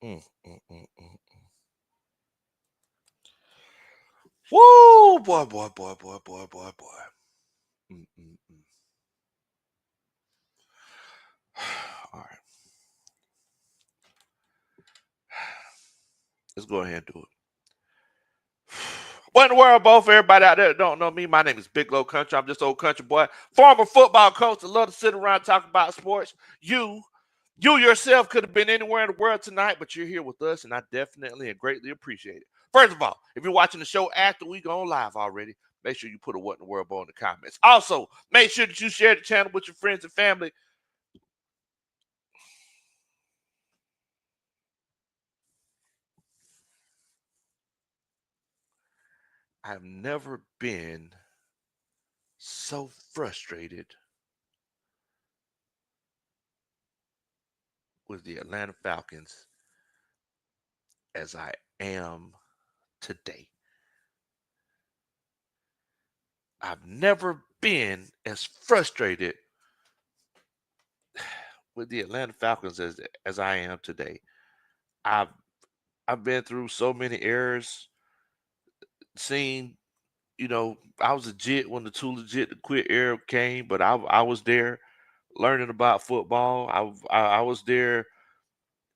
Mm, mm, mm, mm. Woo, boy, boy, boy, boy, boy, boy, boy. Mm, mm, mm. All right, let's go ahead and do it. What in the world, both everybody out there that don't know me? My name is Big Low Country. I'm just old country boy, former football coach. I love to sit around and talk about sports. You yourself could have been anywhere in the world tonight, but you're here with us, and I definitely and greatly appreciate it. First of all, if you're watching the show after we go live already, make sure you put a what in the world ball in the comments. Also, make sure that you share the channel with your friends and family. I've never been so frustrated with the Atlanta Falcons as I am today. I've never been as frustrated with the Atlanta Falcons as I am today. I've I've been through so many errors, seen, I was legit when the too legit to quit era came, but I was there learning about football. I was there,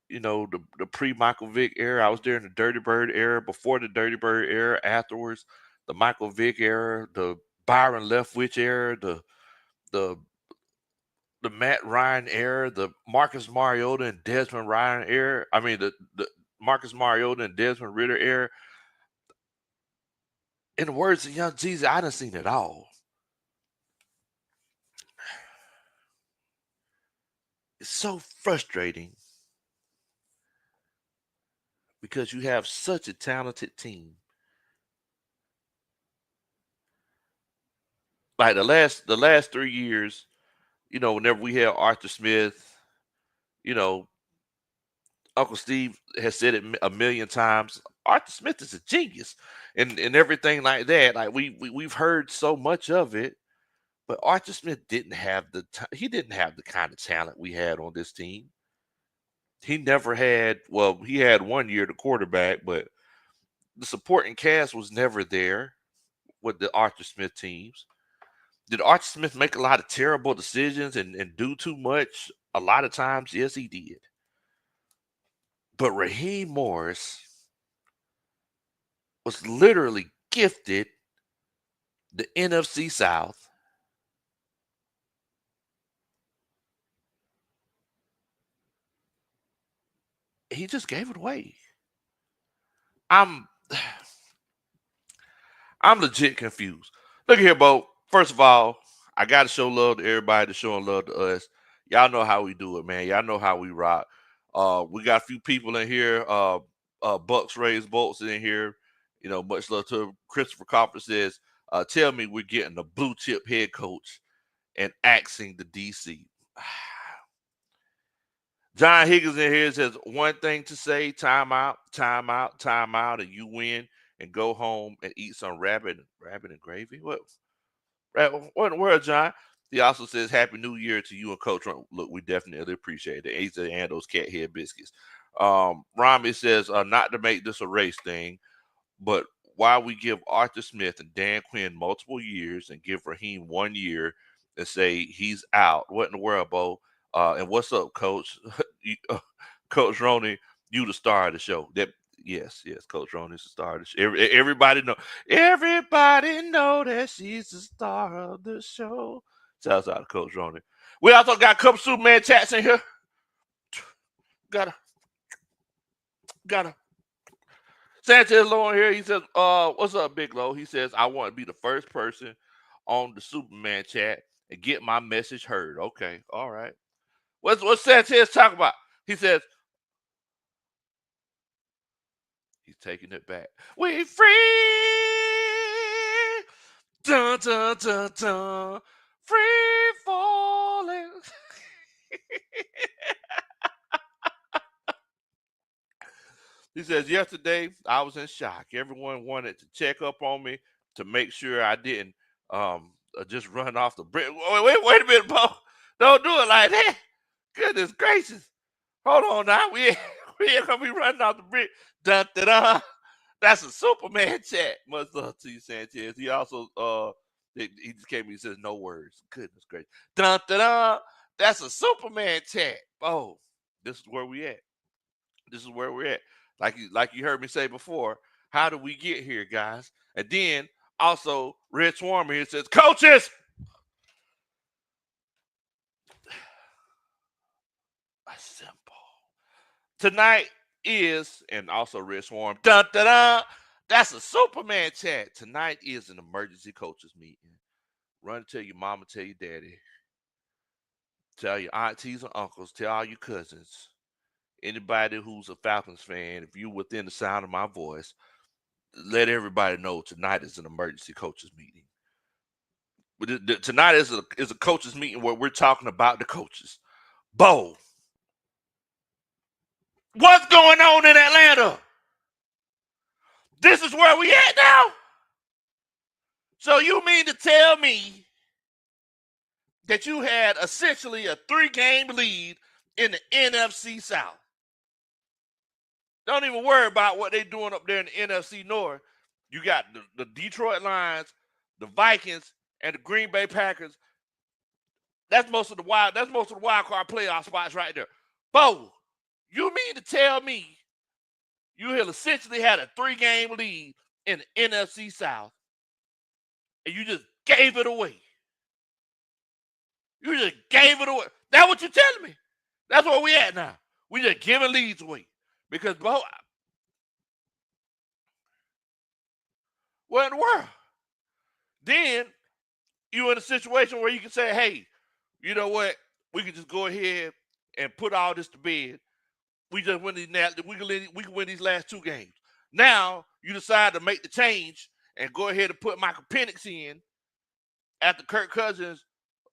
the pre Michael Vick era. I was there in the Dirty Bird era, before the Dirty Bird era, afterwards, the Michael Vick era, the Byron Leftwich era, the the Matt Ryan era, the Marcus Mariota and Desmond Ryan era. I mean the Marcus Mariota and Desmond Ritter era. In the words of Young Jeezy, I done seen it all. It's so frustrating because you have such a talented team. Like the last 3 years, whenever we had Arthur Smith, you know, Uncle Steve has said it a million times. Arthur Smith is a genius, and everything like that. Like we've heard so much of it, but Arthur Smith didn't have he didn't have the kind of talent we had on this team. He never had. Well, he had 1 year the quarterback, but the supporting cast was never there with the Arthur Smith teams. Did Arthur Smith make a lot of terrible decisions and do too much? A lot of times, yes, he did. But Raheem Morris was literally gifted the NFC South. He just gave it away. I'm I'm legit confused. Look here, Bo. First of all, I gotta show love to everybody that's showing love to us. Y'all know how we do it, man. Y'all know how we rock. We got a few people in here. Bucks raised bolts in here. Much love to Christopher Copper says, tell me we're getting a blue chip head coach and axing the DC. John Higgins in here says one thing to say: timeout, timeout, timeout, and you win and go home and eat some rabbit and gravy. What in the world, John? He also says Happy New Year to you and Coach. Look, we definitely appreciate it. He's and those cat head biscuits. Rami says not to make this a race thing, but why we give Arthur Smith and Dan Quinn multiple years and give Raheem 1 year and say he's out. What in the world, Bo? And what's up, Coach? Coach Roney, you the star of the show. Yes, Coach Roney's the star of the show. Everybody know that she's the star of the show. Shouts out to Coach Roney. We also got a couple Superman chats in here. Got a Sanchez Low in here. He says, what's up, Big Low? He says, I want to be the first person on the Superman chat and get my message heard. Okay, all right. What's Sanchez talking about? He says, he's taking it back. We free. Dun dun dun dun. Free falling. He says, yesterday I was in shock. Everyone wanted to check up on me to make sure I didn't just run off the brick. Wait a minute, Paul. Don't do it like that. Goodness gracious. Hold on now. We Here come he running off the bridge. Dun, dun, dun. That's a Superman chat. Much love to you, Sanchez. He also he just came and says no words. Goodness gracious. Dun, dun, dun. That's a Superman chat. Oh, this is where we at. This is where we're at. Like you heard me say before, how do we get here, guys? And then also Red Swarmer here says, coaches. Simple. Tonight is, and also Red Swarm, dun, dun, dun, that's a Superman chat. Tonight is an emergency coaches meeting. Run to your mama, tell your daddy, tell your aunties and uncles, tell all your cousins, anybody who's a Falcons fan, if you're within the sound of my voice, let everybody know tonight is an emergency coaches meeting. Tonight is a coaches meeting where we're talking about the coaches. Bo, what's going on in Atlanta? This is where we at now? So you mean to tell me that you had essentially a 3-game lead in the NFC South? Don't even worry about what they're doing up there in the NFC North. You got the Detroit Lions, the Vikings, and the Green Bay Packers. That's most of the wild card playoff spots right there. Bo, you mean to tell me you have essentially had a 3-game lead in the NFC South and you just gave it away? You just gave it away. That's what you're telling me. That's where we at now. We just giving leads away. Because, Bo, what in the world? Then you're in a situation where you can say, hey, you know what? We can just go ahead and put all this to bed. We just win we can win these last 2 games. Now you decide to make the change and go ahead and put Michael Penix in after Kirk Cousins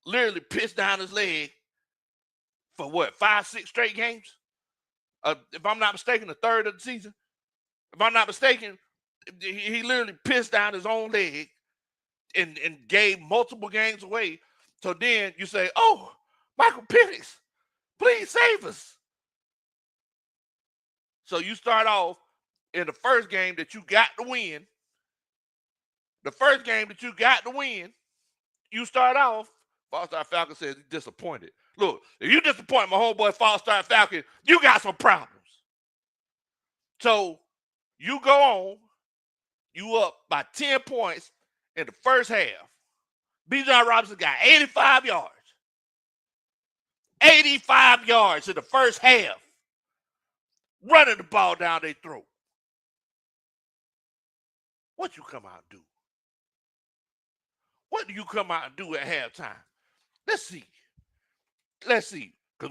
literally pissed down his leg for what, 5-6 straight games? If I'm not mistaken, the third of the season. If I'm not mistaken, he literally pissed down his own leg and gave multiple games away. So then you say, oh, Michael Penix, please save us. So you start off in the first game that you got to win. The first game that you got to win, you start off, False-Star Falcon says he's disappointed. Look, if you disappoint my homeboy False-Star Falcon, you got some problems. So you go on, you up by 10 points in the first half. Bijan Robinson got 85 yards. 85 yards in the first half. Running the ball down their throat. What you come out and do? What do you come out and do at halftime? Let's see. Because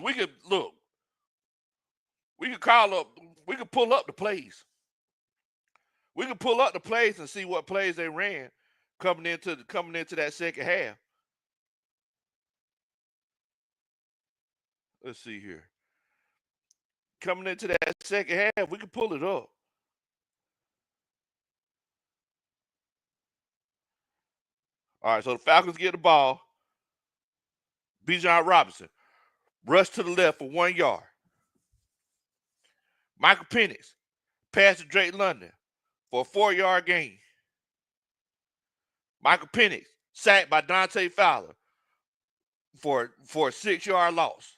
we could look. We could pull up the plays. We could pull up the plays and see what plays they ran coming into that second half. Let's see here. Coming into that second half, we can pull it up. All right, so the Falcons get the ball. Bijan Robinson rush to the left for 1 yard. Michael Penix pass to Drake London for a 4-yard gain. Michael Penix sacked by Dante Fowler for a 6-yard loss.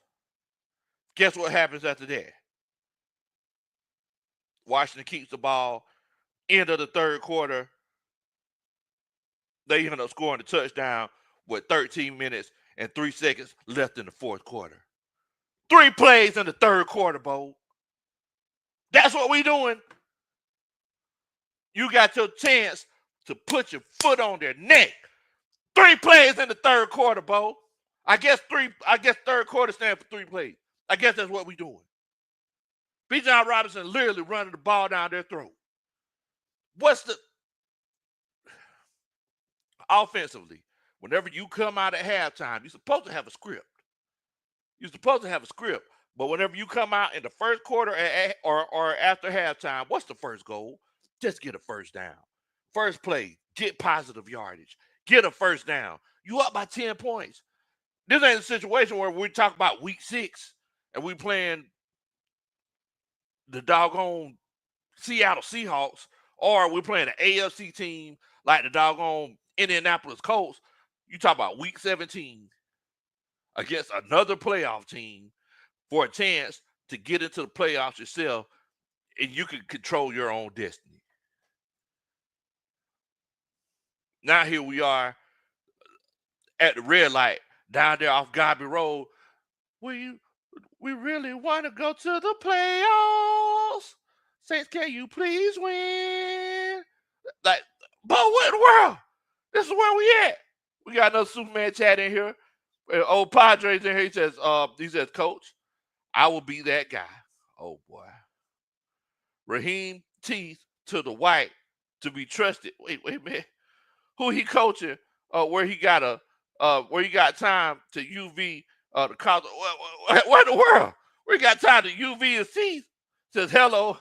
Guess what happens after that? Washington keeps the ball. End of the third quarter, they end up scoring a touchdown with 13 minutes and 3 seconds left in the fourth quarter. 3 plays in the third quarter, Bo. That's what we doing. You got your chance to put your foot on their neck. 3 plays in the third quarter, Bo. I guess third quarter stands for 3 plays. I guess that's what we doing. Bijan Robinson literally running the ball down their throat. What's the offensively? Whenever you come out at halftime, you're supposed to have a script. But whenever you come out in the first quarter or after halftime, what's the first goal? Just get a first down. First play, get positive yardage. Get a first down. You up by 10 points. This ain't a situation where we talk about week 6 and we playing the doggone Seattle Seahawks, or we're playing an AFC team like the doggone Indianapolis Colts, you talk about week 17 against another playoff team for a chance to get into the playoffs yourself, and you can control your own destiny. Now here we are at the red light down there off Gobby Road. We really want to go to the playoffs. Saints, can you please win? Like, but what in the world? This is where we at. We got another Superman chat in here. Old Padres in here. He says, Coach, I will be that guy. Oh boy. Raheem teeth to the white to be trusted. Wait a minute. Who he coaching? Where he got time to UV the college. What in the world? Where he got time to UV his teeth? Says hello.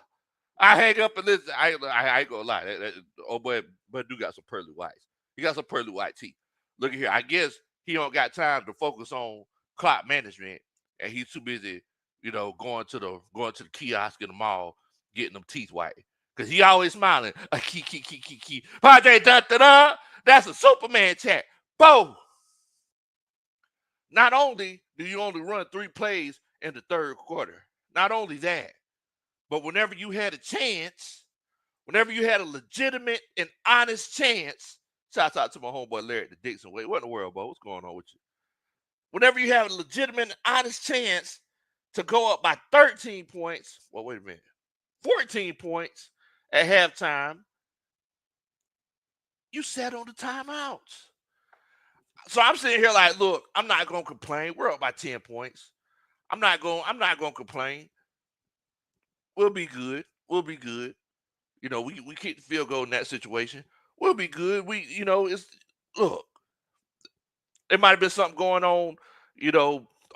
I hang up and listen. I ain't gonna lie. Oh boy, but dude got some pearly whites. He got some pearly white teeth. Look at here. I guess he don't got time to focus on clock management, and he's too busy, going to the kiosk in the mall getting them teeth white. Cause he always smiling. Key. Padre da. That's a Superman chat. Bo. Not only do you only run 3 plays in the third quarter, not only that, but whenever you had a chance, whenever you had a legitimate and honest chance, shouts out to my homeboy Larry at the Dixon Way. What in the world, Bo? What's going on with you? Whenever you have a legitimate and honest chance to go up by 13 points, well, wait a minute, 14 points at halftime, you sat on the timeouts. So I'm sitting here like, look, I'm not gonna complain. We're up by 10 points. I'm not gonna complain. We'll be good. We keep the field goal in that situation. We'll be good. Look, there might have been something going on,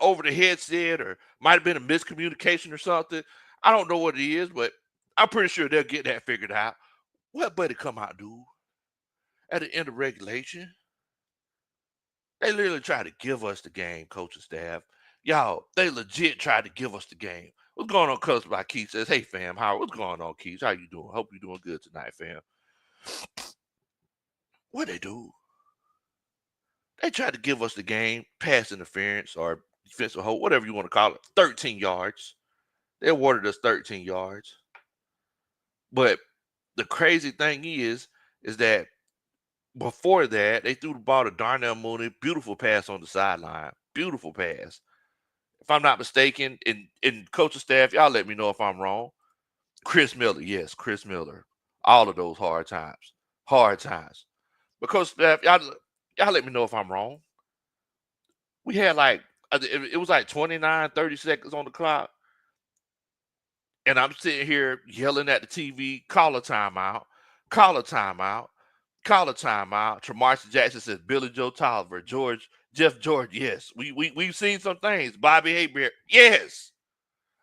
over the headset, or might have been a miscommunication or something. I don't know what it is, but I'm pretty sure they'll get that figured out. What buddy come out, dude? At the end of regulation, they literally tried to give us the game, coaching staff. Y'all, they legit tried to give us the game. What's going on, Cuz by Keith says, hey fam, what's going on, Keith? How you doing? Hope you're doing good tonight, fam. What they do? They tried to give us the game, pass interference or defensive hold, whatever you want to call it, 13 yards. They awarded us 13 yards. But the crazy thing is that before that, they threw the ball to Darnell Mooney. Beautiful pass on the sideline. Beautiful pass. If I'm not mistaken, in coaching staff, y'all let me know if I'm wrong. Chris Miller. Yes, Chris Miller. All of those hard times. Hard times. But coach staff, y'all let me know if I'm wrong. We had it was like 29, 30 seconds on the clock. And I'm sitting here yelling at the TV, call a timeout, call a timeout, call a timeout. Tremarcy Jackson says Billy Joe Tolliver, Jeff George, yes. We've seen some things. Bobby Hebert, yes.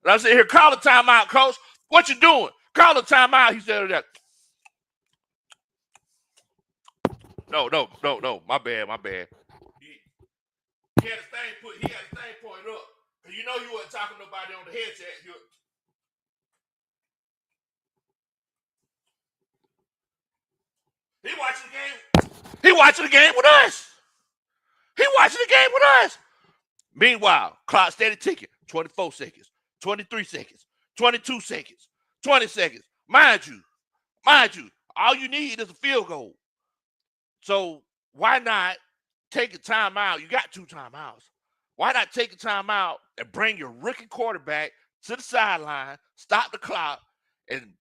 And I'm sitting here, call a timeout, coach. What you doing? Call a timeout. He said that. No. My bad. He had his thing pointed up. Cause you wasn't talking to nobody on the headset. He watching the game. He watching the game with us. Meanwhile, clock steady ticking. 24 seconds, 23 seconds, 22 seconds, 20 seconds. Mind you, all you need is a field goal. So why not take a timeout? You got 2 timeouts. Why not take a timeout and bring your rookie quarterback to the sideline, stop the clock, and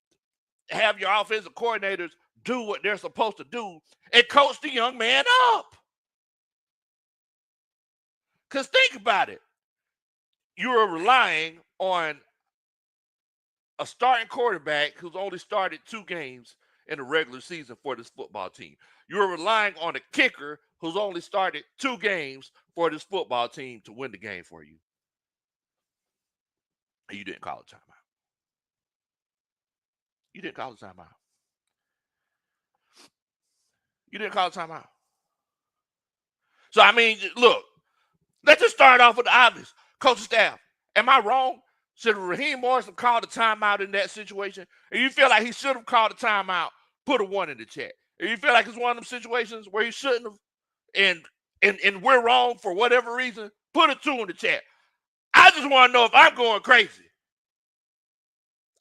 have your offensive coordinators do what they're supposed to do and coach the young man up? Because think about it. You're relying on a starting quarterback who's only started 2 games in the regular season for this football team. You're relying on a kicker who's only started 2 games for this football team to win the game for you. And you didn't call a timeout. You didn't call a timeout. So, I mean, look, let's just start off with the obvious. Coach staff, am I wrong? Should Raheem Morris have called a timeout in that situation? And you feel like he should have called a timeout, put a 1 in the chat. And you feel like it's one of them situations where he shouldn't have, and we're wrong for whatever reason, put a 2 in the chat. I just want to know if I'm going crazy.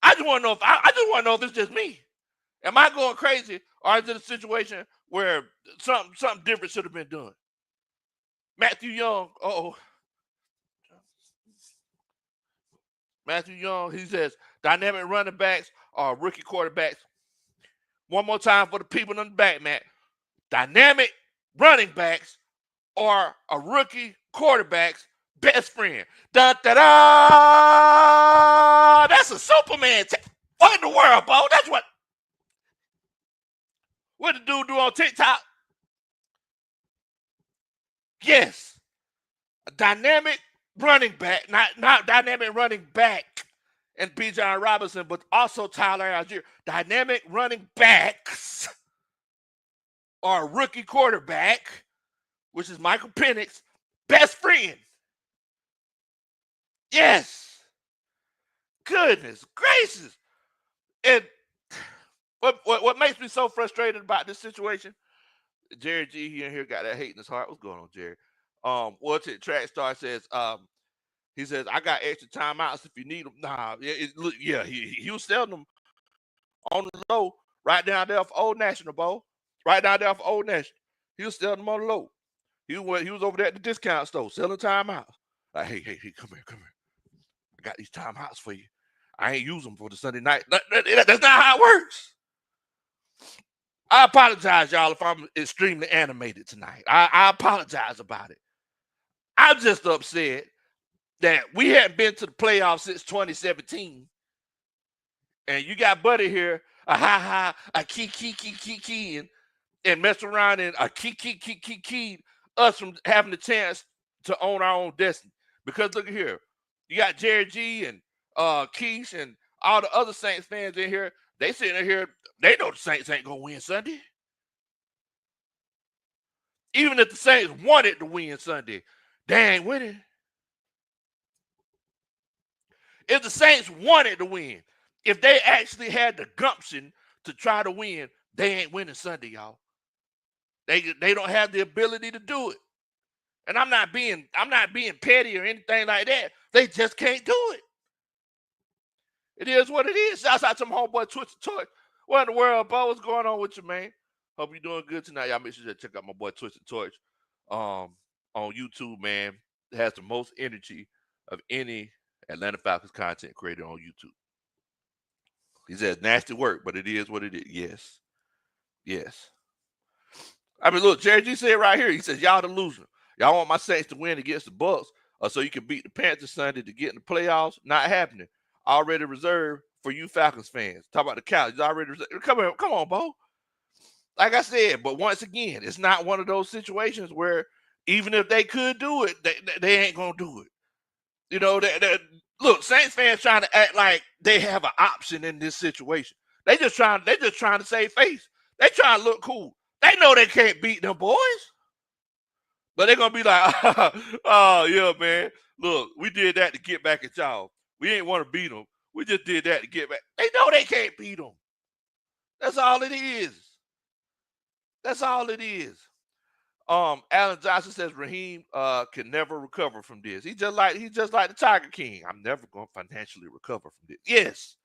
I just want to know if it's just me. Am I going crazy, or is it a situation where something different should have been done? Matthew Young, Matthew Young, he says, dynamic running backs are rookie quarterbacks. One more time for the people in the back, Matt. Dynamic running backs are a rookie quarterback's best friend. Da da da! That's a Superman. What in the world, Bo? That's what the dude do on TikTok? Yes. A dynamic running back, not dynamic running back and Bijan Robinson, but also Tyler Algier. Dynamic running backs are a rookie quarterback, which is Michael Penix's best friend. Yes. Goodness gracious. And what makes me so frustrated about this situation, Jerry G here got that hate in his heart. What's going on, Jerry? What's it? Track Star says, he says, I got extra timeouts if you need them. Nah, he was selling them on the low right down there for Old National, Bo. Right down there for Old National. He was selling them on the low. He was over there at the discount store selling timeouts. Like, hey, come here. I got these timeouts for you. I ain't use them for the Sunday night. That's not how it works. I apologize, y'all, if I'm extremely animated tonight. I apologize about it. I'm just upset that we hadn't been to the playoffs since 2017. And you got Buddy here, a key, and mess around and a key, us from having the chance to own our own destiny. Because look at here, you got Jerry G and Keish and all the other Saints fans in here. They sitting in here, they know the Saints ain't gonna win Sunday. Even if the Saints wanted to win Sunday, they ain't winning. If the Saints wanted to win, if they actually had the gumption to try to win, they ain't winning Sunday, y'all. They don't have the ability to do it. And I'm not being petty or anything like that. They just can't do it. It is what it is. Shouts out to my homeboy Twisted Torch. What in the world, Bo? What's going on with you, man? Hope you're doing good tonight. Y'all make sure to check out my boy Twisted Torch on YouTube, man. It has the most energy of any Atlanta Falcons content creator on YouTube. He says nasty work, but it is what it is. Yes. I mean, look, Jerry G said right here, he says, y'all the loser. Y'all want my Saints to win against the Bucks so you can beat the Panthers Sunday to get in the playoffs? Not happening. Already reserved for you Falcons fans. Talk about the Cowboys. Already reserved. Come on, Bo. Like I said, but once again, it's not one of those situations where even if they could do it, they ain't going to do it. You know, look, Saints fans trying to act like they have an option in this situation. They just trying to save face. They trying to look cool. They know they can't beat them boys. But they're going to be like, oh, yeah, man. Look, we did that to get back at y'all. We ain't want to beat them. We just did that to get back. They know they can't beat them. That's all it is. That's all it is. Alan Johnson says Raheem can never recover from this. He's just like the Tiger King. I'm never going to financially recover from this. Yes.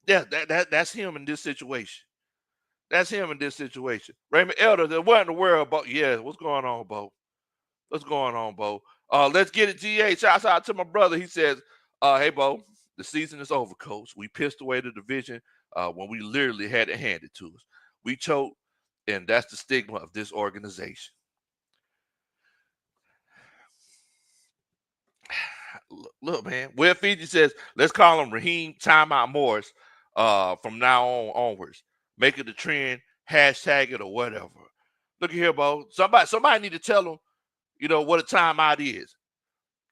Yeah, that's him in this situation. That's him in this situation. Raymond Elder, what in the world, Bo? Yeah, what's going on, Bo? What's going on, Bo? Let's get it, GA. Shouts out to my brother. He says, hey, Bo, the season is over, coach. We pissed away the division when we literally had it handed to us. We choked, and that's the stigma of this organization. Look, man. Will Fiji says, let's call him Raheem Timeout Morris from now onwards. Make it a trend, hashtag it or whatever. Look at here, Bo. Somebody need to tell him, you know, what a timeout is.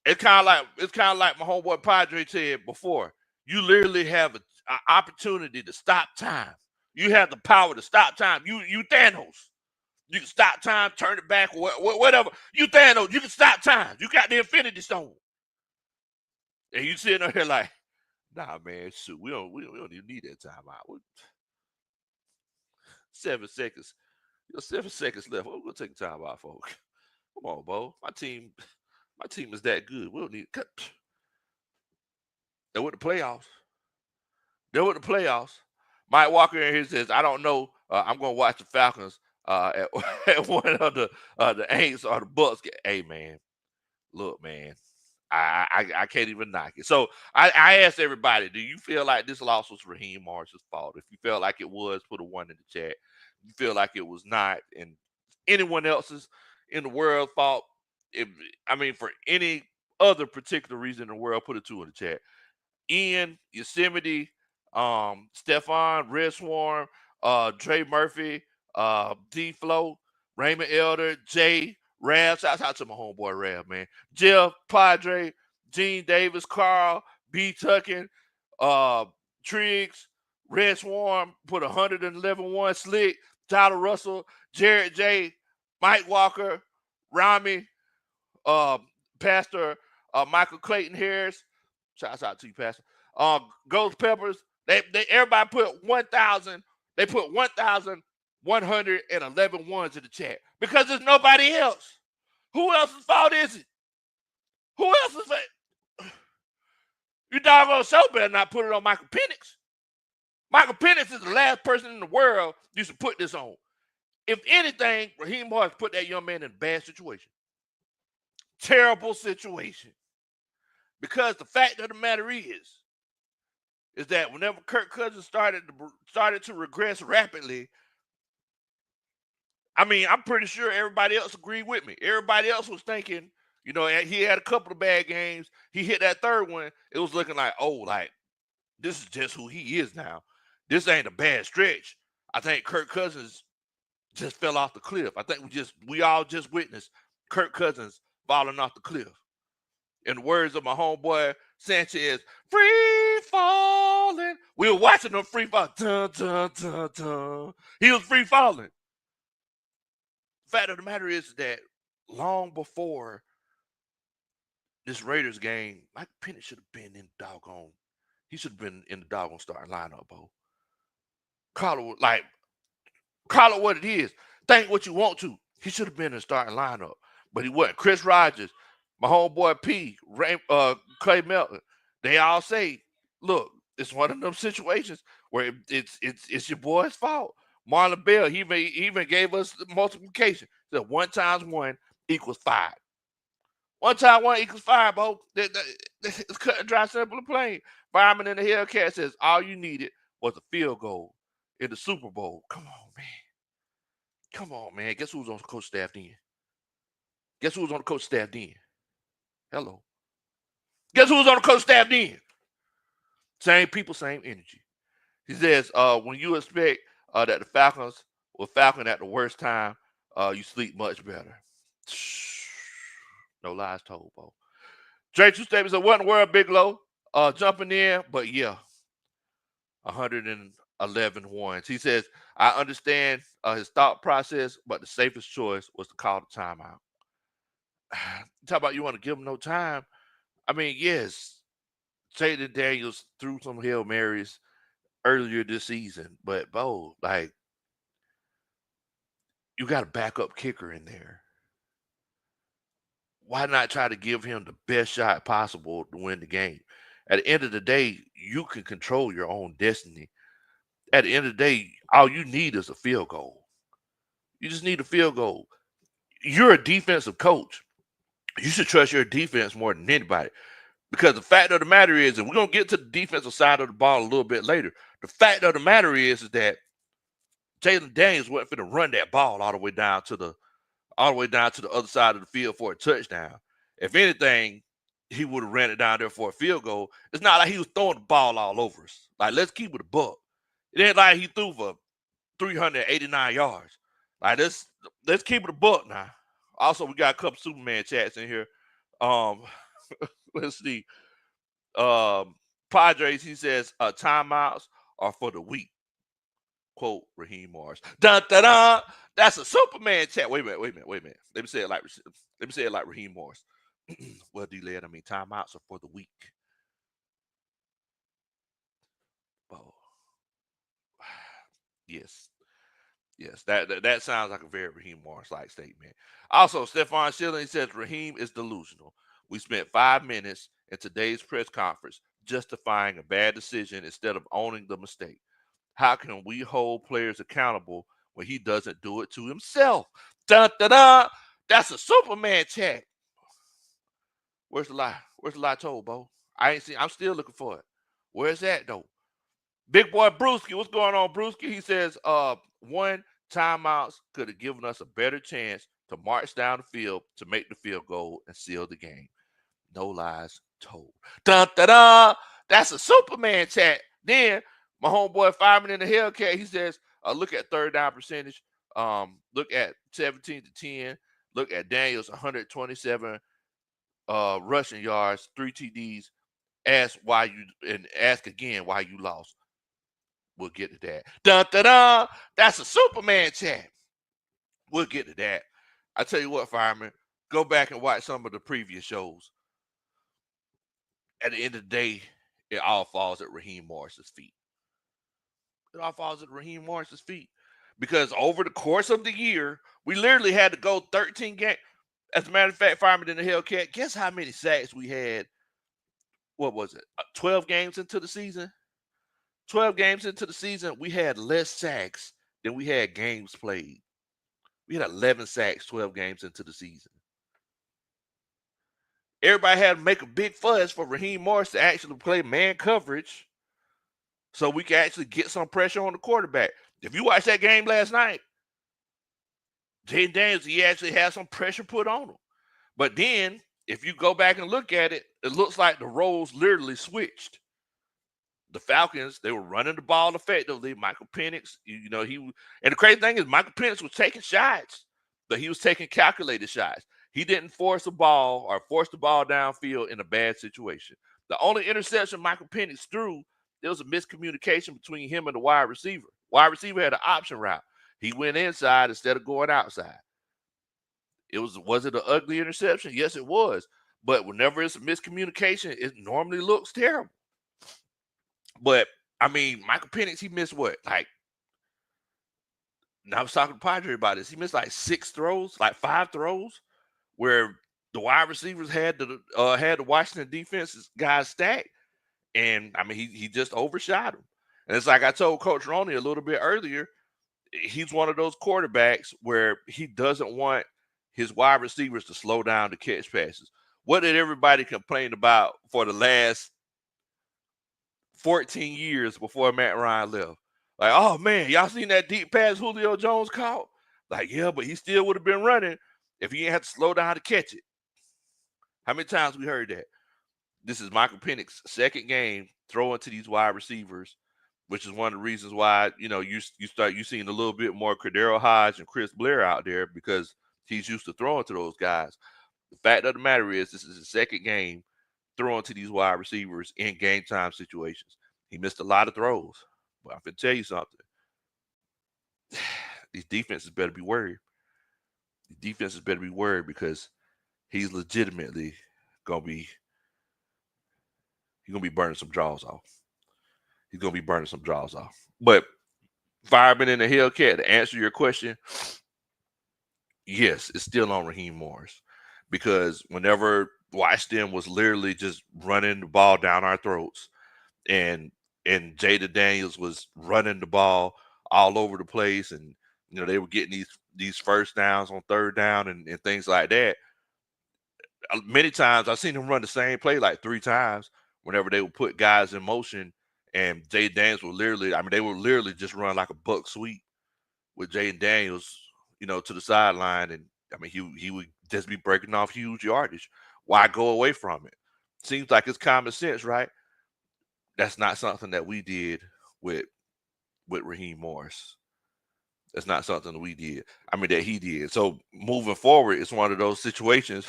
It's kind of like my homeboy Padre said before. You literally have an opportunity to stop time. You have the power to stop time. You Thanos. You can stop time, turn it back, whatever. You Thanos. You can stop time. You got the Infinity Stone. And you sitting there like, Nah, man, shoot, we don't even need that timeout. 7 seconds. 7 seconds left. What we gonna take a timeout for? Come on, Bo. My team is that good. We don't need cut. They're with the playoffs. They're with the playoffs. Mike Walker in here says, I don't know. I'm gonna watch the Falcons at, at one of the Aints or the Bucks. Hey man, look, man. I can't even knock it. So I asked everybody, do you feel like this loss was Raheem Morris's fault? If you felt like it was, put a 1 in the chat. If you feel like it was not, and anyone else's in the world fault, if I mean for any other particular reason in the world, put a 2 in the chat. Ian, Yosemite, Stefan, Red Swarm, Dre Murphy, D Flow, Raymond Elder, Jay, Rav. Shout out to my homeboy Rav, man. Jeff, Padre, Gene Davis, Carl, B Tuckin, uh, Triggs, Red Swarm, put 111 Slick, Tyler Russell, Jared J, Mike Walker, Rami, uh, Pastor Michael Clayton Harris. Shouts out to you, Pastor. Ghost Peppers. They everybody put 1,000. They put 1,111 ones in the chat because there's nobody else. Who else's fault is it? Who else's fault? You doggone show better not put it on Michael Penix. Michael Penix is the last person in the world you should put this on. If anything, Raheem Morris put that young man in a bad situation. Terrible situation. Because the fact of the matter is that whenever Kirk Cousins started to regress rapidly, I mean, I'm pretty sure everybody else agreed with me. Everybody else was thinking, he had a couple of bad games. He hit that third one. It was looking like, oh, like, this is just who he is now. This ain't a bad stretch. I think Kirk Cousins just fell off the cliff. I think we all just witnessed Kirk Cousins falling off the cliff. In the words of my homeboy Sanchez, free falling. We were watching him free fall. Dun, dun, dun, dun. He was free falling. The fact of the matter is that long before this Raiders game, Mike Penix should have been in the doggone. He should have been in the doggone starting lineup, Bo. Call it what it is. Think what you want to. He should have been in the starting lineup, but he wasn't. Chris Rogers, my homeboy P, Clay Melton, they all say, look, it's one of them situations where it's your boy's fault. Marlon Bell, he even gave us the multiplication. So 1 times 1 equals 5. 1 times 1 equals 5, Bo. It's cut and dry, simple and plain. Fireman in the Hellcat says all you needed was a field goal in the Super Bowl. Come on, man. Come on, man. Guess who's on the coach staff then? Guess who's on the coach staff then? Hello. Guess who's on the coach staff then? Same people, same energy. He says, when you expect that the Falcons will falcon at the worst time, you sleep much better. No lies told, Bo. Dre Two Statements said, what in the world, Big Low? Jumping in, but yeah, 111 ones. He says, I understand his thought process, but the safest choice was to call the timeout. Talk about you want to give him no time. I mean, yes, Jayden Daniels threw some Hail Marys earlier this season, but Bo, like, you got a backup kicker in there. Why not try to give him the best shot possible to win the game? At the end of the day, you can control your own destiny. At the end of the day, all you need is a field goal. You just need a field goal. You're a defensive coach. You should trust your defense more than anybody. Because the fact of the matter is, and we're going to get to the defensive side of the ball a little bit later, the fact of the matter is that Jayden Daniels wasn't going to run that ball all the way down to the other side of the field for a touchdown. If anything, he would have ran it down there for a field goal. It's not like he was throwing the ball all over us. Like, let's keep it a buck. It ain't like he threw for 389 yards. Like, let's keep it a buck now. Also, we got a couple Superman chats in here. Let's see. Padres, he says, timeouts are for the weak. Quote Raheem Morris. Dun, dun, dun. That's a Superman chat. Wait a minute. Let me say it like Raheem Morris. Well, D-Led, I mean, timeouts are for the weak. Oh, yes. Yes, that sounds like a very Raheem Morris like statement. Also, Stephon Schilling says Raheem is delusional. We spent 5 minutes in today's press conference justifying a bad decision instead of owning the mistake. How can we hold players accountable when he doesn't do it to himself? Dun dun dun. That's a Superman chat. Where's the lie? Where's the lie told, Bo? I ain't seen. I'm still looking for it. Where's that though? Big boy Brewski, what's going on, Brewski? He says, one, timeouts could have given us a better chance to march down the field to make the field goal and seal the game. No lies told. Dun dun dun. That's a Superman chat. Then my homeboy Fireman in the Hellcat, he says, look at third down percentage. Look at 17 to 10. Look at Daniels 127 rushing yards, 3 TDs. Ask again why you lost. We'll get to that. Dun dun dun. That's a Superman chat. We'll get to that. I tell you what, Fireman, go back and watch some of the previous shows. At the end of the day, it all falls at Raheem Morris's feet. It all falls at Raheem Morris's feet. Because over the course of the year, we literally had to go 13 games. As a matter of fact, Fireman in the Hellcat, guess how many sacks we had? What was it? 12 games into the season? 12 games into the season, we had less sacks than we had games played. We had 11 sacks 12 games into the season. Everybody had to make a big fuss for Raheem Morris to actually play man coverage so we can actually get some pressure on the quarterback. If you watched that game last night, Jaden Daniels, he actually had some pressure put on him. But then, if you go back and look at it, it looks like the roles literally switched. The Falcons, they were running the ball effectively. Michael Penix, and the crazy thing is Michael Penix was taking shots, but he was taking calculated shots. He didn't force the ball or force the ball downfield in a bad situation. The only interception Michael Penix threw, there was a miscommunication between him and the wide receiver. Wide receiver had an option route. He went inside instead of going outside. Was it an ugly interception? Yes, it was. But whenever it's a miscommunication, it normally looks terrible. But I mean, Michael Penix, he missed what? I was talking to Padre about this. He missed like 6 throws, like 5 throws, where the wide receivers had the Washington defense's guys stacked, and I mean he just overshot them. And it's like I told Coach Roney a little bit earlier, he's one of those quarterbacks where he doesn't want his wide receivers to slow down to catch passes. What did everybody complain about for the last 14 years before Matt Ryan left? Like, oh man, y'all seen that deep pass Julio Jones caught? Like, yeah, but he still would have been running if he didn't have to slow down to catch it. How many times we heard that? This is Michael Penix's second game throwing to these wide receivers, which is one of the reasons why you seeing a little bit more Cordero Hodge and Chris Blair out there because he's used to throwing to those guys. The fact of the matter is, this is his second game throwing to these wide receivers in game time situations. He missed a lot of throws, but I'm gonna tell you something. These defenses better be worried. These defenses better be worried because he's legitimately gonna be burning some jaws off. He's gonna be burning some jaws off. But Fireman in the Hellcat, to answer your question, yes, it's still on Raheem Morris because whenever Washington was literally just running the ball down our throats, and Jada Daniels was running the ball all over the place, and they were getting these first downs on third down and things like that. Many times I've seen him run the same play like 3 times whenever they would put guys in motion, and Jada Daniels would they would literally just run like a buck sweep with Jaden Daniels, to the sideline, and I mean he would just be breaking off huge yardage. Why go away from it? Seems like it's common sense, right? That's not something that we did with Raheem Morris. That's not something that we did. I mean that he did. So moving forward, it's one of those situations.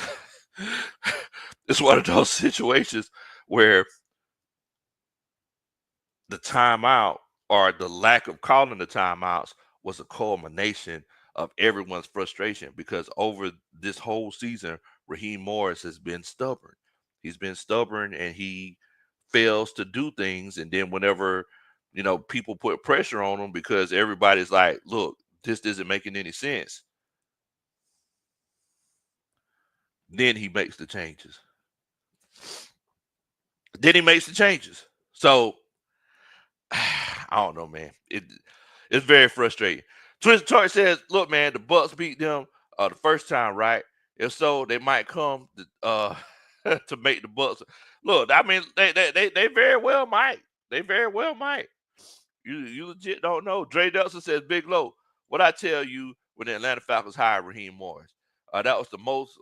It's one of those situations where the timeout or the lack of calling the timeouts was a culmination of everyone's frustration because over this whole season, Raheem Morris has been stubborn. He's been stubborn and he fails to do things. And then whenever people put pressure on him because everybody's like, look, this isn't making any sense. Then he makes the changes. So I don't know, man. It's very frustrating. Twisted Torch says, "Look, man, the Bucks beat them the first time, right? If so, they might come to make the Bucks. Look, I mean, they very well might. They very well might. You legit don't know." Dre Dutson says, "Big Low, what I tell you when the Atlanta Falcons hired Raheem Morris, that was the most.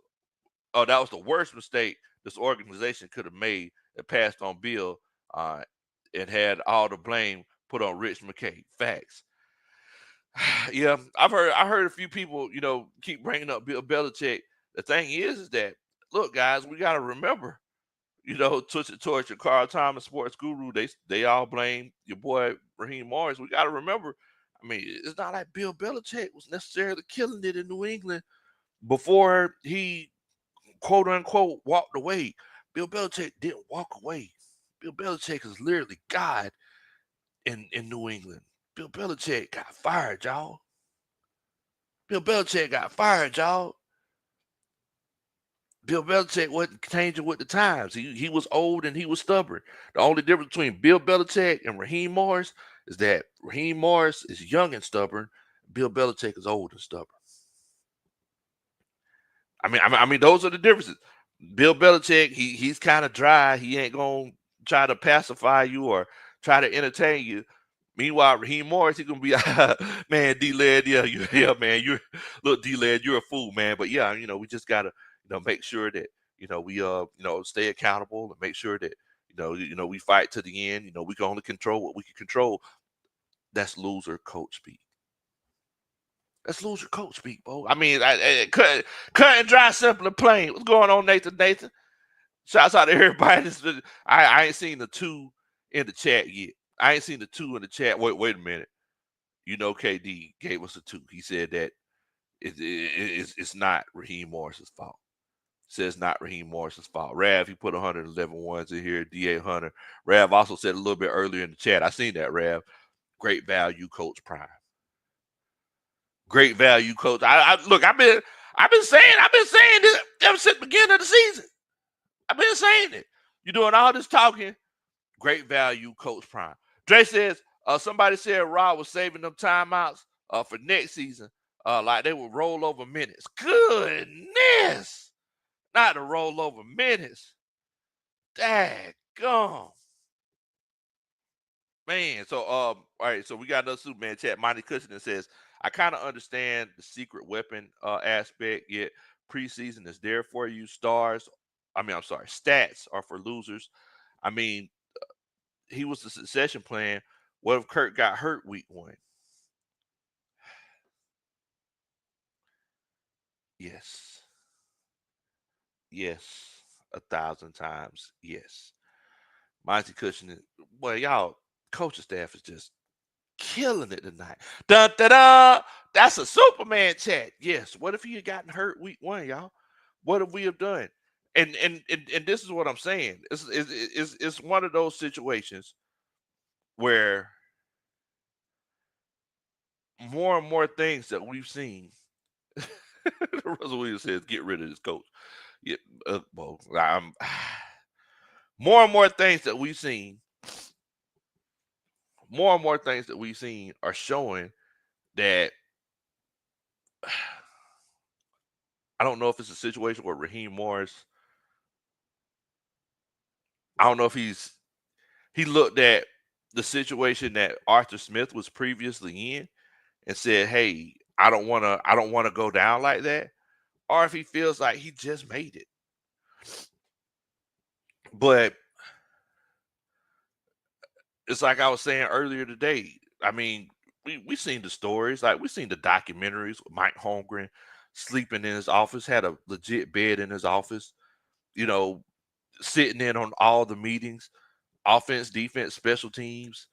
That was the worst mistake this organization could have made. It passed on Bill uh, and had all the blame put on Rich McKay. Facts." Yeah, I heard a few people, keep bringing up Bill Belichick. The thing is that, look, guys, we got to remember, Twisted Torch and Carl Thomas, Sports Guru, they all blame your boy Raheem Morris. We got to remember, I mean, it's not like Bill Belichick was necessarily killing it in New England before he quote unquote walked away. Bill Belichick didn't walk away. Bill Belichick is literally God in New England. Bill Belichick got fired, y'all. Bill Belichick got fired, y'all. Bill Belichick wasn't changing with the times. He was old and he was stubborn. The only difference between Bill Belichick and Raheem Morris is that Raheem Morris is young and stubborn. Bill Belichick is old and stubborn. I mean, those are the differences. Bill Belichick, he's kind of dry. He ain't gonna try to pacify you or try to entertain you. Meanwhile, Raheem Morris, he gonna be, man, D-Led, yeah, man, look, D-Led, you're a fool, man. But yeah, we just gotta, make sure that, we stay accountable and make sure that, we fight to the end. We can only control what we can control. That's loser coach speak. Let's lose your coach speak, bro. I mean, cut and dry, simple and plain. What's going on, Nathan? Nathan, shouts out to everybody. I ain't seen the two in the chat yet. I ain't seen the two in the chat. Wait a minute. KD gave us a two. He said that it's not Raheem Morris's fault. Says not Raheem Morris's fault. Rav, he put 111 ones in here. D.A. Hunter. Rav also said a little bit earlier in the chat. I seen that, Rav. Great value, Coach Prime. Great value, coach. Look. I've been saying this ever since the beginning of the season. I've been saying it. You're doing all this talking. Great value, Coach Prime. Dre says, somebody said Rob was saving them timeouts for next season, like they would roll over minutes. Goodness, not to roll over minutes. Daggone. Man, so all right, so we got another Superman chat. Monty Cushing says, I kind of understand the secret weapon aspect, yet preseason is there for you. Stats are for losers. I mean, he was the succession plan. What if Kurt got hurt week one? Yes. Yes. 1,000 times. Yes. Monty Cushing, boy, y'all, coaching staff is just killing it tonight. Dun, da, da. That's a Superman chat. Yes. What if he had gotten hurt week one, y'all? What have we have done? And this is what I'm saying. It's one of those situations where more and more things that we've seen. Russell Williams says, "Get rid of this coach." Yeah, more and more things that we've seen. More and more things that we've seen are showing that I don't know if it's a situation where Raheem Morris. I don't know if he looked at the situation that Arthur Smith was previously in and said, "Hey, I don't want to go down like that," or if he feels like he just made it. But it's like I was saying earlier today. I mean, we seen the stories, like we seen the documentaries with Mike Holmgren sleeping in his office, had a legit bed in his office, you know, sitting in on all the meetings, offense, defense, special teams,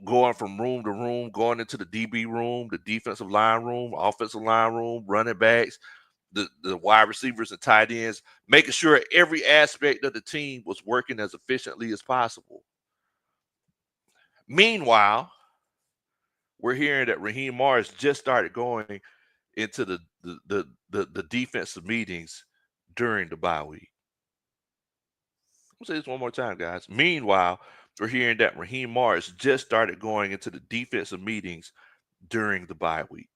going from room to room, going into the DB room, the defensive line room, offensive line room, running backs, the wide receivers and tight ends, making sure every aspect of the team was working as efficiently as possible. Meanwhile, we're hearing that Raheem Morris just started going into the defensive meetings during the bye week. I'll say this one more time, guys. Meanwhile, we're hearing that Raheem Morris just started going into the defensive meetings during the bye week.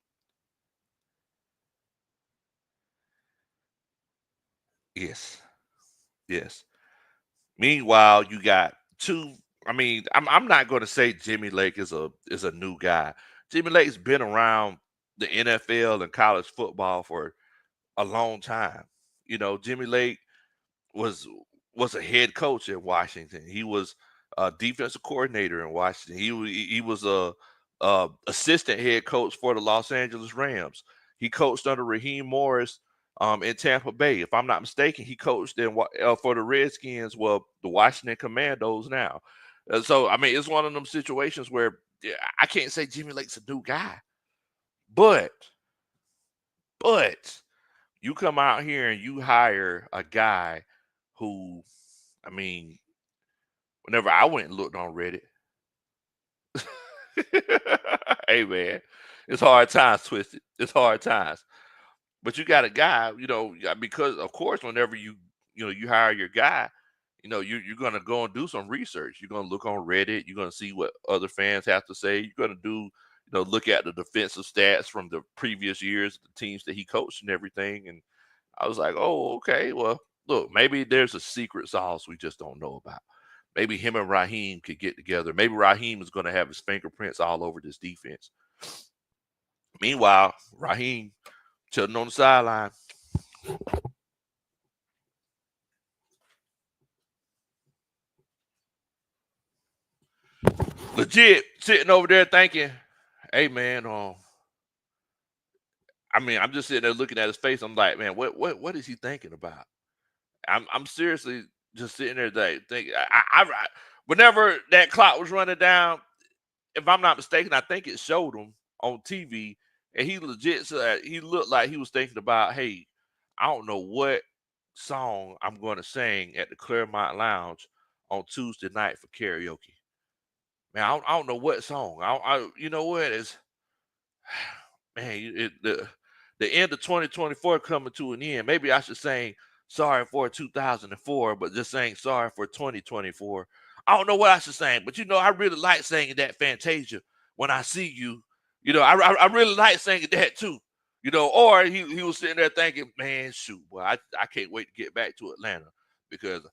Yes. Yes. Meanwhile, you got two. I mean, I'm not going to say Jimmy Lake is a new guy. Jimmy Lake's been around the NFL and college football for a long time. Jimmy Lake was was a head coach in Washington. He was a defensive coordinator in Washington. He was a assistant head coach for the Los Angeles Rams. He coached under Raheem Morris in Tampa Bay. If I'm not mistaken, he coached for the Redskins, well, the Washington Commandos now. So I mean, it's one of them situations where I can't say Jimmy Lake's a new guy, but but you come out here and you hire a guy who, I mean, whenever I went and looked on Reddit, hey man, it's hard times, Twisted. It's hard times. But you got a guy, because of course, whenever you hire your guy, you're gonna go and do some research. You're gonna look on Reddit. You're gonna see what other fans have to say. You're gonna look at the defensive stats from the previous years, the teams that he coached and everything. And I was like, oh, okay. Well, look, maybe there's a secret sauce we just don't know about. Maybe him and Raheem could get together. Maybe Raheem is going to have his fingerprints all over this defense. Meanwhile, Raheem chilling on the sideline. Legit sitting over there thinking, hey man, I mean, I'm just sitting there looking at his face. I'm like, man, what is he thinking about? I'm seriously just sitting there thinking. Whenever that clock was running down, if I'm not mistaken, I think it showed him on TV, and he legit said he looked like he was thinking about, hey, I don't know what song I'm going to sing at the Claremont Lounge on Tuesday night for karaoke. Man, I don't know what song. You know what is, man, the end of 2024 coming to an end. Maybe I should sing sorry for 2004, but just saying sorry for 2024. I don't know what I should sing, but I really like singing that Fantasia when I see you. I really like singing that too. Or he was sitting there thinking, man, shoot, boy, I can't wait to get back to Atlanta because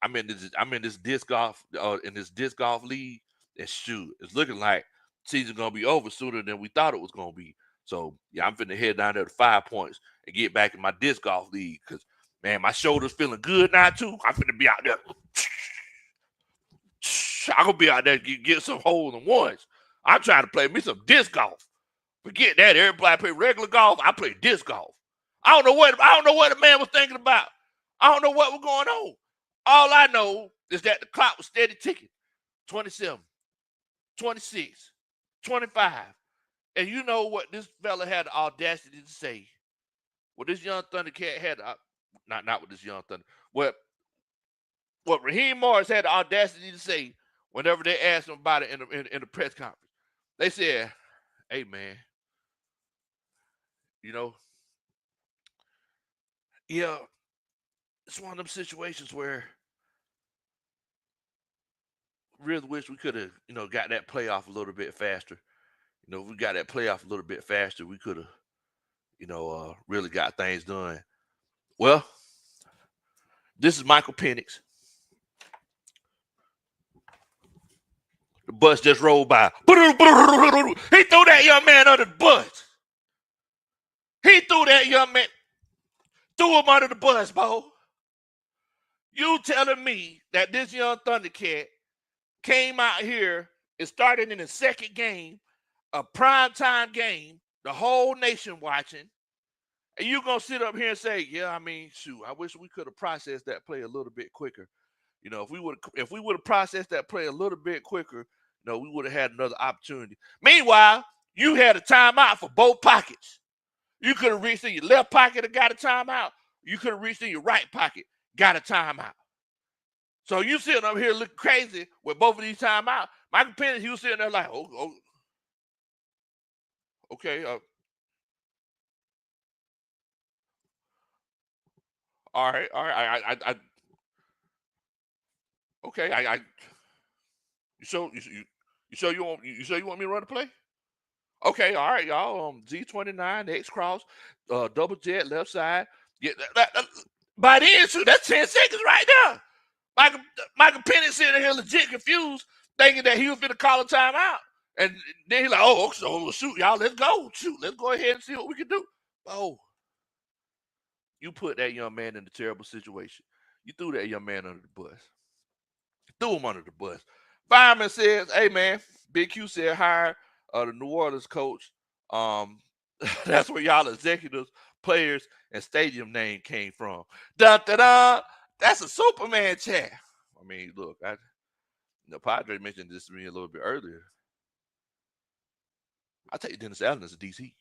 I'm in this disc golf league, and shoot, it's looking like season's gonna be over sooner than we thought it was gonna be. So yeah, I'm finna head down there to 5 Points and get back in my disc golf league because man, my shoulder's feeling good now too. I'm finna be out there. I'm gonna be out there get some holes in ones. I'm trying to play me some disc golf. Forget that. Everybody play regular golf. I play disc golf. I don't know what the man was thinking about. I don't know what was going on. All I know is that the clock was steady ticking. 27, 26, 25. And you know what this fella had the audacity to say? What this young Thundercat had, not what this young Thunder, what Raheem Morris had the audacity to say whenever they asked him about it in the press conference. They said, hey, man, yeah, it's one of them situations where really wish we could have, got that playoff a little bit faster. If we got that playoff a little bit faster, we could have, really got things done. Well, this is Michael Penix. The bus just rolled by. He threw that young man under the bus. He threw that young man, threw him under the bus, Bo. You telling me that this young Thundercat came out here and started in the second game, a primetime game, the whole nation watching, and you gonna sit up here and say, yeah, I mean, shoot, I wish we could have processed that play a little bit quicker. If we would have processed that play a little bit quicker, we would have had another opportunity. Meanwhile, you had a timeout for both pockets. You could have reached in your left pocket and got a timeout. You could have reached in your right pocket, got a timeout. So you sitting up here looking crazy with both of these timeouts. Michael Penix, he was sitting there like, okay, all right, okay, you sure you want me to run the play? Okay, all right, y'all. Z29, X cross, double jet, left side. Get by then, shoot, that's 10 seconds right there. Michael Michael Penix sitting here legit confused, thinking that he was going to call a timeout. And then he's like, oh, so shoot, y'all, let's go. Shoot, let's go ahead and see what we can do. Oh, you put that young man in a terrible situation. You threw that young man under the bus. Threw him under the bus. Fireman says, hey, man, Big Q said hire the New Orleans coach. That's where y'all executives, players, and stadium name came from. Dun, dun, dun. That's a Superman chat. I mean, look, Padre mentioned this to me a little bit earlier. I take Dennis Allen as a DC.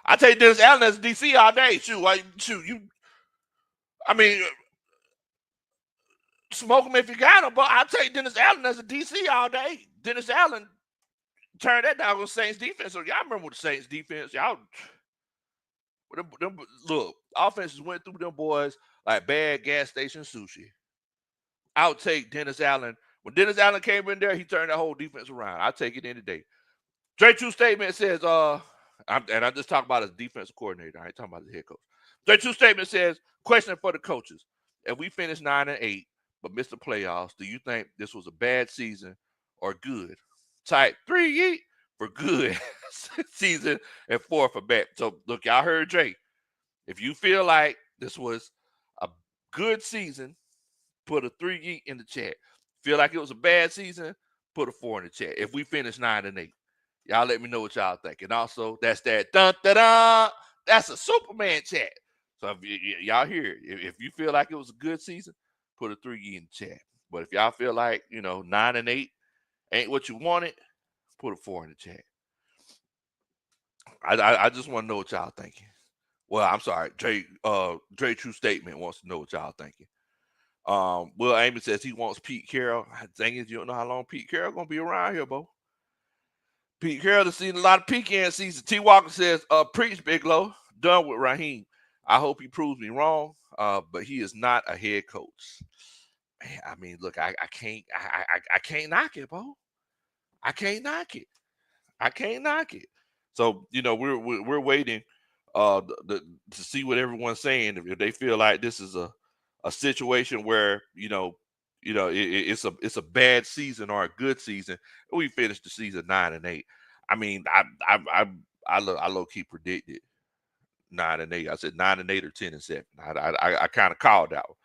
I take Dennis Allen as a DC all day. I mean, smoke him if you got him, but I take Dennis Allen as a DC all day. Dennis Allen turned that down with Saints defense. So y'all remember the Saints defense? Y'all, look, offenses went through them boys like bad gas station sushi. I'll take Dennis Allen. When Dennis Allen came in there, he turned that whole defense around. I'll take it any day. Dre True statement says, I just talked about his defensive coordinator. I ain't talking about the head coach. Dre True statement says, question for the coaches. If we finish 9-8, but missed the playoffs, do you think this was a bad season or good? Type 3 for good season and 4 for bad. So look, y'all heard Dre. If you feel like this was a good season, put a 3 in the chat. Feel like it was a bad season, put a 4 in the chat. If we finish 9-8. Y'all let me know what y'all think. And also, that's that dun da da. That's a Superman chat. So if y'all hear it, if you feel like it was a good season, put a 3 in the chat. But if y'all feel like 9-8 ain't what you wanted, put a 4 in the chat. I just want to know what y'all thinking. Well, I'm sorry, Dre True Statement wants to know what y'all thinking. Will Amy says he wants Pete Carroll. Dang it, you don't know how long Pete Carroll gonna be around here, Bo. Pete Carroll has seen a lot of pecan season. T. Walker says, preach, Big Low. Done with Raheem. I hope he proves me wrong, but he is not a head coach. Man, I mean, look, I can't knock it, Bo. I can't knock it. I can't knock it. So, we're waiting to see what everyone's saying. If they feel like this is a situation where, it's a bad season or a good season, we finished the season 9-8. I mean, I low key predicted 9-8. I said 9-8 or 10-7. I kind of called that one.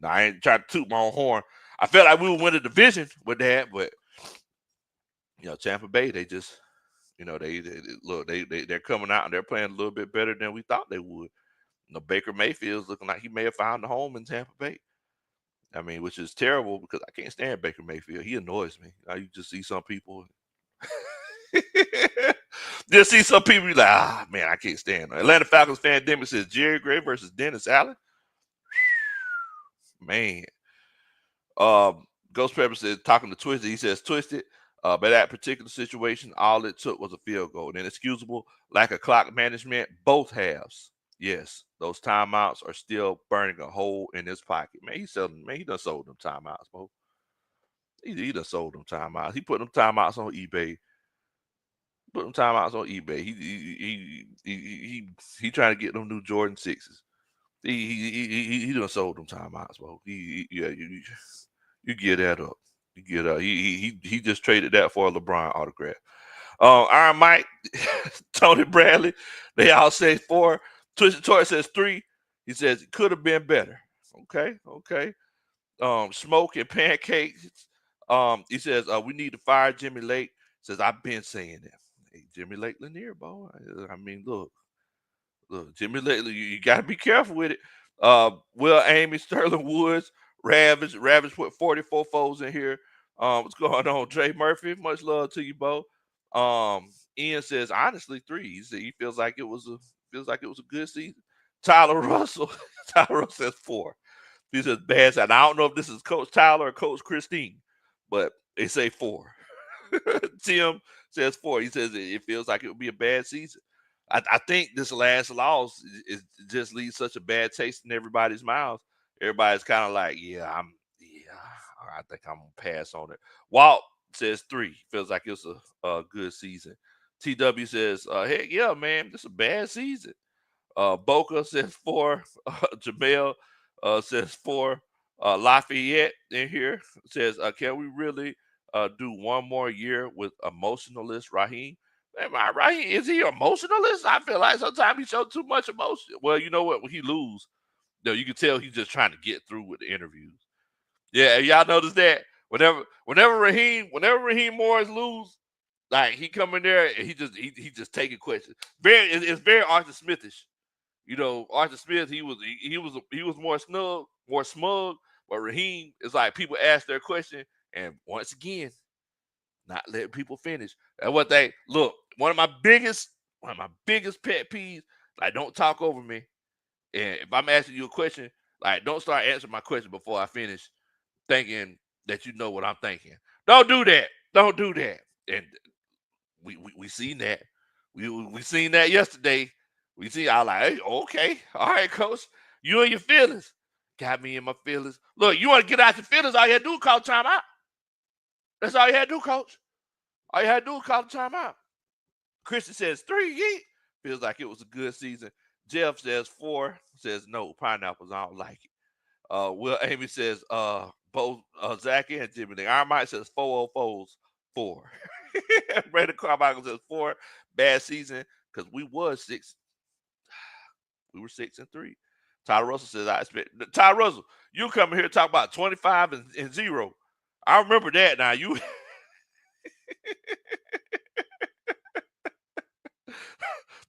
Now I ain't trying to toot my own horn. I felt like we would win the division with that, but Tampa Bay, they just they're coming out and they're playing a little bit better than we thought they would. Baker Mayfield's looking like he may have found a home in Tampa Bay. I mean, which is terrible because I can't stand Baker Mayfield. He annoys me. You just see some people. Just see some people be like, man, I can't stand him. Atlanta Falcons fan Demi says Jerry Gray versus Dennis Allen. Man. Ghost Pepper says, talking to Twisted, he says, Twisted, by that particular situation, all it took was a field goal. And inexcusable lack of clock management, both halves. Yes, those timeouts are still burning a hole in his pocket. Man, he done sold them timeouts, bro. He done sold them timeouts. He put them timeouts on eBay. He trying to get them new Jordan 6s. He done sold them timeouts, bro. You get that up. You get up. He just traded that for a LeBron autograph. Iron Mike, Tony Bradley, they all say 4. Twisted Toy says 3. He says it could have been better. Okay. Smoke and pancakes. He says we need to fire Jimmy Lake. Says I've been saying that. Hey, Jimmy Lake Lanier, boy. I mean, look, Jimmy Lake, you got to be careful with it. Will Amy, Sterling Woods, Ravage put 44 foes in here. What's going on, Dre Murphy? Much love to you, Bo. Ian says honestly 3. He feels like it was a good season. Tyler Russell says 4. He says bad side. I don't know if this is Coach Tyler or Coach Christine, but they say 4. Tim says 4. He says it feels like it would be a bad season. I think this last loss is just leaves such a bad taste in everybody's mouths. Everybody's kind of like, yeah, I think I'm gonna pass on it. Walt says 3. Feels like it's a good season. TW says, heck yeah, man, this is a bad season. Boca says 4. Jamel says 4. Lafayette in here says, can we really do one more year with emotionalist Raheem? Man, Raheem, is he emotionalist? I feel like sometimes he shows too much emotion. Well, you know what? When he lose, you can tell he's just trying to get through with the interviews. Yeah, y'all notice that? Whenever Raheem Morris lose, like he come in there and he just taking questions. It's very Arthur Smithish. Arthur Smith, he was more smug, but Raheem is like people ask their question, and once again, not letting people finish. And what they look, one of my biggest pet peeves, like don't talk over me. And if I'm asking you a question, like don't start answering my question before I finish, thinking that you know what I'm thinking. Don't do that. Don't do that. And we seen that. We seen that yesterday. I was like, hey, okay, all right, coach. You and your feelings. Got me in my feelings. Look, you want to get out your feelings, all you had to do is call timeout. That's all you had to do, coach. All you had to do is call the timeout. Christian says 3. Yeet. Feels like it was a good season. Jeff says 4. Says no, pineapples, I don't like it. Will Amy says both Zach and Jimmy. Iron Mike says 404's 4. Brandon Carmichael says 4. Bad season because we were 6. We were 6-3. Tyler Russell says I expect Tyler Russell. You come here talk about 25 and 0. I remember that now. You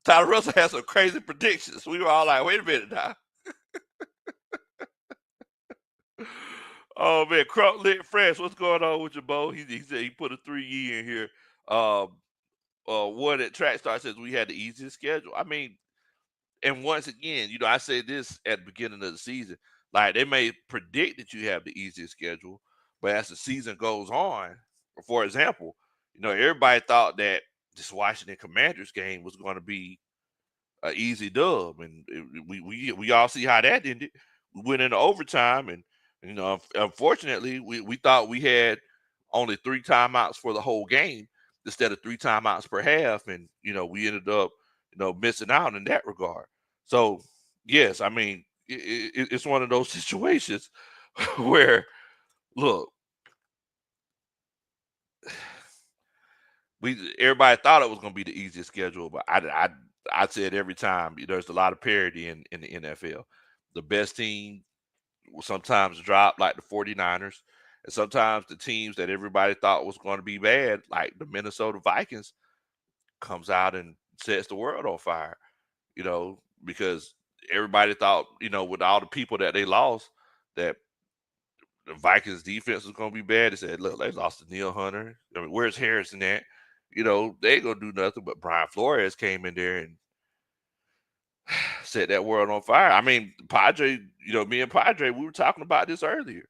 Tyler Russell had some crazy predictions. We were all like, wait a minute now. Oh man, Crump Lit Fresh, what's going on with your Bo? He said he put a 3 in here. Um, one at Track Star says we had the easiest schedule. I mean, and once again, I said this at the beginning of the season. Like they may predict that you have the easiest schedule, but as the season goes on, for example, everybody thought that this Washington Commanders game was going to be an easy dub, and we all see how that ended. We went into overtime, and unfortunately, we thought we had only 3 timeouts for the whole game instead of 3 timeouts per half, and we ended up missing out in that regard. So yes, I mean it's one of those situations where look, everybody thought it was going to be the easiest schedule, but I said every time there's a lot of parity in the NFL. The best team will sometimes drop like the 49ers, and sometimes the teams that everybody thought was going to be bad, like the Minnesota Vikings, comes out and sets the world on fire. Because everybody thought with all the people that they lost that the Vikings defense was gonna be bad. They said, look, they lost to Neil Hunter. I mean, where's Harrison at? They ain't gonna do nothing. But Brian Flores came in there and set that world on fire. I mean, Padre, me and Padre, we were talking about this earlier.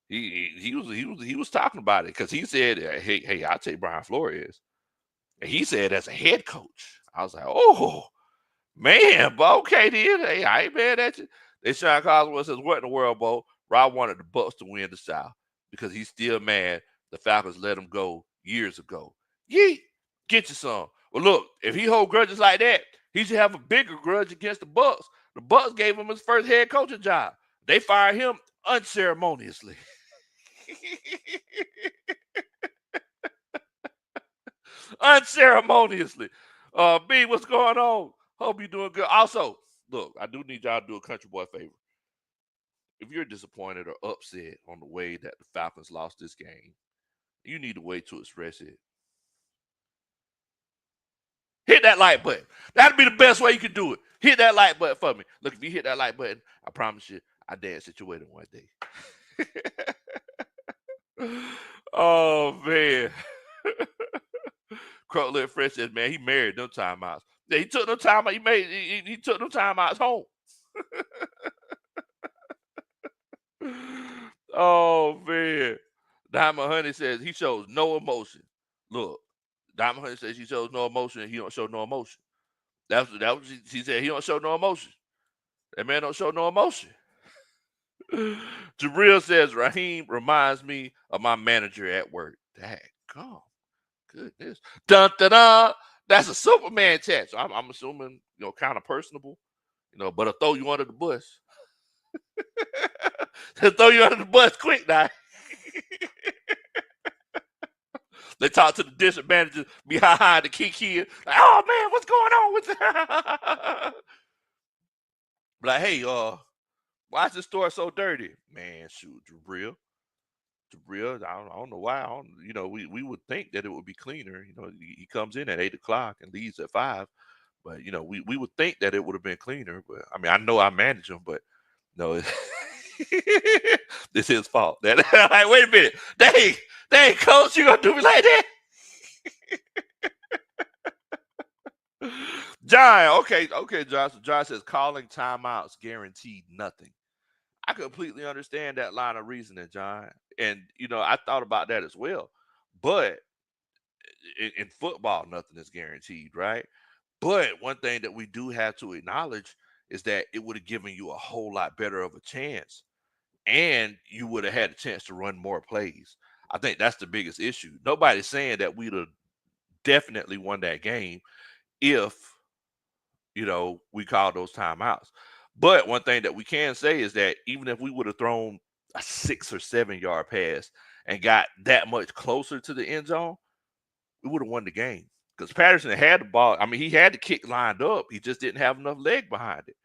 He was talking about it because he said, hey, I'll take Brian Flores. And he said as a head coach. I was like, oh man, but okay then. Hey, I ain't mad at you. Then Sean Coswell says, what in the world, Bo? Rob wanted the Bucks to win the South because he's still mad the Falcons let him go years ago. Yeet, get you some. Well, look, if he hold grudges like that, he should have a bigger grudge against the Bucks. The Bucks gave him his first head coaching job. They fired him unceremoniously. Unceremoniously. B, what's going on? Hope you're doing good. Also, look, I do need y'all to do a country boy favor. If you're disappointed or upset on the way that the Falcons lost this game, you need a way to express it. Hit that like button. That'll be the best way you can do it. Hit that like button for me. Look, if you hit that like button, I promise you, I dance at your wedding one day. Oh man. Crowley Fresh says, man, he married them timeouts. Yeah, he took them timeouts. He took them timeouts home. Oh man. Diamond Honey says he shows no emotion. Look, Diamond Hunter says she shows no emotion and he don't show no emotion. That was she said he don't show no emotion. That man don't show no emotion. Jabril says Raheem reminds me of my manager at work. Daggone. Goodness. Dun dun dun. That's a Superman chat. So I'm assuming, kind of personable, but I'll throw you under the bus. They'll throw you under the bus quick now. They talk to the district manager behind the kiki. Like, oh man, what's going on with that? Like, hey, why is this store so dirty? Man, shoot, Jabril, I don't know why. We would think that it would be cleaner. He comes in at 8 o'clock and leaves at 5. But we would think that it would have been cleaner. But I mean, I know I manage him, but no, it's his fault. That like, wait a minute, dang, coach, you gonna do me like that? John, okay, John. So John says calling timeouts guaranteed nothing. I completely understand that line of reasoning, John. And I thought about that as well. But in football, nothing is guaranteed, right? But one thing that we do have to acknowledge is that it would have given you a whole lot better of a chance, and you would have had a chance to run more plays. I think that's the biggest issue. Nobody's saying that we'd have definitely won that game if we called those timeouts. But one thing that we can say is that even if we would have thrown a 6 or 7 yard pass and got that much closer to the end zone, we would have won the game. Because Patterson had the ball. I mean, he had the kick lined up. He just didn't have enough leg behind it.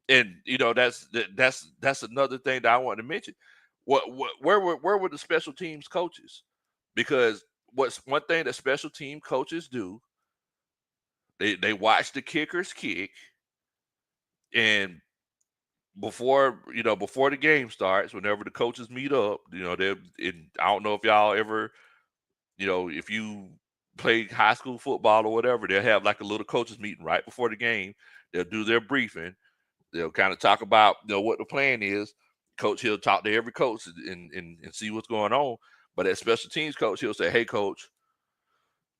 And that's another thing that I wanted to mention. Where were the special teams coaches? Because what's one thing that special team coaches do? They watch the kickers kick, and before the game starts, whenever the coaches meet up, I don't know if y'all ever, if you play high school football or whatever, they'll have like a little coaches meeting right before the game. They'll do their briefing. They'll kind of talk about what the plan is. Coach, he'll talk to every coach and see what's going on. But as special teams coach, he'll say, "Hey, coach,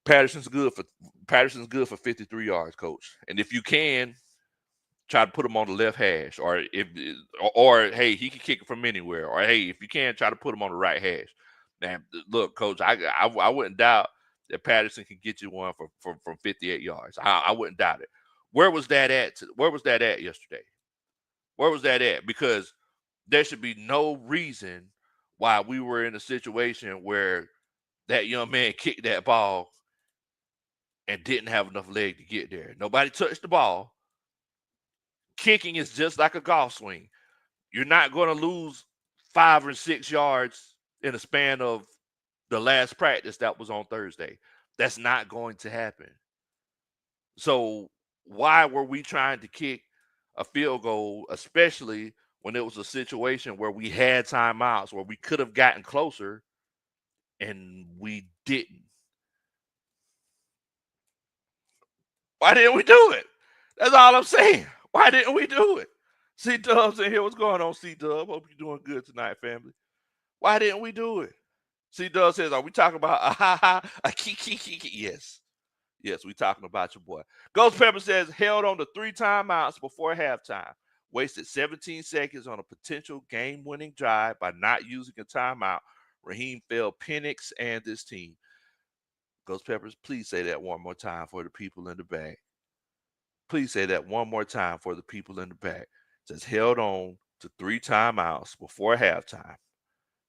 Patterson's good for 53 yards, coach. And if you can, try to put him on the left hash, or hey, he can kick it from anywhere, or hey, if you can, try to put him on the right hash." Now, look, coach, I wouldn't doubt that Patterson can get you one from 58 yards. I wouldn't doubt it. Where was that at? Where was that at yesterday? Where was that at? Because there should be no reason why we were in a situation where that young man kicked that ball and didn't have enough leg to get there. Nobody touched the ball. Kicking is just like a golf swing. You're not going to lose 5 or 6 yards in a span of the last practice that was on Thursday. That's not going to happen. So why were we trying to kick a field goal, especially when it was a situation where we had timeouts, where we could have gotten closer and we didn't? Why didn't we do it? That's all I'm saying. Why didn't we do it? C-Dub's in here. What's going on, C-Dub? Hope you're doing good tonight, family. Why didn't we do it? C-Dub says, are we talking about a ha-ha, a kiki? Yes. Yes, we talking about your boy. Ghost Pepper says, held on to 3 timeouts before halftime. Wasted 17 seconds on a potential game-winning drive by not using a timeout. Raheem failed Penix and this team. Ghost Peppers, please say that one more time for the people in the back. Please say that one more time for the people in the back. It says held on to 3 timeouts before halftime.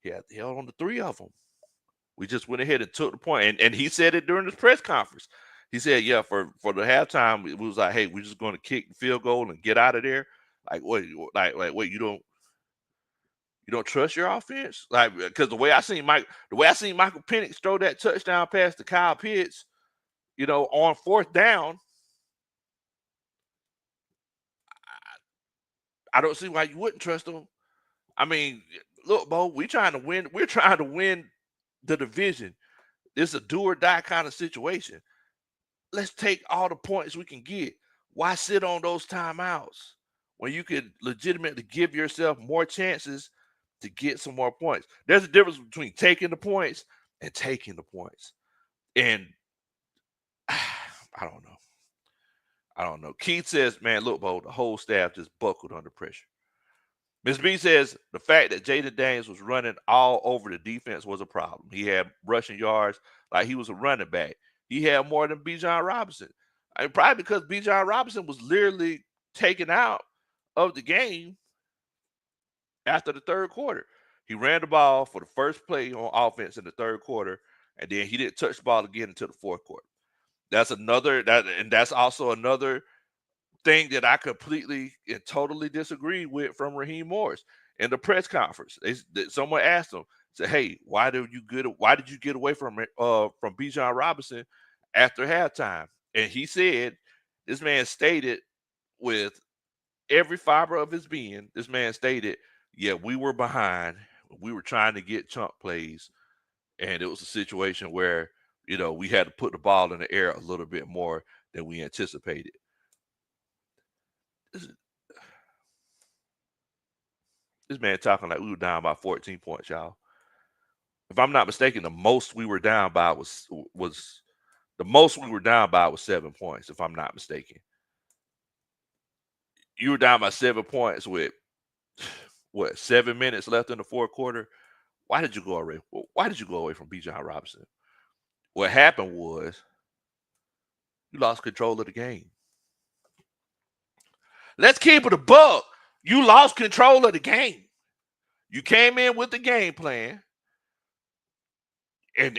He held on to 3 of them. We just went ahead and took the point. And he said it during his press conference. He said, yeah, for the halftime, it was like, hey, we're just going to kick the field goal and get out of there. Like, wait, you don't trust your offense? Like, because the way I seen Michael Penix throw that touchdown pass to Kyle Pitts, on 4th down, I don't see why you wouldn't trust him. I mean, look, Bo, we're trying to win. We're trying to win the division. It's a do or die kind of situation. Let's take all the points we can get. Why sit on those timeouts when you could legitimately give yourself more chances to get some more points? There's a difference between taking the points and taking the points. And I don't know. I don't know. Keith says, man, look, Bo, the whole staff just buckled under pressure. Ms. B says the fact that Jaden Daniels was running all over the defense was a problem. He had rushing yards like he was a running back. He had more than Bijan Robinson. I mean, probably because Bijan Robinson was literally taken out of the game after the third quarter. He ran the ball for the first play on offense in the third quarter, and then he didn't touch the ball again until the fourth quarter. That's also another thing that I completely and totally disagree with from Raheem Morris in the press conference. Someone asked him, said, "Hey, why did you get away from Bijan Robinson after halftime?" And he said, "This man stated with every fiber of his being, this man stated, yeah, we were behind. We were trying to get chunk plays, and it was a situation where we had to put the ball in the air a little bit more than we anticipated." This man talking like we were down by 14 points, y'all. If I'm not mistaken, the most we were down by was 7 points. If I'm not mistaken, you were down by 7 points with what 7 minutes left in the fourth quarter. Why did you go away? Why did you go away from Bijan Robinson? What happened was you lost control of the game. Let's keep it a buck. You lost control of the game. You came in with the game plan. And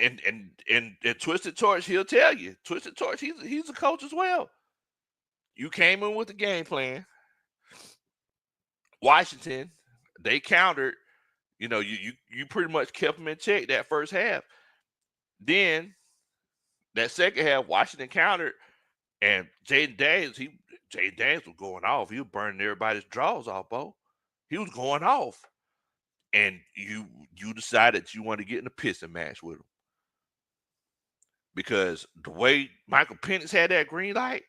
Twisted Torch, he'll tell you. Twisted Torch, he's a coach as well. You came in with the game plan. Washington, they countered. You pretty much kept them in check that first half. Then that second half, Washington countered, and Jaden Daniels was going off. He was burning everybody's draws off, Bo. He was going off. And you decided you wanted to get in a pissing match with him. Because the way Michael Penix had that green light,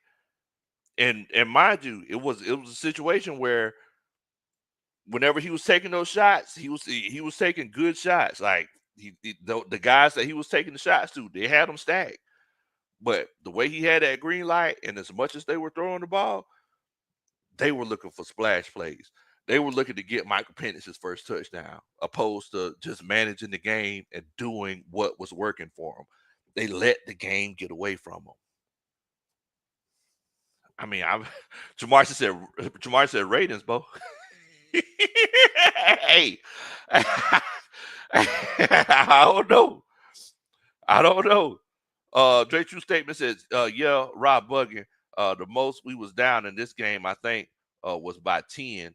and mind you, it was a situation where whenever he was taking those shots, he was taking good shots. Like the guys that he was taking the shots to, they had them stacked. But the way he had that green light, and as much as they were throwing the ball, they were looking for splash plays. They were looking to get Michael Penix his first touchdown, opposed to just managing the game and doing what was working for them. They let the game get away from them. I mean, Jamar said ratings, Bo. Hey, I don't know. Dre True Statement says, yeah, Rob Buggin. The most we was down in this game, I think, was by 10,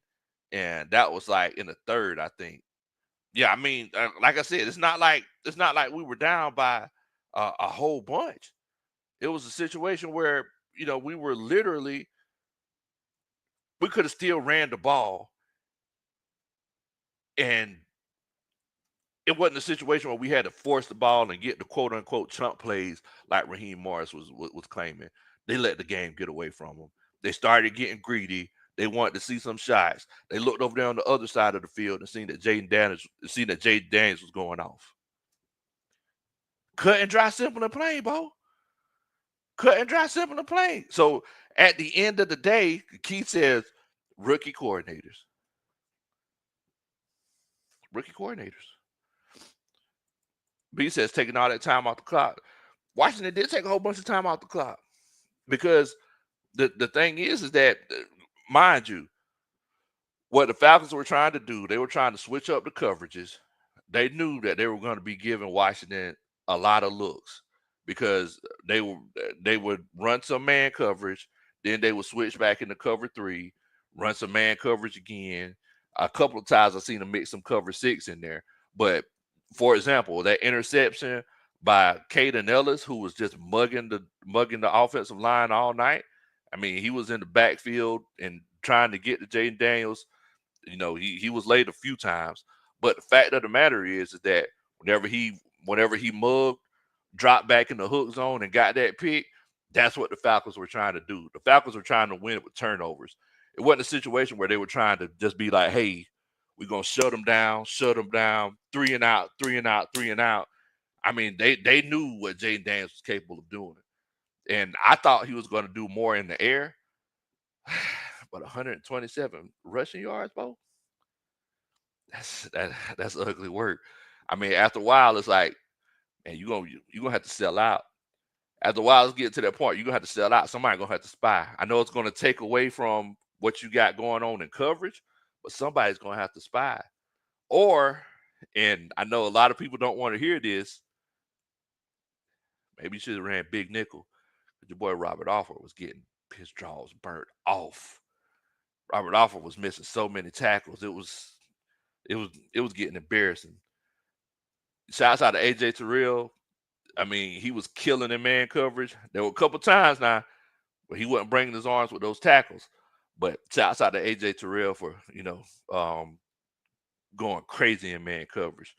and that was like in the third, I think. Yeah, I mean, like I said, it's not like we were down by a whole bunch. It was a situation where we were literally, we could have still ran the ball, and it wasn't a situation where we had to force the ball and get the quote unquote chunk plays like Raheem Morris was claiming. They let the game get away from them. They started getting greedy. They wanted to see some shots. They looked over there on the other side of the field and seen that Jaden Daniels was going off. Cut and dry, simple and plain, Bo. Cut and dry, simple and plain. So at the end of the day, Keith says rookie coordinators. Rookie coordinators. B says taking all that time off the clock. Washington did take a whole bunch of time off the clock because the thing is that, mind you, what the Falcons were trying to do, they were trying to switch up the coverages. They knew that they were going to be giving Washington a lot of looks because they would run some man coverage, then they would switch back into cover 3, run some man coverage again. A couple of times I've seen them mix some cover 6 in there. But for example, that interception by Caden Ellis, who was just mugging the offensive line all night. I mean, he was in the backfield and trying to get to Jaden Daniels. He was late a few times. But the fact of the matter is that whenever he mugged, dropped back in the hook zone and got that pick, that's what the Falcons were trying to do. The Falcons were trying to win with turnovers. It wasn't a situation where they were trying to just be like, hey, we're going to shut them down, 3 and out, 3 and out, 3 and out. I mean, they knew what Jaden Daniels was capable of doing. And I thought he was going to do more in the air. But 127 rushing yards, bro, that's ugly work. I mean, after a while, it's like, man, you gonna have to sell out. After a while, it's getting to that point. You're gonna have to sell out. Somebody gonna have to spy. I know it's gonna take away from what you got going on in coverage, but somebody's gonna have to spy. Or, and I know a lot of people don't want to hear this, maybe you should have ran big nickel. But your boy Robert Alford was getting his jaws burnt off. Robert Alford was missing so many tackles. It was getting embarrassing. Shouts out to AJ Terrell. I mean, he was killing in man coverage. There were a couple times now where he wasn't bringing his arms with those tackles. But shouts out to AJ Terrell for going crazy in man coverage.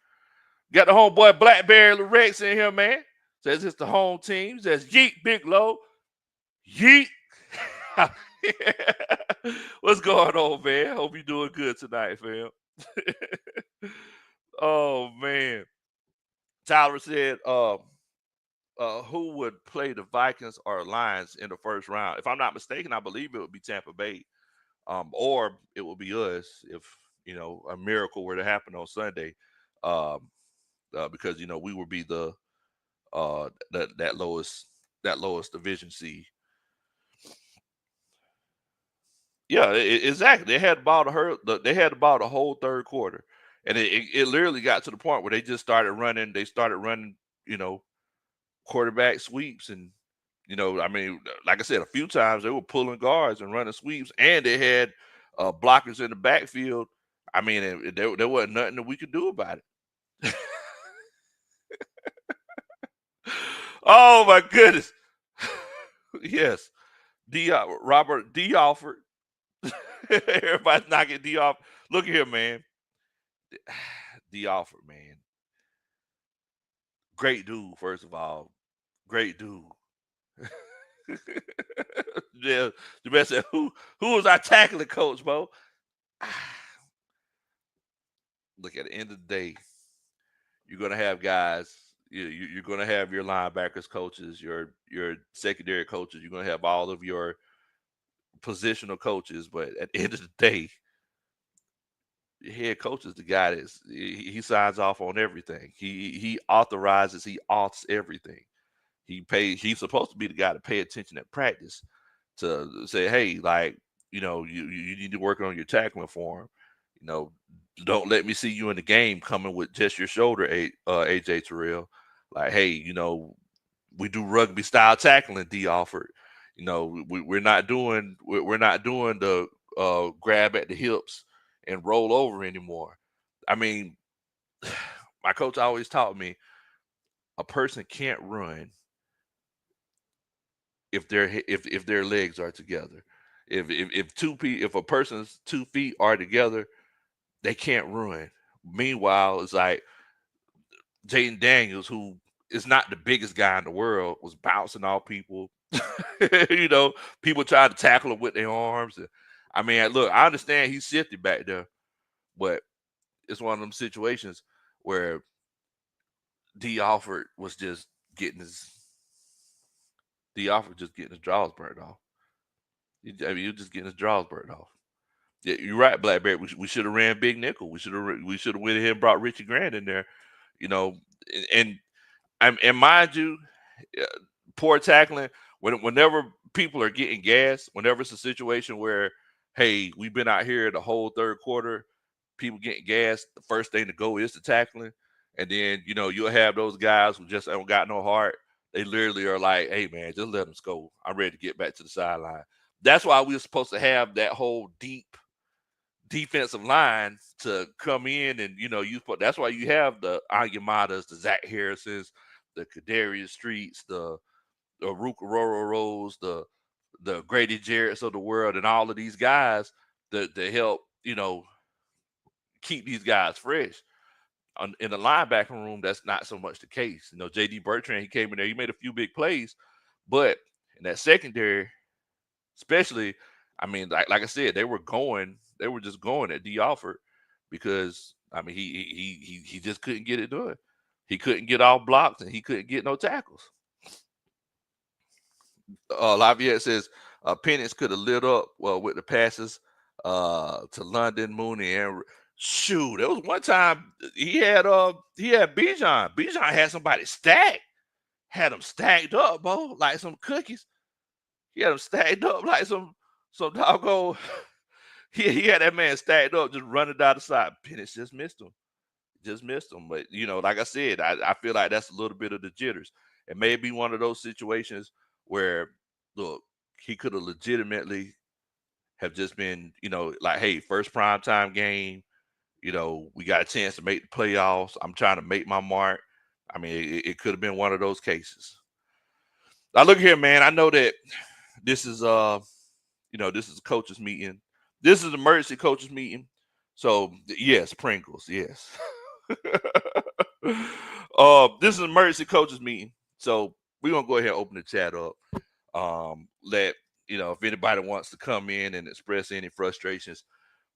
Got the homeboy Blackberry Rex in here, man. Says it's the home team. Says yeet, Big Low. Yeet. What's going on, man? Hope you're doing good tonight, fam. Oh man. Tyler said, who would play the Vikings or Lions in the first round? If I'm not mistaken, I believe it would be Tampa Bay. Or it would be us if a miracle were to happen on Sunday. Um, because we would be the that lowest division seed. Yeah, exactly. They had about a whole third quarter, and it literally got to the point where they just started running. They started running, you know, quarterback sweeps, and I mean, like I said, a few times they were pulling guards and running sweeps, and they had blockers in the backfield. I mean, there wasn't nothing that we could do about it. Oh my goodness! Yes, Robert D. Alford. Everybody's knocking D off. Look at here, man. D Alford, man. Great dude, first of all. Great dude. Yeah, the man said, who was our tackling coach, bro? Look, at the end of the day, you're gonna have guys. You're gonna have your linebackers coaches, your secondary coaches. You're gonna have all of your positional coaches, but at the end of the day, your head coach is the guy he signs off on everything. He authorizes, he auths everything. He's supposed to be the guy to pay attention at practice to say, hey, like, you need to work on your tackling form. You know, don't let me see you in the game coming with just your shoulder, AJ Terrell. Like, hey, we do rugby style tackling, D Alford. We're not doing the grab at the hips and roll over anymore. I mean, my coach always taught me a person can't run if their legs are together. If a person's 2 feet are together, they can't run. Meanwhile, it's like Jaden Daniels, who is not the biggest guy in the world, was bouncing off people. People trying to tackle him with their arms. And, I mean, look, I understand he's shifty back there, but it's one of them situations where D. Alford was just getting his D. Alford just getting his jaws burnt off. I mean, you're just getting his jaws burnt off. Yeah, you're right, Blackberry. We should have ran big nickel. We should have went ahead and brought Richie Grant in there. You know, and and mind you, uh, poor tackling. Whenever people are getting gas, whenever it's a situation where, hey, we've been out here the whole third quarter, people getting gas. The first thing to go is the tackling, and then you'll have those guys who just don't got no heart. They literally are like, hey man, just let them go. I'm ready to get back to the sideline. That's why we were supposed to have that whole deep defensive line to come in and that's why you have the Anyamadas, the Zach Harrisons, the Kadarius Streets, the Rukaroro, the Grady Jarrett's of the world, and all of these guys that help keep these guys fresh. In the linebacker room, that's not so much the case. JD Bertrand, he came in there, he made a few big plays, but in that secondary, especially, I mean, like I said, they were just going at D Alford because I mean he just couldn't get it done. He couldn't get off blocks and he couldn't get no tackles. Lafayette says Penix could have lit up with the passes to London, Mooney, and shoot. There was one time he had Bijan. Bijan had somebody stacked, had them stacked up, bro, like some cookies. He had them stacked up like some doggone. He had that man stacked up, just running down the side. Penix just missed him. Just missed him. But like I said, I feel like that's a little bit of the jitters. It may be one of those situations where, look, he could have legitimately have just been, like, hey, first prime time game, we got a chance to make the playoffs. I'm trying to make my mark. I mean, it could have been one of those cases. Now look here, man. I know that this is this is a coaches meeting. This is an emergency coaches meeting. So yes, Pringles, yes. This is an emergency coaches meeting. So we're gonna go ahead and open the chat up. Let if anybody wants to come in and express any frustrations,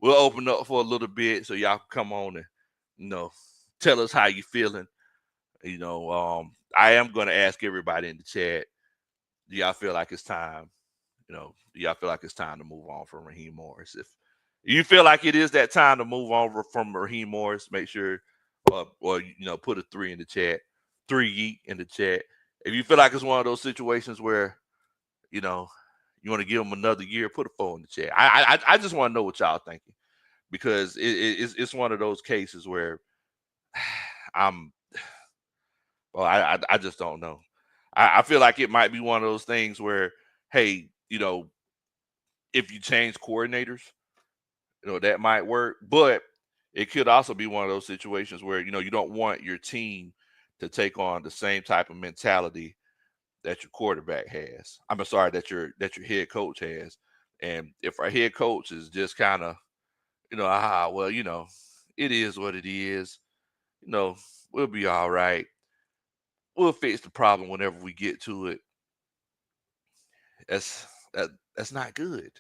we'll open up for a little bit so y'all can come on and tell us how you feeling. I am gonna ask everybody in the chat, do y'all feel like it's time? Do y'all feel like it's time to move on from Raheem Morris? If you feel like it is that time to move on from Raheem Morris, make sure put a 3 in the chat, 3 yeet in the chat. If you feel like it's one of those situations where you want to give him another year, put a 4 in the chat. I just want to know what y'all thinking, because it's one of those cases where I just don't know. I feel like it might be one of those things where, hey, if you change coordinators, that might work. But it could also be one of those situations where, you don't want your team to take on the same type of mentality that your quarterback has. I'm sorry, that your head coach has. And if our head coach is just kind of, it is what it is. We'll be all right. We'll fix the problem whenever we get to it. That's not good.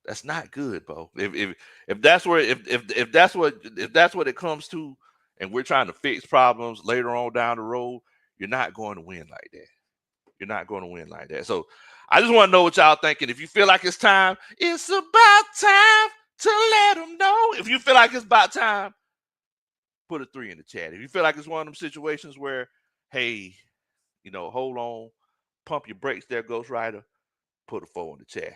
That's not good, bro. If that's where if that's what it comes to, and we're trying to fix problems later on down the road, you're not going to win like that. You're not going to win like that. So I just want to know what y'all thinking. If you feel like it's time, it's about time to let them know. If you feel like it's about time, put a 3 in the chat. If you feel like it's one of them situations where, hey, hold on, pump your brakes there, Ghost Rider, put a 4 in the chat.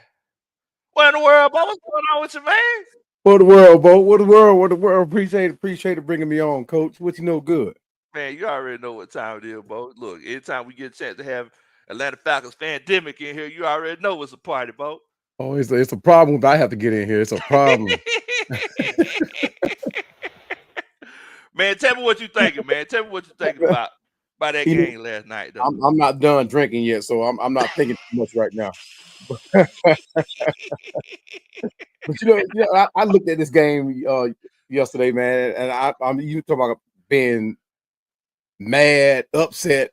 What in the world, bro? What's going on with you, man? What the world, Bo? What the world? What the world? Appreciate it bringing me on, Coach. What you know good? Man, you already know what time it is, bro. Look, anytime we get a chance to have Atlanta Falcons Fandemic in here, you already know it's a party, bro. Oh, it's a problem if I have to get in here. It's a problem. Man, tell me what you thinking, man. Tell me what you thinking about that game last night, though. I'm not done drinking yet, so I'm not thinking too much right now. But I looked at this game yesterday, man, and I'm you talking about being mad, upset.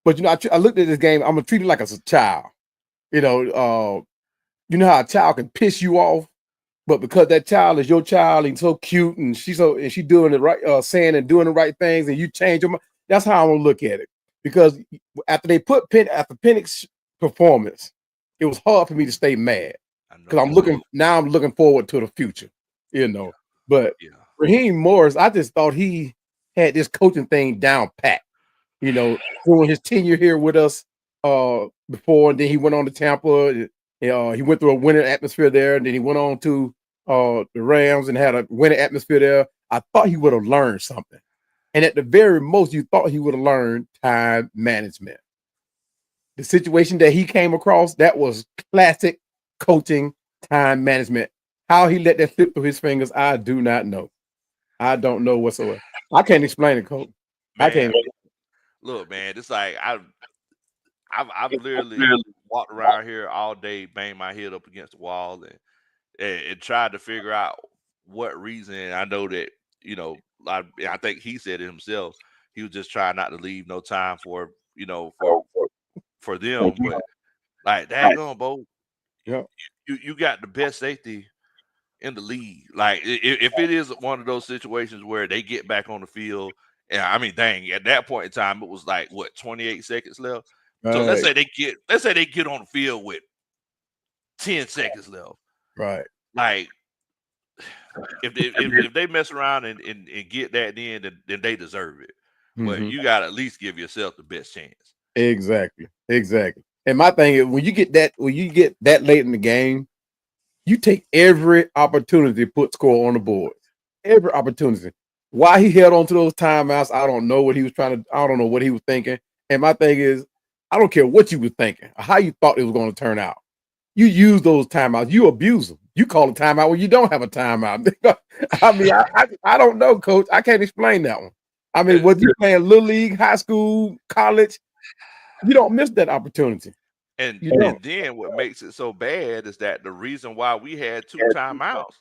But I looked at this game. I'm gonna treat it like as a child. You know how a child can piss you off, but because that child is your child and so cute and she doing the right, saying and doing the right things, and you change your mind. That's how I'm gonna look at it. Because after after Penix's performance, it was hard for me to stay mad. Because I'm looking forward to the future, But Raheem Morris, I just thought he had this coaching thing down pat. During his tenure here with us before, and then he went on to Tampa. He went through a winning atmosphere there, and then he went on to the Rams and had a winning atmosphere there. I thought he would have learned something. And at the very most, you thought he would have learned time management. The situation that he came across, that was classic coaching, time management. How he let that slip through his fingers, I do not know. I don't know whatsoever. I can't explain it, Coach. Man, I can't. Look, man, it's like I've literally walked around here all day, banged my head up against the wall, and tried to figure out what reason. I know that I think he said it himself. He was just trying not to leave no time for for them. But like, daggone, Bo, Yeah. you got the best safety in the league. Like, if it is one of those situations where they get back on the field Yeah, I mean, dang, at that point in time, it was like what 28 seconds left. So Right, let's say they get on the field with 10 seconds left. right. Like if they mess around and get that in, then they deserve it. But Mhm. you gotta at least give yourself the best chance. Exactly, exactly. And my thing is, when you get that late in the game, you take every opportunity to put score on the board. Every opportunity. Why he held on to those timeouts, I don't know what he was trying to. I don't know what he was thinking. And my thing is, I don't care what you were thinking or how you thought it was going to turn out. You use those timeouts. You abuse them. You call a timeout when you don't have a timeout. I mean, I don't know, coach. I can't explain that one. I mean, And, whether you're playing little league, high school, college, you don't miss that opportunity. and You don't. and then what makes it so bad is that the reason why we had two timeouts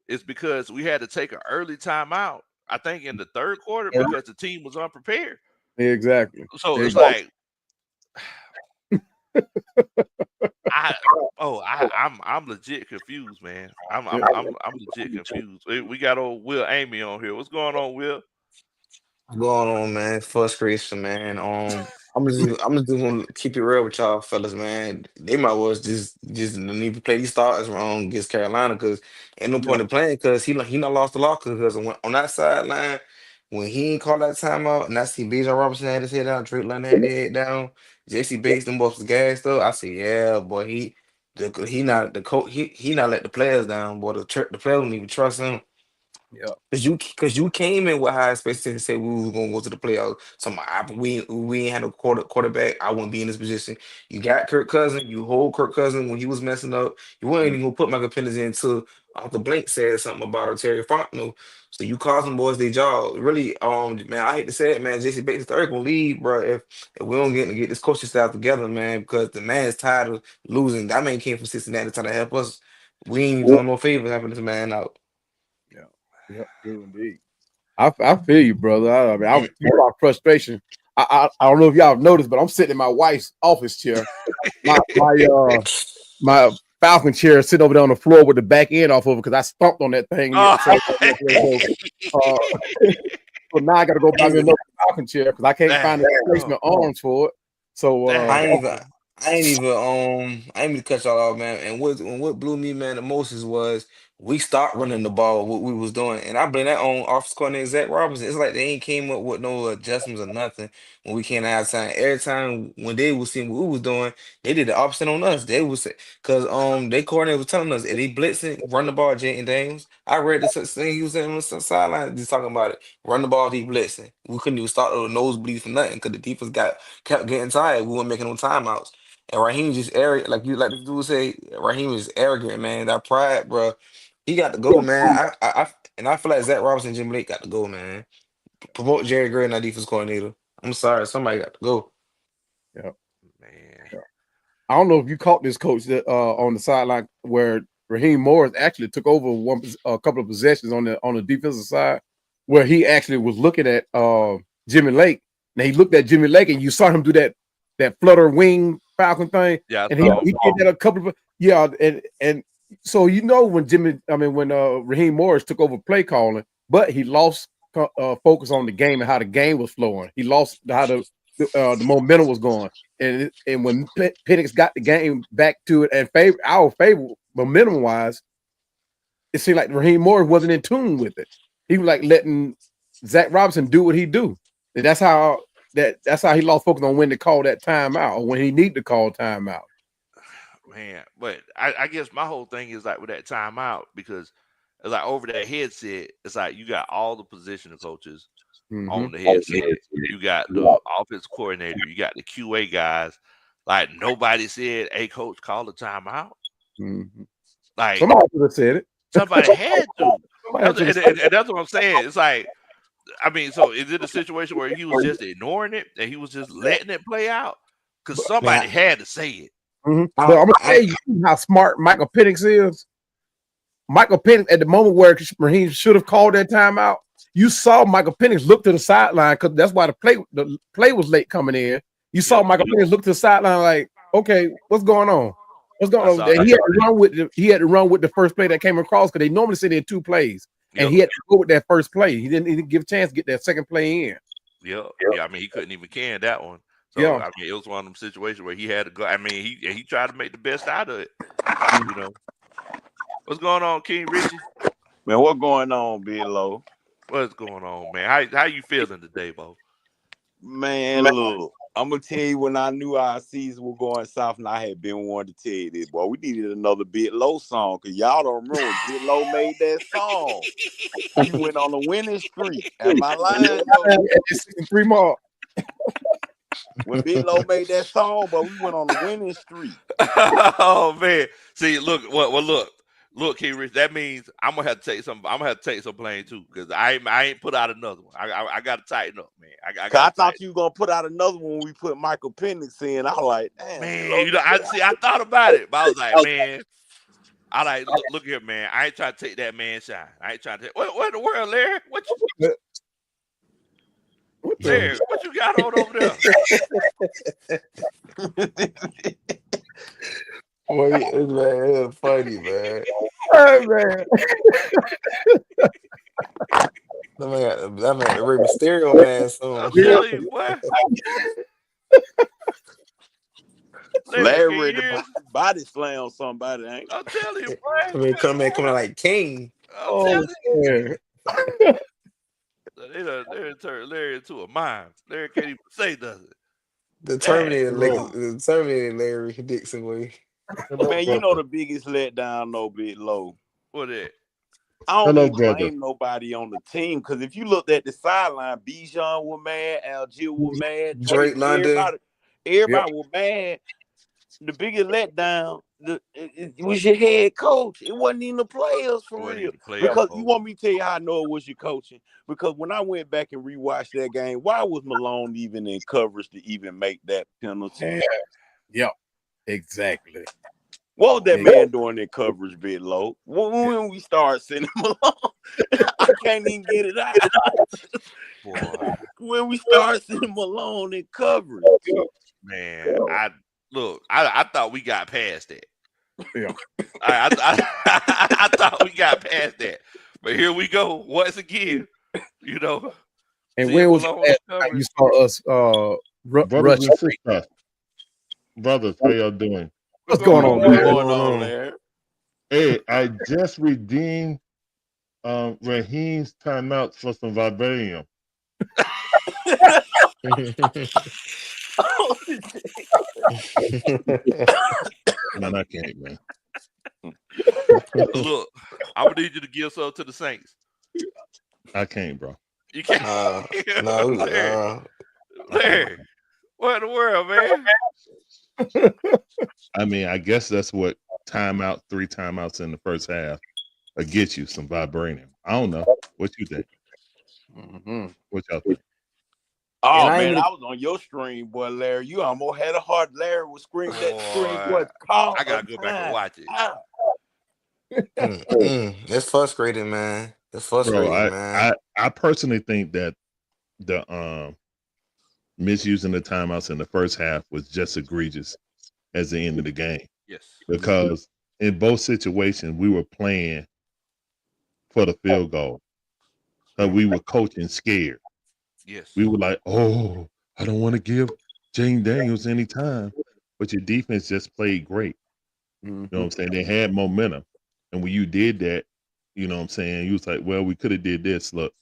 is because we had to take an early timeout. I think in the third quarter because the team was unprepared. Exactly. So it's Exactly. like I I'm legit confused, man. I'm legit confused. We got old Will Amy on here. What's going on, Will? What's going on, man? First creation, man. I'm just gonna keep it real with y'all, fellas, man. They might well just don't even play these starters wrong against Carolina because ain't no Yeah. point in playing because he not lost the locker because on that sideline when he ain't called that timeout and I see Bijan Robinson had his head down, Drake London had their head down, Jesse Bates them both was gassed up. I said, yeah, boy, he not the coach. He not let the players down, boy. The players don't even trust him. Yeah. Cause you came in with high expectations and said we was gonna go to the playoffs. So we ain't had no quarterback. I wouldn't be in this position. You got Kirk Cousins. You hold Kirk Cousins when he was messing up. You weren't even gonna put Michael Penix in until Arthur Blank said something about Terry Fontenot. So you caused them boys their job. Really, man, I hate to say it, man. Jesse Bates third gonna leave, bro. If we don't get this coaching staff together, man, because the man is tired of losing. That man came from Cincinnati trying to help us. We ain't doing no favors helping this man out. Yeah. Yeah. True indeed. I feel you, brother. I mean, I was talking about frustration. I don't know if y'all have noticed, but I'm sitting in my wife's office chair. My Falcon chair is sitting over there on the floor with the back end off of it because I stomped on that thing. Oh, Uh, so now I got to go buy me another Falcon chair because I can't find dang. the replacement arms for it. So I Dang. ain't even, I ain't even cut y'all off, man. And what blew me, man, the most was we stopped running the ball, what we was doing, and I blame that on offense coordinator Zach Robinson. It's like they ain't came up with no adjustments or nothing when we came out of time. Every time when they was seeing what we was doing, they did the opposite on us. They was because they coordinator was telling us if they blitzing, run the ball, Jayden Daniels. I read this thing he was saying on the sideline, just talking about it. Run the ball, he blitzing. We couldn't even start the nosebleeds for nothing because the defense kept getting tired. We weren't making no timeouts. And Raheem just arrogant, like this dude say. Raheem is arrogant, man. That pride, bro. He got to go, man. I feel like Zach Robinson and Jim Lake got to go, man. Promote Jerry Gray and our defense coordinator. I'm sorry, somebody got to go. yeah. Man. I don't know if you caught this coach that on the sideline where Raheem Morris actually took over a couple of possessions on the defensive side, where he actually was looking at Jimmy Lake. Now he looked at Jimmy Lake, and you saw him do that flutter wing Falcon thing, Yeah, I and saw. he did that a couple of and so when Raheem Morris took over play calling, but he lost focus on the game and how the game was flowing. He lost how the momentum was going. And when Penix got the game back to it and our favor momentum wise, it seemed like Raheem Morris wasn't in tune with it. He was like letting Zach Robinson do what he do. And that's how he lost focus on when to call that timeout or when he need to call timeout. Man, but I guess my whole thing is like with that timeout because it's like over that headset, it's like you got all the position coaches Mm-hmm. on the headset. You got the offense coordinator, you got the QA guys. Like nobody said, "Hey, coach, call the timeout." Mm-hmm. Like Somebody could have said it. somebody had to. Somebody should have said And that's what I'm saying. It's like, I mean, so is it a situation where he was just ignoring it and he was just letting it play out? Because Man, somebody had to say it. But I'm gonna I, tell you how smart Michael Penix is. Michael Penix at the moment where Raheem should have called that timeout, you saw Michael Penix look to the sideline because that's why the play was late coming in. You saw Yep, Michael Penix look to the sideline like, okay, what's going on? What's going I on? saw And that. he had to run with the first play that came across because they normally sit in two plays. and Yep. he had to go with that first play. He didn't give a chance to get that second play in. Yep. Yeah. I mean, he couldn't even can that one. So Yeah. I mean, it was one of them situations where he had to go. I mean, he tried to make the best out of it. You know. What's going on, King Richie? Man, what going on, Big Low? What's going on, man? How you feeling today, Bo? Man, look, I'm gonna tell you when I knew our season was going south, and I had been wanting to tell you this, boy. We needed another Big Low song, cause y'all don't remember when Big Low made that song. We went on a winning streak. Am I lying though? 63 mark. When Big Low made that song, but we went on a winning streak. Oh man. See, look, look, King Rich. That means I'm gonna have to take some. I'm gonna have to take some blame too, because I ain't put out another one. I gotta tighten up, man. I Cause I got. thought you were gonna put out another one when we put Michael Penix in. I was like, damn, Big Man, Low, you know, I thought about it, but I was like, man, I like look here, man. I ain't trying to take that man shine. I ain't trying to take what in the world, Larry? Larry, what you got on over there? Wait, man, it's funny, man. Oh, man. That man, the Rey Mysterio man. So I'm telling you, boy. Larry Can you ready hear to us? body slam somebody, ain't I'm telling you, boy. I mean, coming like king. I'm telling you. Man. They done turned Larry into a mime. Larry can't even say nothing. The Dang. Terminator Larry Dixon way. Man, you know the biggest letdown, though, Big Low. What that? I don't Hello, even brother. blame nobody on the team, because if you looked at the sideline, Bijan was mad, Algier was mad, Drake London. everybody was mad. The biggest letdown it was your head coach. It wasn't even the players for Wasn't real. even the player, Because folks. you want me to tell you how I know it was your coaching? Because when I went back and rewatched that game, why was Malone even in coverage to even make that penalty? Yeah, exactly. What was that man doing in coverage, Bit Low? When we start sending him along, I can't even get it out. Boy, When we start sending him alone in coverage. man, I thought we got past that. Yeah. I thought we got past that. But here we go once again, you know. And when was the last time you saw us Brothers and sisters, brothers, how y'all doing? What's going on, What's going on, Larry? Hey, I just redeemed Raheem's timeout for some vibranium. Man, I can't, man. Look, I'm gonna need you to give some to the Saints. I can't, bro. You can't. Larry, what in the world, man? I mean, I guess that's what three timeouts in the first half will get you some vibranium. I don't know. What you think? What y'all think? Oh, man, I was on your stream, boy, Larry. You almost had a heart. Larry was screaming that scream, boy. I gotta go back and watch it. It's frustrating, man. It's frustrating, man. I personally think that the misusing the timeouts in the first half was just egregious as the end of the game. Yes. Because in both situations we were playing for the field goal. We were coaching scared. Yes. We were like, oh, I don't want to give Jane Daniels any time. But your defense just played great. You know what I'm saying? They had momentum. And when you did that, you know what I'm saying? You was like, well, we could have did this. Look,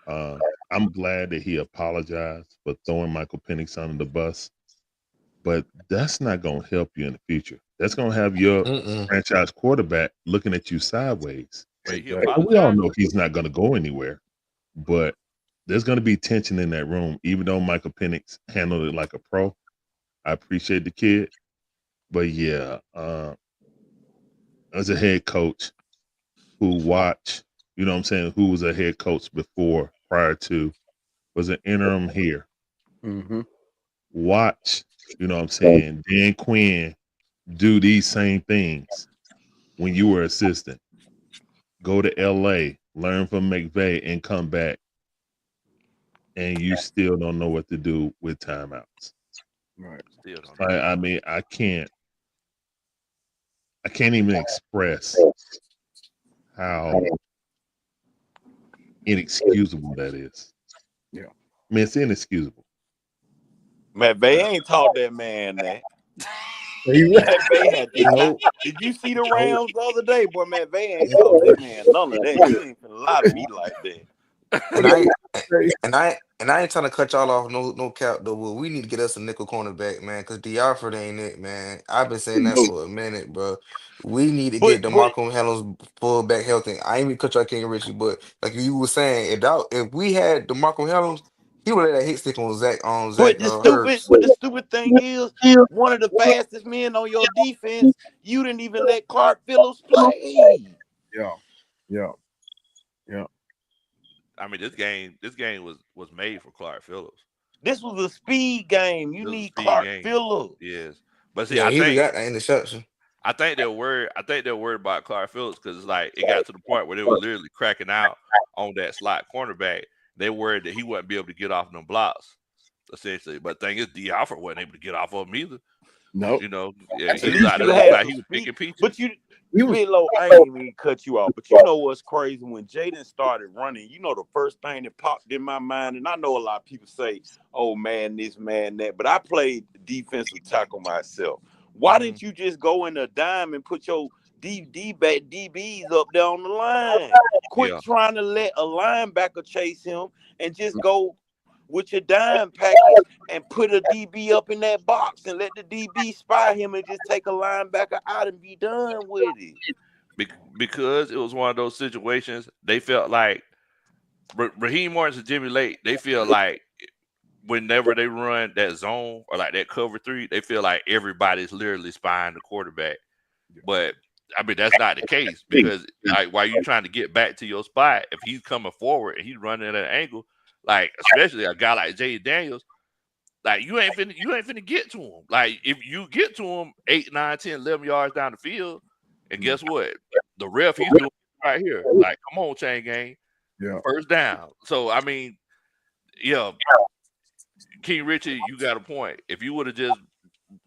I'm glad that he apologized for throwing Michael Penix under the bus. But that's not going to help you in the future. That's going to have your franchise quarterback looking at you sideways. Wait, we all know he's not going to go anywhere. But there's going to be tension in that room, even though Michael Penix handled it like a pro. I appreciate the kid. But yeah, as a head coach who watched, you know what I'm saying, who was a head coach before, prior to, was an interim here. Watch, you know what I'm saying, Dan Quinn do these same things when you were assistant. Go to LA, learn from McVay, and come back. And you still don't know what to do with timeouts. Right. Still don't know. I mean, I can't even express how inexcusable that is. Yeah. I mean, it's inexcusable. McVay ain't taught that man that. He, McVay had did not. Nope. Did you see the Rams the other day? Boy, McVay ain't taught that man none of that. You ain't finna lie to me like that. And I ain't, and I ain't trying to cut y'all off, no cap though. But we need to get us a nickel cornerback, man, because D'Alford ain't it, man. I've been saying that for a minute, bro. We need to But get DeMarco Hellens full back healthy. I ain't even cut y'all King Richie, but like you were saying, if we had DeMarco Hellens, he would have that hit stick on Zach Ertz. the stupid thing is, one of the fastest men on your defense, you didn't even let Clark Phillips play. Yeah. I mean, this game was made for Clark Phillips. This was a speed game. You It was a need speed Clark game. Phillips. Yes, but see, Yeah, I he think got that interception. they're worried. I think they're worried about Clark Phillips because it's like it got to the point where they were literally cracking out on that slot cornerback. They worried that he wouldn't be able to get off them blocks, essentially. But the thing is, D'Alford wasn't able to get off of them either. Nope. You know, yeah, At he was least out you there had like some he was speed. picking peaches. But you, He was- Bilo, I ain't even cut you off. But you know what's crazy? When Jaden started running, you know the first thing that popped in my mind, and I know a lot of people say, "Oh man, this man that," but I played defensive tackle myself. Why didn't you just go in a dime and put your DBs up there on the line? Quit Yeah. trying to let a linebacker chase him and just go with your dime package and put a DB up in that box and let the DB spy him and just take a linebacker out and be done with it. Because it was one of those situations, they felt like Raheem Morris and Jimmy Lake, they feel like whenever they run that zone or like that cover three, they feel like everybody's literally spying the quarterback. But I mean, that's not the case because like while you trying to get back to your spot, if he's coming forward and he's running at an angle, like especially a guy like Jay Daniels, like you ain't finna get to him. Like if you get to him 8, 9, 10, 11 yards down the field, and guess what? The ref he's doing right here. Like, come on, chain gang. Yeah. First down. So I mean, yeah, King Richie, you got a point. If you would have just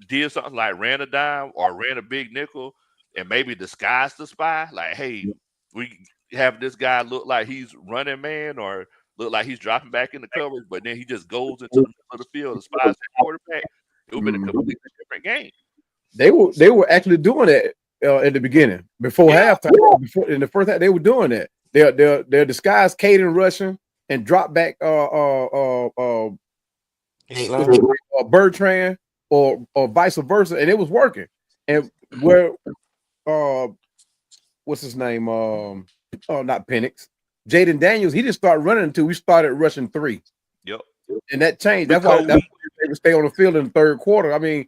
did something like ran a dime or ran a big nickel and maybe disguised the spy, like, hey, we have this guy look like he's running man or look like he's dropping back in the coverage, but then he just goes into the middle of the field and spies that quarterback, it would have been a completely different game. They were actually doing that at the beginning, before halftime. Before in the first half, they were doing that. They're disguised Caden rushing and drop back Bertrand or vice versa, and it was working. And where what's his name? Not Penix. Jaden Daniels, he didn't start running until we started rushing 3. Yep. And that changed. That's why they would stay on the field in the third quarter. I mean,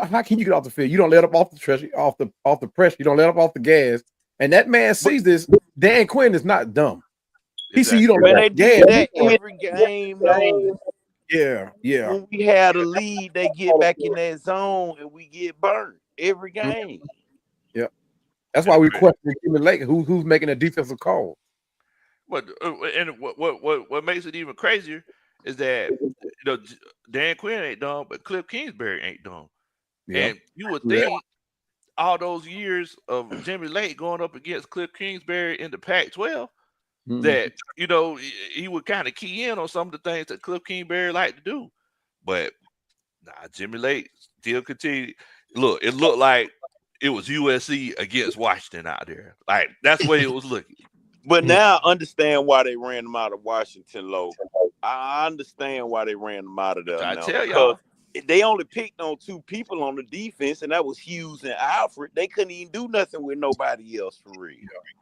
how can you get off the field? You don't let up off the pressure, off the pressure. You don't let up off the gas. And that man sees this. Dan Quinn is not dumb. He see you don't let up gas. That every game, though. Yeah. When we had a lead, they get back in that zone and we get burnt every game. Yeah. That's why we question Jimmy Lake, who's making a defensive call. But and what makes it even crazier is that Dan Quinn ain't dumb, but Cliff Kingsbury ain't dumb. Yeah. And you would think all those years of Jimmy Lake going up against Cliff Kingsbury in the Pac-12 that he would kind of key in on some of the things that Cliff Kingsbury liked to do. But Jimmy Lake still continued. Look, it looked like it was USC against Washington out there. Like that's the way it was looking. But now I understand why they ran them out of Washington, Low. I understand why they ran them out of there I now. tell y'all. They only picked on 2 people on the defense, and that was Hughes and Alfred. They couldn't even do nothing with nobody else for real.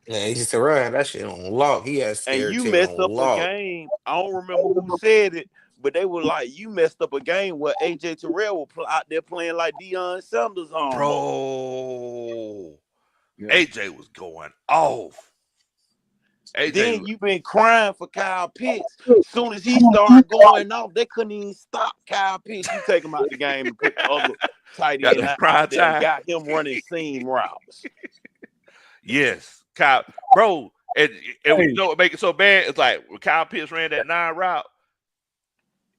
Yeah, he just ran that shit on lock. He had and you on messed up lock. a game. I don't remember who said it, but they were like, you messed up a game where AJ Terrell was out there playing like Deion Sanders almost. Bro, AJ was going off. Then you've been crying for Kyle Pitts. As soon as he started going off, they couldn't even stop Kyle Pitts. You take him out the game and put the other tight end out there and got him running seam routes. Yes, Kyle, bro. And you know what make it so bad? It's like when Kyle Pitts ran that 9 route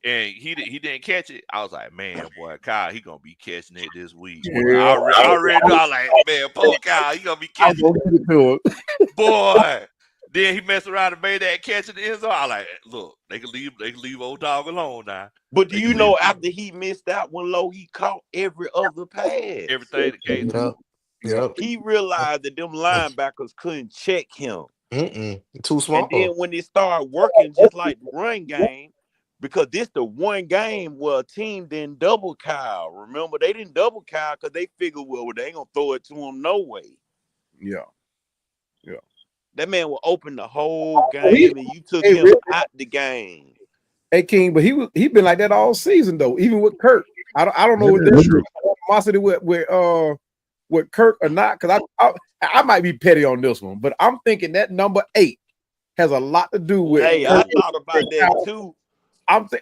and he didn't catch it. I was like, man, boy, Kyle, he gonna be catching it this week. Boy. I already know. I was like, man, poor Kyle, he gonna be catching it. Boy. Then he messed around and made that catch in the end zone. I like, look, they can leave old dog alone now. But do They you can know leave after he missed that one low, he caught every other pass. everything that came through. Yep. He realized that them linebackers couldn't check him. Too small. And then when they started working just like the run game, because this the one game where a team didn't double Kyle. Remember, they didn't double Kyle because they figured, well, they ain't gonna throw it to him no way. Yeah. That man will open the whole game, and you took him out the game. Hey King, but he been like that all season though. Even with Kirk, I don't know if That's there's true. animosity with Kirk or not. Because I might be petty on this one, but I'm thinking that number 8 has a lot to do with. Hey, Kirk. I thought about that too.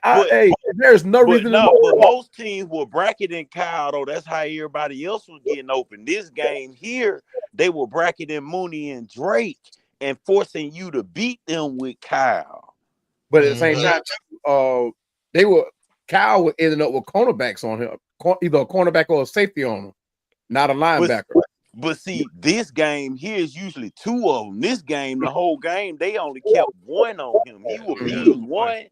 Hey, there's no reason. But most teams were bracketing Kyle though. That's how everybody else was getting open. This game here, they were bracketing Mooney and Drake and forcing you to beat them with Kyle. But at the same time, Kyle was ending up with cornerbacks on him, either a cornerback or a safety on him, not a linebacker. But see, this game here is usually 2 of them. This game, the whole game, they only kept 1 on him. He would be 1.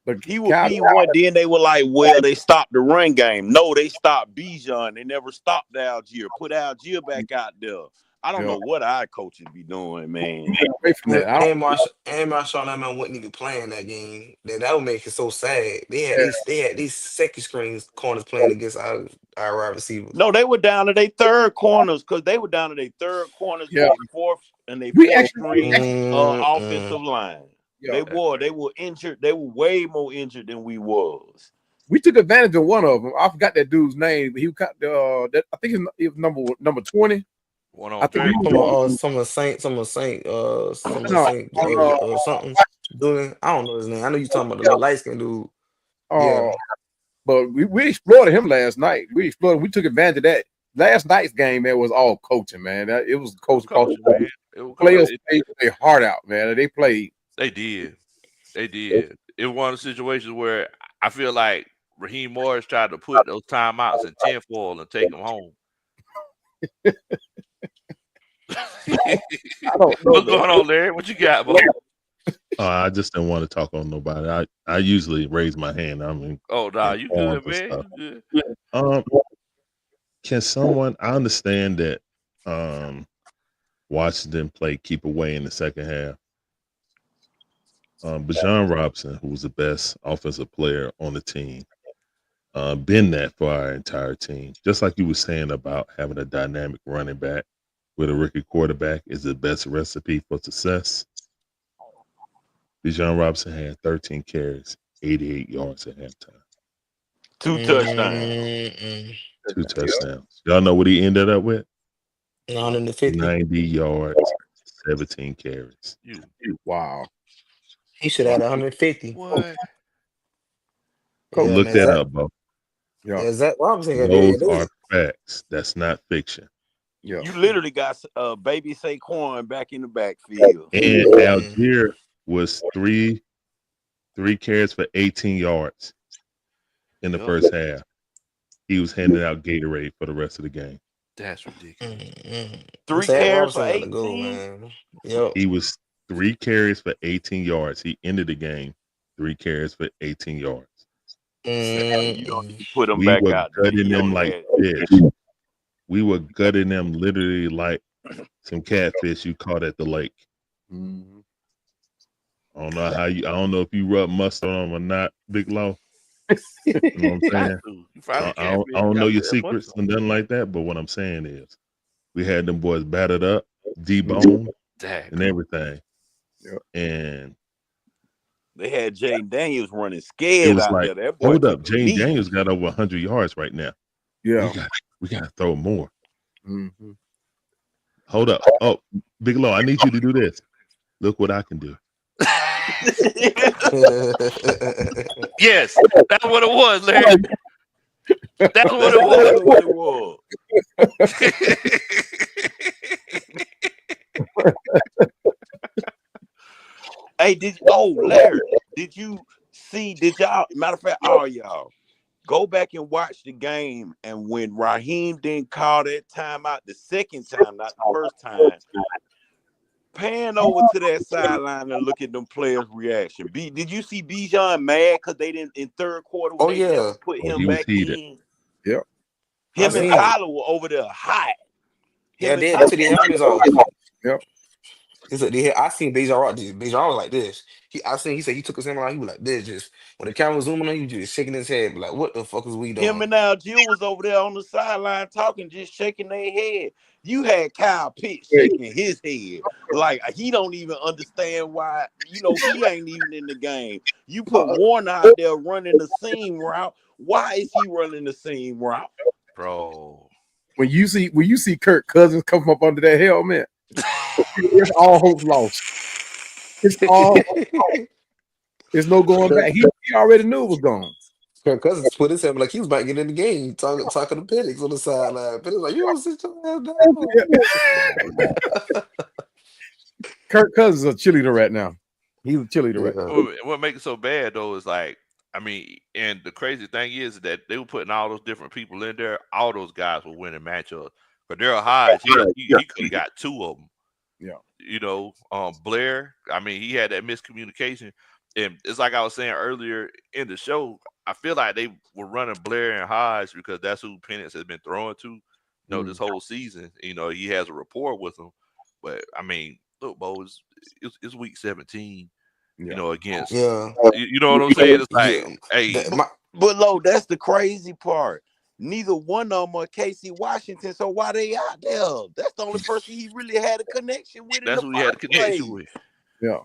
But he would be 1. Then they were like, well, they stopped the run game. No, they stopped Bijan. They never stopped Algier. Put Algier back out there. I don't know what our coaches be doing, man. And Marshawn, that man wasn't even playing that game. That would make it so sad. They had these second screens corners playing against our wide receivers. No, they were down to their third corners because they were down to their third corners with their fourth string offensive line. They were injured. They were way more injured than we was. We took advantage of one of them. I forgot that dude's name. He got I think it was number 20. I think some of Saint, something. Doing, I don't know his name. I know you talking about the little light skinned dude. But we exploited him last night. We took advantage of that. Last night's game, man, was all coaching, man. It was coach culture. Players played their heart out, man. They played. They did. It was one of the situations where I feel like Raheem Morris tried to put those timeouts in tinfoil and take them home. What's going on, Larry? What you got, bro? I just didn't want to talk on nobody. I usually raise my hand. I mean, you good, man? You good. Can someone? I understand that Washington played keep away in the second half. But John Robinson, who was the best offensive player on the team, been that for our entire team. Just like you were saying about having a dynamic running back with a rookie quarterback is the best recipe for success. Bijan Robinson had 13 carries, 88 yards at halftime. 2 touchdowns. 2 touchdowns. Y'all know what he ended up with? 150. 90 yards, 17 carries. Wow. He should have 150. What? Look that up, bro. Zach Robinson. Those are facts. That's not fiction. Yeah. You literally got baby Saquon back in the backfield. And Algier was three carries for 18 yards in the first half. He was handing out Gatorade for the rest of the game. That's ridiculous. 3 carries for 18. He was 3 carries for 18 yards. He ended the game 3 carries for 18 yards. You don't need to put him we back were out. Gutting them like fish. We were gutting them literally like some catfish you caught at the lake. Mm-hmm. I don't know if you rub mustard on them or not, Big Low. You know what I'm saying? I don't know your secrets and nothing like that, but what I'm saying is we had them boys battered up, deboned, and everything. Yep. And they had Jaden Daniels running scared it was out like, there. Hold up, Jaden Daniels got over 100 yards right now. Yeah. We got to throw more. Mm-hmm. Hold up. Oh, Big Low, I need you to do this. Look what I can do. Yes, that's what it was, Larry. That's what it was. Hey, Larry, did y'all, matter of fact, all y'all, go back and watch the game, and when Raheem didn't call that timeout the second time, not the first time, Pan over to that sideline and look at them players' reaction. Did you see Bijan mad because they didn't in third quarter when Oh they never yeah, put Oh, him he was back heated. in? Yep. I Him and seen it. Tyler were over there hot. Yeah, Him and they Tyler. took their helmets off. Yep. I seen Bijan Rock. Bijan was like this. He said he took his helmet off. He was like this. Just when the camera was zooming on you, just shaking his head, like, what the fuck is we Him doing? and now Jill was over there on the sideline talking, just shaking their head. You had Kyle Pitts shaking his head like he don't even understand why. He ain't even in the game. You put Warner out there running the seam route. Why is he running the seam route, bro. When you see Kirk Cousins come up under that helmet, it's all hope lost. It's all there's no going back. He already knew it was gone. Kirk Cousins put his helmet like he was about to get in the game, talking to Penix on the sideline. Penix like, you don't sit your ass down. Kirk Cousins is a cheerleader right now. He's a cheerleader right now. What makes it so bad though is like, I mean, and the crazy thing is that they were putting all those different people in there. All those guys were winning matchups. But Daryl Hodge, he could have got two of them. Yeah. Blair. I mean, he had that miscommunication, and it's like I was saying earlier in the show. I feel like they were running Blair and Hodge because that's who Penix has been throwing to. This whole season. He has a rapport with them. But I mean, look, Bo, it's week 17. Against you know what I'm saying? It's like, hey, but Lo, that's the crazy part. Neither one of them are Casey Washington, so why they out there? That's the only person he really had a connection with in that's the who he had a first connection place. with. Yeah.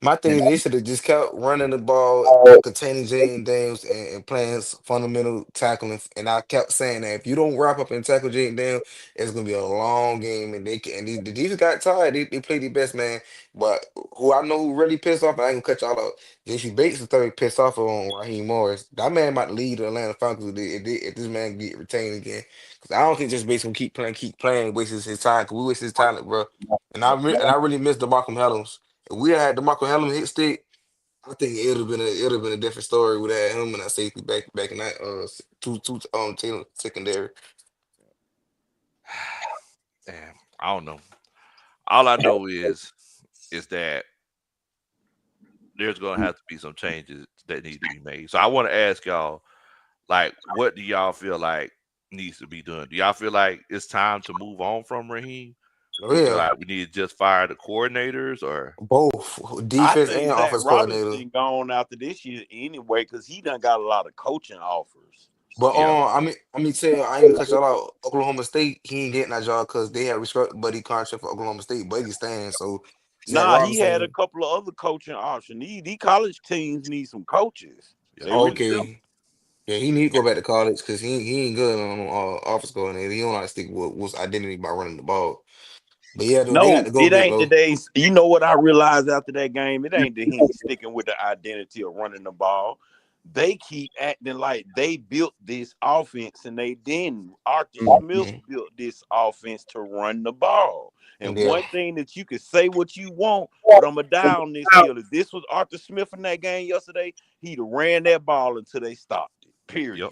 My thing is they should have just kept running the ball, containing Jaden Daniels, and playing fundamental tackling. And I kept saying that if you don't wrap up and tackle Jaden Daniels, it's gonna be a long game. And the defense got tired. They played their best, man. But who I know who really pissed off, and I ain't gonna cut y'all out. JC Bates the third pissed off on Raheem Morris. That man might lead the Atlanta Falcons if this man get retained again. Because I don't think just Bates gonna keep playing, wastes his time. Cause we waste his talent, bro. And I really miss the Malcolm Helms. If we had the Michael Hellum hit stick, I think it would have been a different story. We'd have had him and that safety back in that two Taylor secondary. Damn, I don't know. All I know is that there's gonna have to be some changes that need to be made. So I want to ask y'all, like, what do y'all feel like needs to be done? Do y'all feel like it's time to move on from Raheem? Oh Do you feel yeah, like we need to just fire the coordinators, or both I defense and think Zach offense coordinator. Robinson gone after this year anyway, because he done got a lot of coaching offers. But yeah, tell you, I ain't even cut y'all out. Oklahoma State, he ain't getting that job because they had respect Buddy contract for Oklahoma State. Buddy staying, so Zach Nah, he had a Robinson. couple of other coaching options. These college teams need some coaches. yeah, They really do. Okay, yeah, he need to go back to college because he ain't good on office coordinator. He don't like to stick with identity by running the ball. But yeah, though, they got No, to go it big ain't though. today's. You know what I realized after that game? It ain't that he ain't sticking with the identity of running the ball. They keep acting like they built this offense and they didn't. Arthur Smith Mhm. built this offense to run the ball. And Yeah. one thing that you can say what you want, but I'm going to die on this hill. If this was Arthur Smith in that game yesterday, he'd have ran that ball until they stopped it. Period. yep,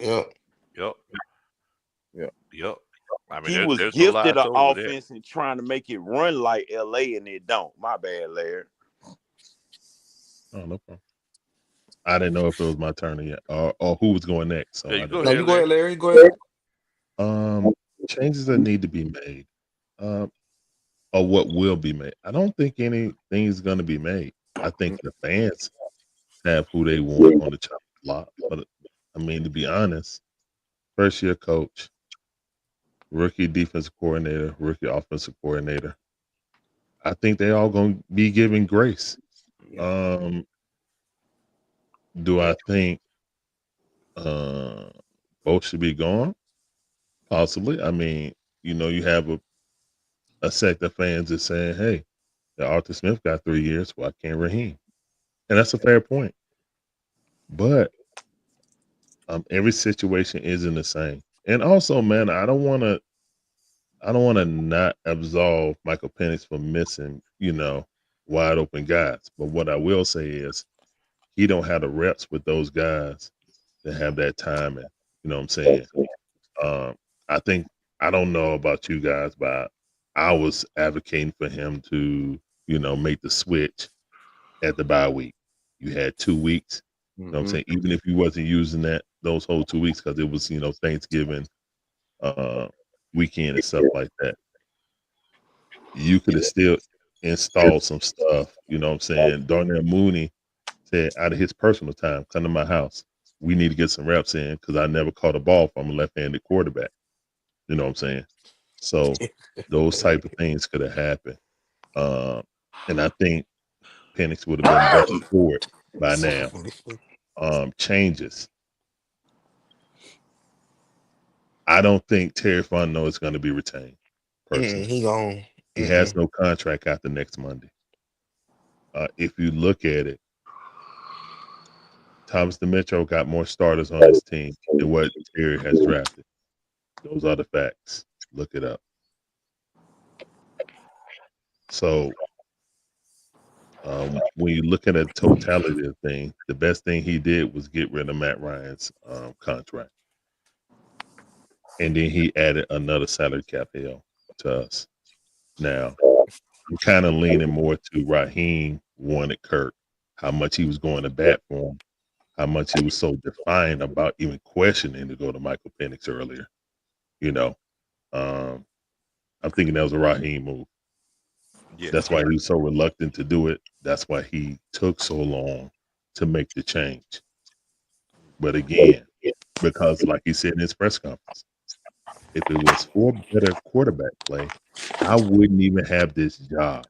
Yeah. yep, Yeah. yep. I mean, He was there's no lie gifted an to over there. offense and trying to make it run like LA, and it don't. My bad, Larry. Oh, no problem. I didn't know if it was my turn yet, or who was going next. So Yeah, I you go didn't. No, ahead, you go Larry. ahead, Larry. Go ahead. Changes that need to be made, um, or what will be made. I don't think anything is going to be made. I think the fans have who they want on the chopping block. But I mean, to be honest, first year coach, rookie defensive coordinator, rookie offensive coordinator. I think they all going to be given grace. Um, do I think uh, both should be gone? Possibly. I mean, you have a sect of fans that's saying, "Hey, Arthur Smith got 3 years. Why can't Raheem?" And that's a fair point. But every situation isn't the same. And also, man, I don't want to not absolve Michael Penix for missing, wide open guys. But what I will say is he don't have the reps with those guys to have that time. And you know what I'm saying? Um, I think I don't know about you guys, but I was advocating for him to, make the switch at the bye week. You had 2 weeks. You know what I'm saying? Even if you wasn't using those whole 2 weeks because it was, Thanksgiving weekend and stuff like that, you could have still installed some stuff. You know what I'm saying? Darnell Mooney said out of his personal time, come to my house. We need to get some reps in because I never caught a ball from a left-handed quarterback. You know what I'm saying? So those type of things could have happened. And I think Penix would have been better for it by now. Changes. I don't think Terry Fontenot is going to be retained. Personally, He gone. He has no contract after next Monday. If you look at it, Thomas DeMetro got more starters on his team than what Terry has drafted. Those are the facts. Look it up. So when you look at the totality of the thing, the best thing he did was get rid of Matt Ryan's contract. And then he added another salary cap hell to us. Now, I'm kind of leaning more to Raheem wanted Kirk, how much he was going to bat for him, how much he was so defiant about even questioning to go to Michael Penix earlier. I'm thinking that was a Raheem move. Yeah. That's why he was so reluctant to do it. That's why he took so long to make the change. But again, because like he said in his press conference, if it was for better quarterback play, I wouldn't even have this job.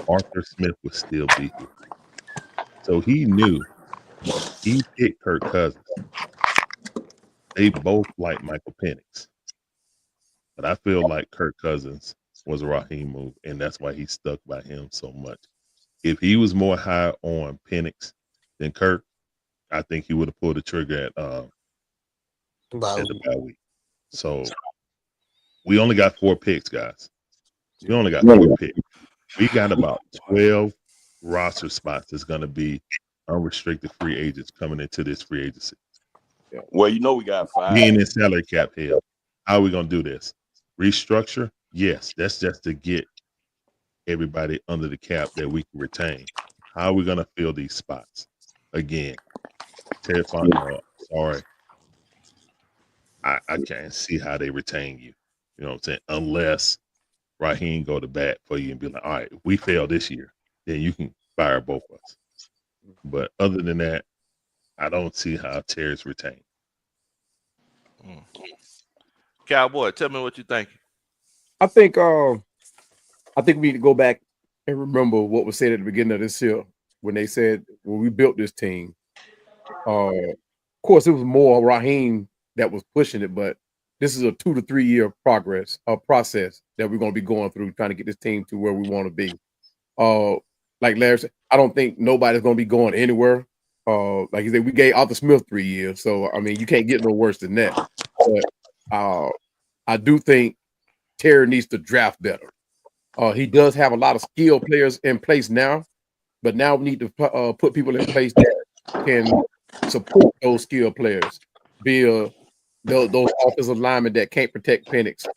Arthur Smith would still be here. So he knew he picked Kirk Cousins. They both like Michael Penix. But I feel like Kirk Cousins was a Raheem move, and that's why he stuck by him so much. If he was more high on Penix than Kirk, I think he would have pulled the trigger at the bye week. So we only got 4 picks, guys. We only got 4 picks. We got about 12 roster spots that's going to be unrestricted free agents coming into this free agency. Well, we got 5. Being in salary cap hell. How are we going to do this? Restructure? Yes, that's just to get everybody under the cap that we can retain. How are we going to fill these spots? Again, Terry Fontenot, sorry. I can't see how they retain you. You know what I'm saying? Unless Raheem go to bat for you and be like, all right, if we fail this year, then you can fire both of us. But other than that, I don't see how Terry's retained. Cowboy, tell me what you think. I think we need to go back and remember what was said at the beginning of this year when they said when we built this team. Of course, it was more Raheem that was pushing it, but this is a 2 to 3 year process that we're going to be going through, trying to get this team to where we want to be. Like Larry said, I don't think nobody's going to be going anywhere. Like he said, we gave Arthur Smith 3 years, so I mean, you can't get no worse than that. But I do think Terry needs to draft better. He does have a lot of skilled players in place now, but now we need to put people in place that can support those skilled players. Be those offensive linemen that can't protect Penix.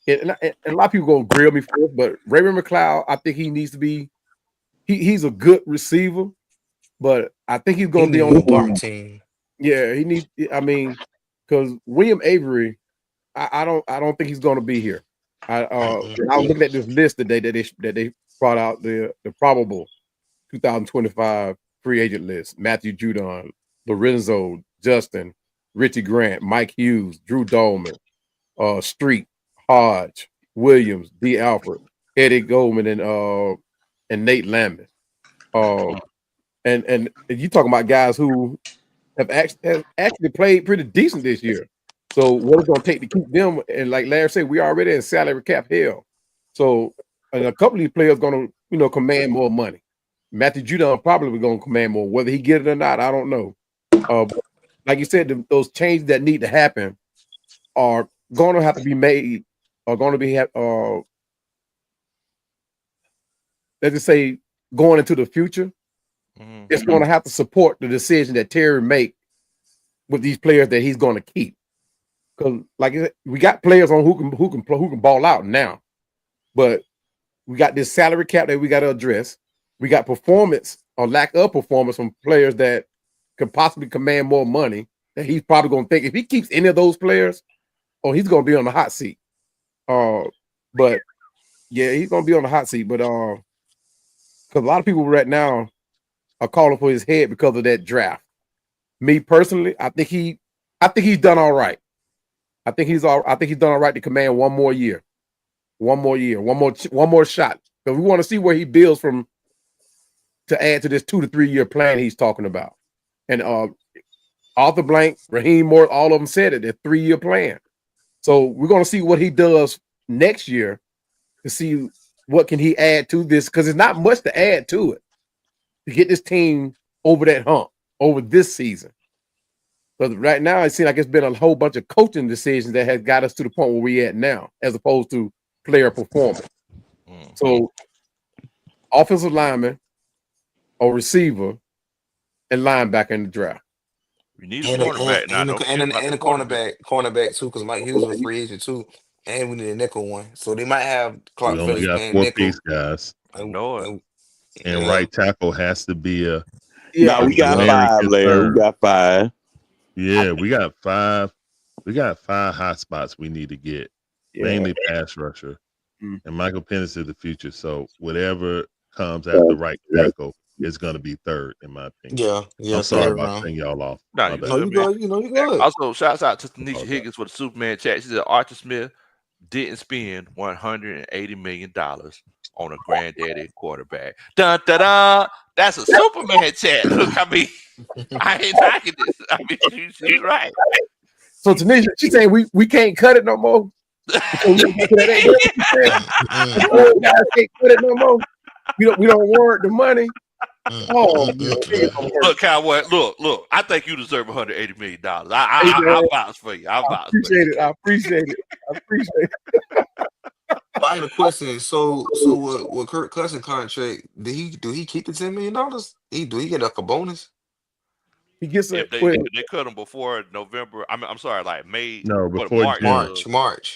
And a lot of people gonna grill me for it, but Raymond McLeod, I think he needs to be. He's a good receiver, but I think he's gonna be on the team. Yeah, he needs. I mean, because William Avery, I don't think he's gonna be here. When I was looking at this list today that they brought out the probable 2025 free agent list: Matthew Judon, Lorenzo, Justin, Richie Grant, Mike Hughes, Drew Dolman, Street, Hodge, Williams, D. Alford, Eddie Goldman, and Nate Lamb. And you talking about guys who have actually played pretty decent this year. So what it's going to take to keep them? And like Larry said, we already in salary cap hell. So and a couple of these players going to command more money. Matthew Judon probably going to command more. Whether he get it or not, I don't know. Like you said, those changes that need to happen are going to have to be made. Are going to be let's just say going into the future. It's going to have to support the decision that Terry make with these players that he's going to keep. because like we got players on who can ball out now, but we got this salary cap that we got to address. We got performance or lack of performance from players that could possibly command more money that he's probably going to think if he keeps any of those players, he's going to be on the hot seat. But yeah, he's going to be on the hot seat. But because a lot of people right now are calling for his head because of that draft. Me personally, I think he's done all right. I think he's done all right to command one more year, one more shot. Because we want to see where he builds from to add to this 2 to 3 year plan he's talking about. And Arthur Blank, Raheem Morris, all of them said it, a 3-year plan. So we're going to see what he does next year to see what can he add to this, because there's not much to add to it to get this team over that hump over this season. But right now, it seems like it's been a whole bunch of coaching decisions that has got us to the point where we're at now, as opposed to player performance. So offensive lineman or receiver and linebacker in the draft. We need a cornerback now. Don't forget about the cornerback too, because Mike Hughes was a free agent too, and we need a nickel one. So they might have We Clark only Phillips got playing 4 nickel. piece guys. I know it. And right tackle has to be a Nah, we got glaring 5, Larry. concern. We got 5. Yeah, we got 5. We got 5 hot spots we need to get. Mainly pass rusher. And Michael Penix is the future. So whatever comes after right tackle is going to be third, in my opinion. Yeah. I'm sorry about cutting y'all off. No, you good, man. You good. Also, shouts out to Tanisha Higgins for the Superman chat. She said Arthur Smith didn't spend $180 million on a granddaddy quarterback. Dun, da, da. That's a Superman chat. Look, I mean, I ain't knocking this. I mean, she's right. So Tanisha, she's saying we can't cut it no more. Because the old guys can't cut it no more. We don't warrant the money. Oh, look, Cowboy. Look. I think you deserve $180 million. I'll vouch for you. I appreciate it. I have a question. So with Kirk Cousins contract, do he keep the $10 million? Do he get like a bonus? He gets if they cut him before November. I'm sorry, like May. No, before March. Before March.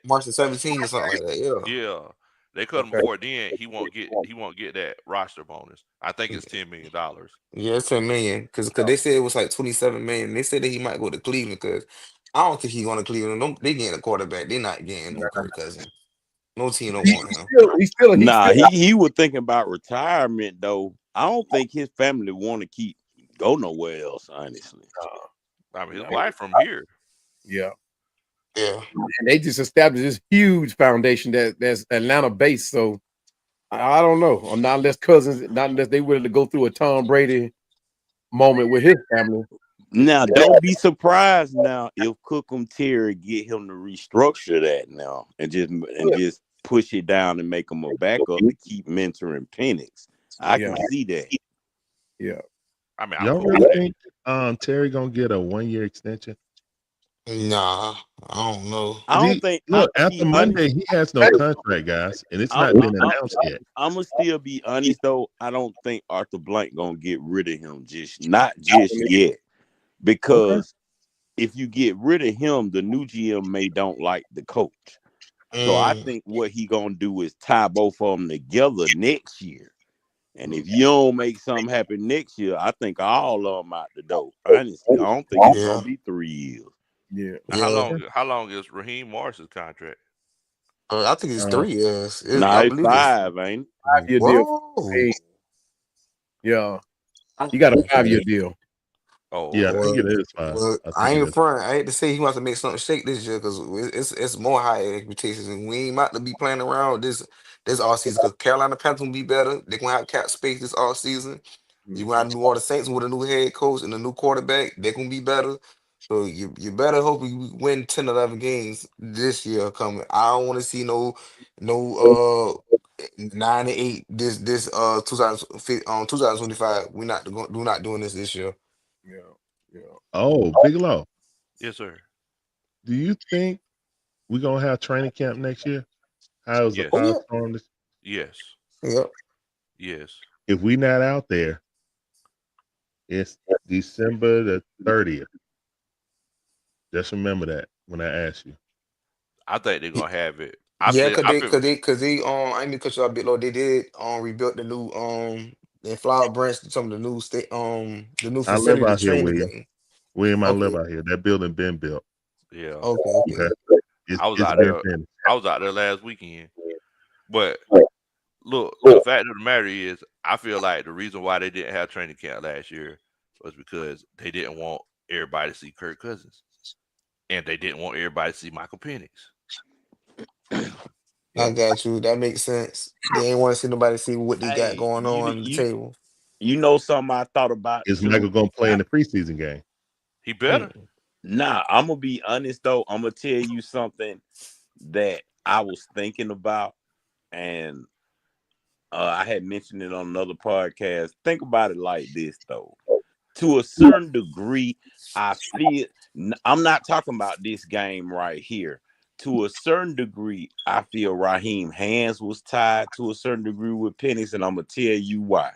March the 17th or something like that. Yeah. They cut him before then. He won't get that roster bonus. I think it's $10 million. Yeah, it's $10 million because they said it was like $27 million. They said that he might go to Cleveland because I don't think he's going to Cleveland. They getting a quarterback. They're not getting no Kirk Cousins. No team don't want him. He was thinking about retirement though. I don't think his family want to go nowhere else. Honestly, I mean, his wife from here. Yeah. And they just established this huge foundation that's Atlanta based. So I don't know. Not unless they willing to go through a Tom Brady moment with his family. Now don't be surprised now if Cookham Terry get him to restructure that now and just push it down and make him a backup to keep mentoring Penix. I can see that. Yeah. I mean, y'all really think Terry gonna get a 1-year extension? Nah, I don't know. I don't think. Look, after Monday, he has no contract, guys, and it's not been announced yet. I'm gonna still be honest though. I don't think Arthur Blank gonna get rid of him not just yet, because if you get rid of him, the new GM may don't like the coach. So I think what he gonna do is tie both of them together next year. And if you don't make something happen next year, I think all of them out the door. Honestly, I don't think it's gonna be 3 years. Yeah. How long is Raheem Morris's contract? I think it's 3 years. It's 5, ain't it? 5-year deal. Yeah. You got a 5-year deal. Oh, yeah, I think it is 5. Well, I ain't front. I hate to say he wants to make something shake this year because it's more high expectations, and we ain't about to be playing around this all season. Because Carolina Panthers will be better. They're gonna have cap space this all season. You got New Orleans Saints with a new head coach and a new quarterback. They're gonna be better. So you better hope we win 10, 11 games this year coming. I don't want to see no 9-8 this 2025. We're not doing this year. Yeah. Oh, Bigelow. Yes, sir. Do you think we're gonna have training camp next year? How's the Firestorm? Yes. Yep. Yes. If we not out there, it's December the 30th. Just remember that when I ask you. I think they're gonna have it. Yeah, I feel cause they I ain't mean to cut you off, bit low. They did rebuilt the new in Flower Branch, some of the new state the new I live facility out here, training William. game. William, I live Okay, out here. That building been built. yeah. okay. Okay. I was It's out been there. finished. I was out there last weekend. But look, the fact of the matter is, I feel like the reason why they didn't have training camp last year was because they didn't want everybody to see Kirk Cousins, and they didn't want everybody to see Michael Penix. I got you. That makes sense. They ain't want to see nobody see what they got Hey, going on at the you table. you know something I thought about Is too. Michael gonna play in the preseason game? He better. Mm. Nah, I'm gonna be honest though. I'm gonna tell you something that I was thinking about, and I had mentioned it on another podcast. Think about it like this though. To a certain degree, I feel I'm not talking about this game right here. To a certain degree, I feel Raheem hands was tied to a certain degree with Penix, and I'm gonna tell you why.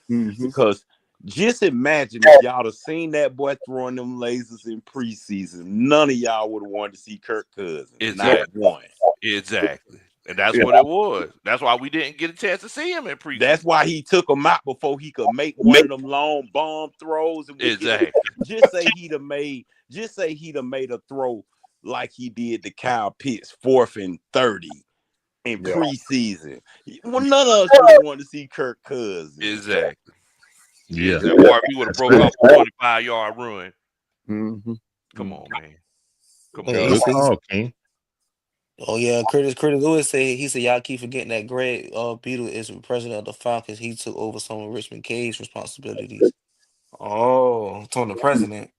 Because just imagine if y'all have seen that boy throwing them lasers in preseason, none of y'all would have wanted to see Kirk Cousins. Not Exactly. one. Exactly. And that's what it was. That's why we didn't get a chance to see him in That's preseason. why he took him out before he could make one of them long bomb throws. And we get Exactly. just say he'd have made a throw like he did to Kyle Pitts, 4th and 30 in preseason. Well, none of us would have wanted to see Kirk Cousins. Exactly. Yeah. Exactly. Or if he would have broke off a 25-yard run. Come on, man. Come Oh, yeah, on. he Good said, call, King. oh yeah, Curtis Lewis said he said y'all keep forgetting that Greg Beadle is the president of the Falcons. He took over some of Richmond K's responsibilities. Oh, from the president,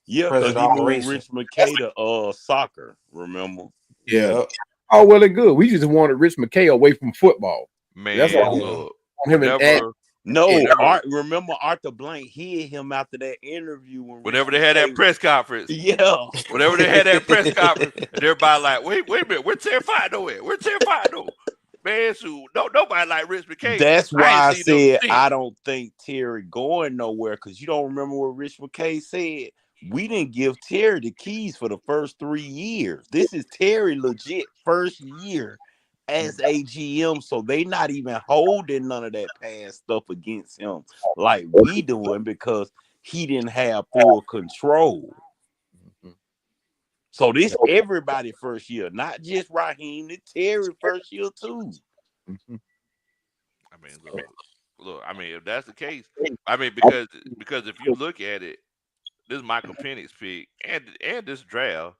Yeah, because president he of moved operation. Rich McKay to soccer, remember? Yeah, Oh well and good. We just wanted Rich McKay away from football. That's Man, all we yeah. look. want him in ad. No, Whenever remember Arthur Blank hid him after that interview when Rich they had that McKay. press conference, Yeah. whenever they had that press conference, and everybody like, wait a minute, we're terrified though. We're terrified though. Man, so nobody like Rich McKay. That's I ain't why I seen them said since. I don't think Terry going nowhere, because you don't remember what Rich McKay said. We didn't give Terry the keys for the first 3 years. This is Terry legit first year as a GM, so they not even holding none of that past stuff against him like we doing, because he didn't have full control. So this everybody first year, not just Raheem, it's Terry first year too. I mean, look. I mean, if that's the case, I mean, because if you look at it, this Michael Penix pick and this draft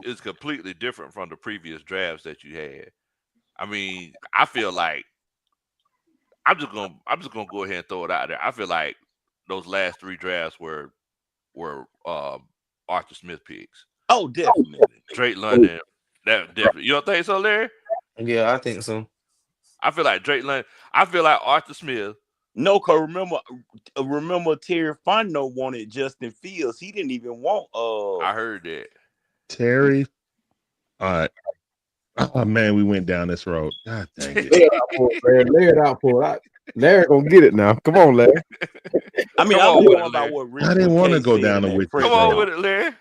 is completely different from the previous drafts that you had. I mean, I feel like I'm just gonna go ahead and throw it out there. I feel like those last 3 drafts were Arthur Smith picks. Oh, definitely. Drake London, that definitely. You don't think so, Larry? Yeah, I think so. I feel like Drake London. I feel like Arthur Smith. No, cause remember Terry Fontenot wanted Justin Fields. He didn't even want I heard that. Terry. All right. Oh man, we went down this road. God dang it. Lay it out for it, Larry. Lay it out for it. Larry gonna get it now. Come on, Larry. I mean, Come I'm on with going it, about Larry. what Rich I didn't want to McKay go said down in the that with press this Come on road. with conference. it, Larry.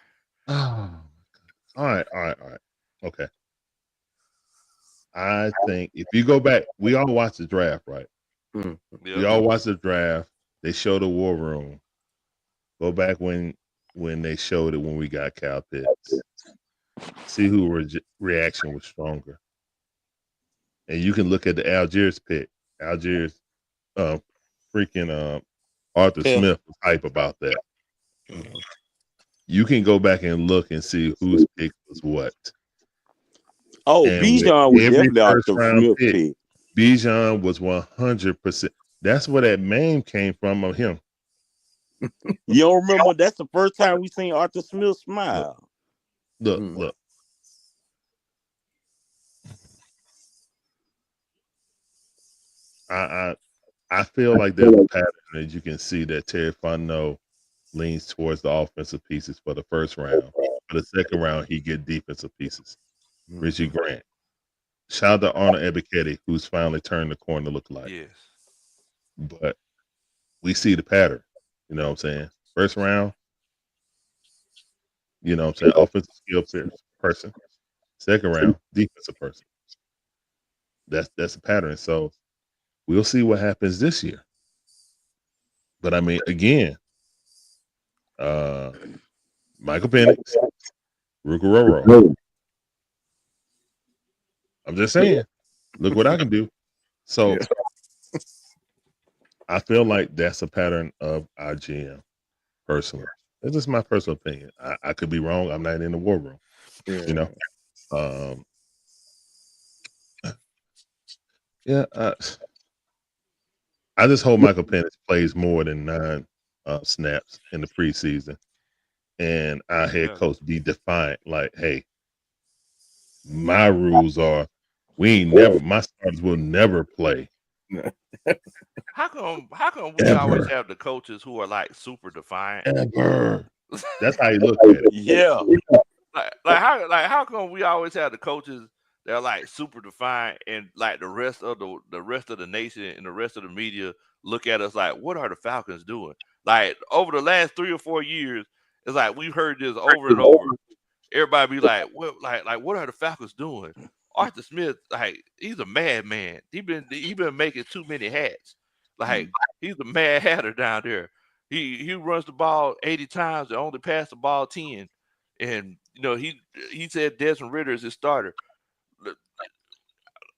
Oh, all right. Okay. I think if you go back, we all watched the draft, right? We Yeah. all watched the draft. They showed the war room. Go back when they showed it when we got Cal Pitts. See who reaction was stronger. And you can look at the Algiers pick. Algiers, freaking Arthur Yeah. Smith was hype about that. You can go back and look and see whose pick was what. Oh, And with Bijan was every definitely first Arthur round Smith pick, pick. Bijan was 100%. That's where that name came from of him. You don't remember? That's the first time we seen Arthur Smith smile. Look. I feel like there's a pattern that you can see that Terry Fontenot leans towards the offensive pieces for the first round. For the second round, he get defensive pieces. Richie Grant. Shout out to Arnold Ebiketie, who's finally turned the corner to look like. Yes. But we see the pattern. You know what I'm saying? First round, You know what I'm saying? Offensive skill person. Second round, defensive person. That's a pattern. So we'll see what happens this year. But I mean, again, Michael Penix, Rugeroro. I'm just saying, look what I can do. So I feel like that's a pattern of our GM, personally. That's just my personal opinion. I could be wrong. I'm not in the war room. You know? Yeah, I just hope Michael Penix plays more than 9 snaps in the preseason, and our head coach be defiant. Like, hey, my rules are my starters will never play. How come we always have the coaches who are like super defiant? Ever. That's how you look at it. Yeah. How come we always have the coaches that are like super defiant, and like the rest of the nation and the rest of the media look at us like, what are the Falcons doing? Like over the last 3 or 4 years, it's like we've heard this over and over. Everybody be like, what what are the Falcons doing? Arthur Smith, like, he's a madman. He been making too many hats. Like, he's a mad hatter down there. He runs the ball 80 times and only passed the ball 10. And he said Desmond Ritter is his starter.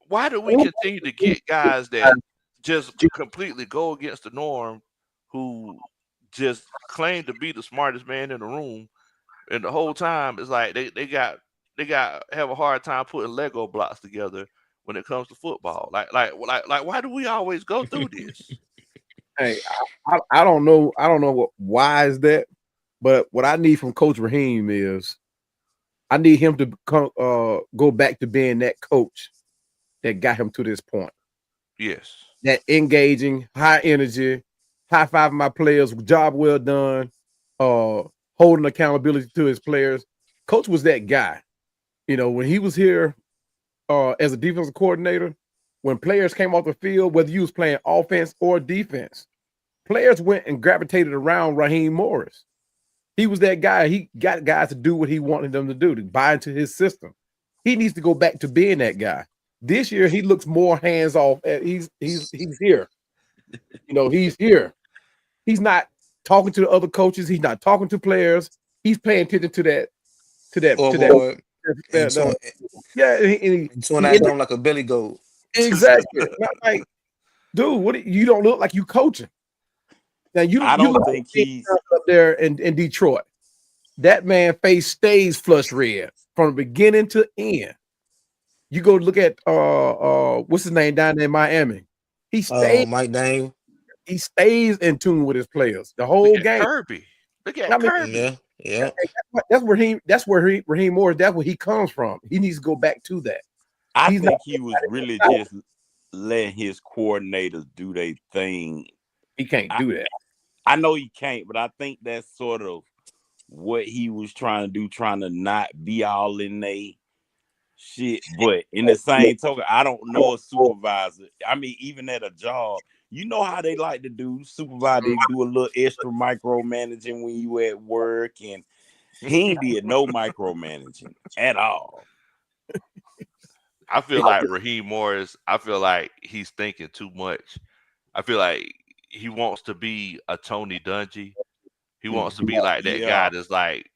Why do we continue to get guys that just completely go against the norm, who just claim to be the smartest man in the room, and the whole time it's like they have a hard time putting Lego blocks together when it comes to football. Like why do we always go through this? Hey, I don't know. I don't know why is that, but what I need from Coach Raheem is I need him to go back to being that coach that got him to this point. Yes. That engaging, high energy, high five my players, job well done, holding accountability to his players. Coach was that guy. When he was here as a defensive coordinator, when players came off the field, whether you was playing offense or defense, players went and gravitated around Raheem Morris. He was that guy. He got guys to do what he wanted them to do, to buy into his system. He needs to go back to being that guy. This year, he looks more hands off. He's here. He's here. He's not talking to the other coaches. He's not talking to players. He's paying attention to that. Yeah, he's doing like a Billy Goat. Exactly. Like, dude, what? You don't look like you coaching. Now I don't think he's up there in Detroit. That man face stays flush red from beginning to end. You go look at what's his name down there in Miami. He stays Mike Daniel. He stays in tune with his players the whole game. Kirby. Look at Kirby. Yeah. That's where Raheem Morris, that's where he comes from. He needs to go back to that. I think he was really just letting his coordinators do their thing. He can't do that. I know he can't, but I think that's sort of what he was trying to do, trying to not be all in they shit. But in the same token, I don't know a supervisor. I mean, even at a job, you know how they like to do. Supervisor, they do a little extra micromanaging when you at work, and he did no micromanaging at all. I feel like Raheem Morris, I feel like he's thinking too much. I feel like he wants to be a Tony Dungy. He wants to be like that guy that's like,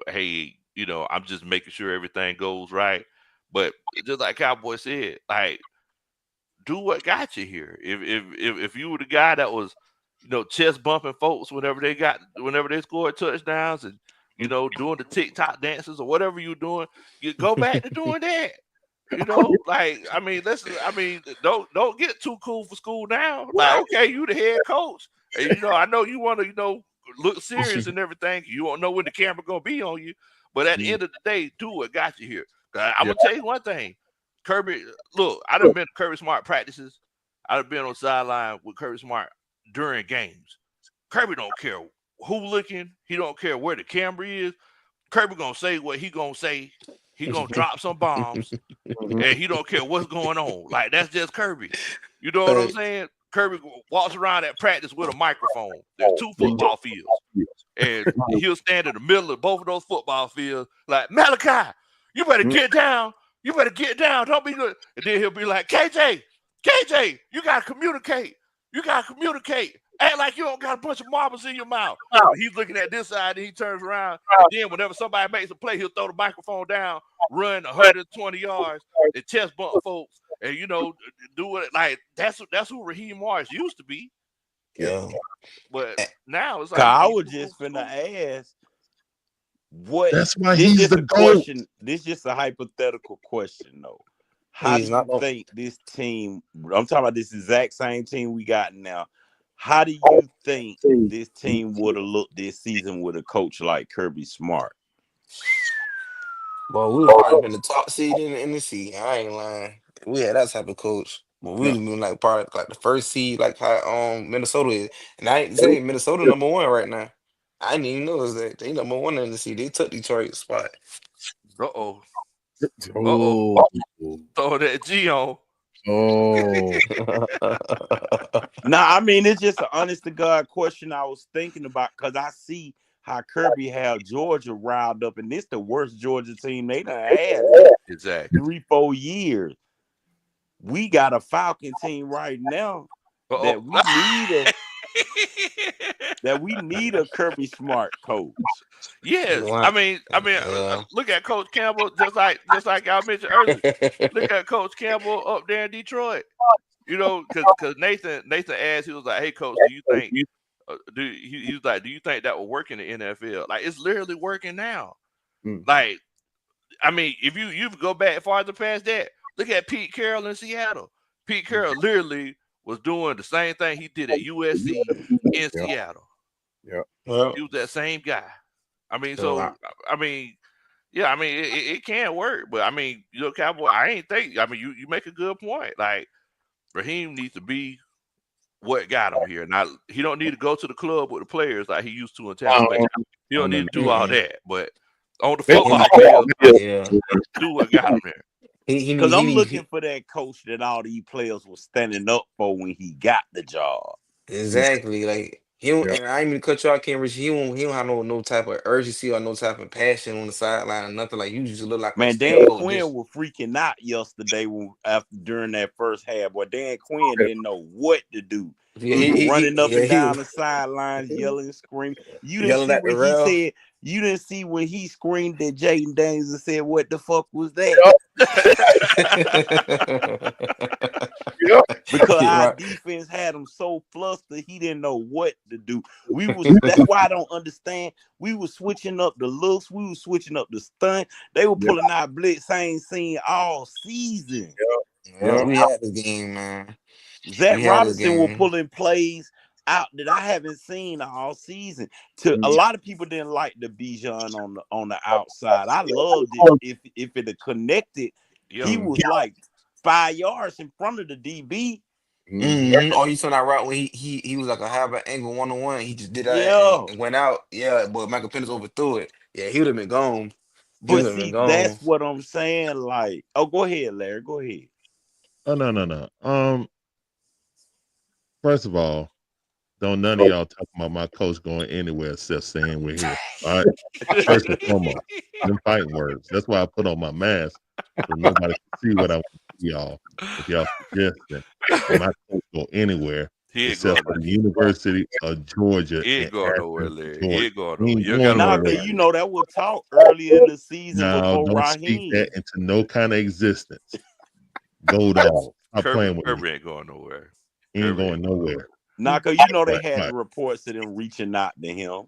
hey, I'm just making sure everything goes right. But just like Cowboy said, like, do what got you here. If you were the guy that was, chest bumping folks whenever they scored touchdowns and doing the TikTok dances or whatever you're doing, you go back to doing that. Don't get too cool for school now. Like, okay, you the head coach. And, I know you want to, look serious and everything. You don't know when the camera gonna be on you. But at the end of the day, do what got you here. I'm gonna tell you one thing. Kirby, look, I done been to Kirby Smart practices. I done been on sideline with Kirby Smart during games. Kirby don't care who looking. He don't care where the camera is. Kirby gonna say what he gonna say. He gonna drop some bombs, and he don't care what's going on. Like, that's just Kirby. You know what I'm saying? Kirby walks around at practice with a microphone. There's 2 football fields, and he'll stand in the middle of both of those football fields like, Malachi, you better get down. You better get down. Don't be good. And then he'll be like, KJ, you gotta communicate. You gotta communicate. Act like you don't got a bunch of marbles in your mouth. But he's looking at this side, and he turns around, and then whenever somebody makes a play, he'll throw the microphone down, run 120 yards, and chest bump folks, and do it like that's who Raheem Morris used to be. Yeah. But now it's Cause like I was just finna ask, what? That's why This he's just the a GOAT. question. This just a hypothetical question, though. How He's do not you think this team? I'm talking about this exact same team we got now. How do you think this team would have looked this season with a coach like Kirby Smart? Well, we would probably been the top seed in the seed. I ain't lying. We had that type of coach. But we would have been like probably like the first seed, like how Minnesota is. And I ain't saying Minnesota number 1 right now. I didn't even know that they number 1 in the seed. They took Detroit's spot. uh-oh. Oh. Throw that G on. Oh. Nah, I mean, it's just an honest to God question I was thinking about, because I see how Kirby had Georgia riled up, and this the worst Georgia team they done had in Exactly. 3-4 years. We got a Falcon team right now that we need a Kirby Smart coach. Yes, Wow. look at Coach Campbell, just like y'all mentioned earlier. Look at Coach Campbell up there in Detroit. Because Nathan asked, he was like, "Hey, Coach, do you think he was like, do you think that will work in the NFL? Like, it's literally working now. Like, I mean, if you go back farther past that, look at Pete Carroll in Seattle. Pete Carroll literally was doing the same thing he did at USC in Seattle. Yeah. He was that same guy. I mean, it can work, but I mean, Cowboy, I mean, you make a good point. Like, Raheem needs to be what got him here. Now, he don't need to go to the club with the players like he used to in Tampa Bay. He don't need to do all that, but on the football field, do what got him there. Because I'm looking for that coach that all these players were standing up for when he got the job. Exactly. Like he don't, and I ain't even cut you out, Cambridge. He don't have no type of urgency or no type of passion on the sideline or nothing. Like you just look like Man, a Dan scapegoat. Quinn was freaking out yesterday during that first half. Boy, Dan Quinn didn't know what to do. He was running up and down the sidelines, yelling, screaming. You didn't see what he said. You didn't see when he screamed at Jaden Daniels and said, "What the fuck was that?" Because our defense had him so flustered, he didn't know what to do. That's why I don't understand. We were switching up the looks, we were switching up the stunt. They were pulling out blitz I ain't seen all season. We had this game, man. Zach Robinson was pulling plays out that I haven't seen all season. A lot of people didn't like the Bijan on the outside. I loved it if it had connected. He was like 5 yards in front of the DB. Oh, you saw that route when he was like a half an angle 1-on-1. He just did that and went out. Yeah, but Michael Penix overthrew it. Yeah, he would have been gone. But see, that's what I'm saying. Like, oh, go ahead, Larry. Go ahead. Oh no. First of all, don't none of y'all talk about my coach going anywhere except saying we're here. All right. First and foremost, them fighting words. That's why I put on my mask so nobody can see what I want to see y'all. If y'all suggesting my coach go anywhere except for the University of Georgia. He ain't going nowhere, Larry. He ain't going nowhere. You know that was talk earlier in the season before don't Raheem. speak that into no kind of existence. Go dog. Stop playing with Kirby ain't going nowhere. He ain't going nowhere. Nah, because you know they had the reports of them reaching out to him.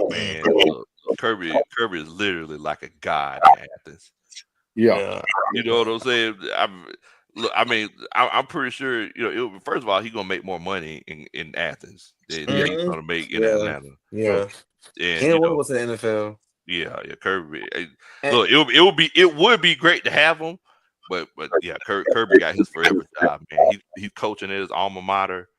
Man, look, Kirby is literally like a god in Athens. Yeah. You know what I'm saying? I'm pretty sure, first of all, he's gonna make more money in Athens than he's gonna make in Atlanta. Yeah. And what was the NFL? Yeah, Kirby. Look, it would be great to have him, but yeah, Kirby got his forever job, man. He's coaching at his alma mater.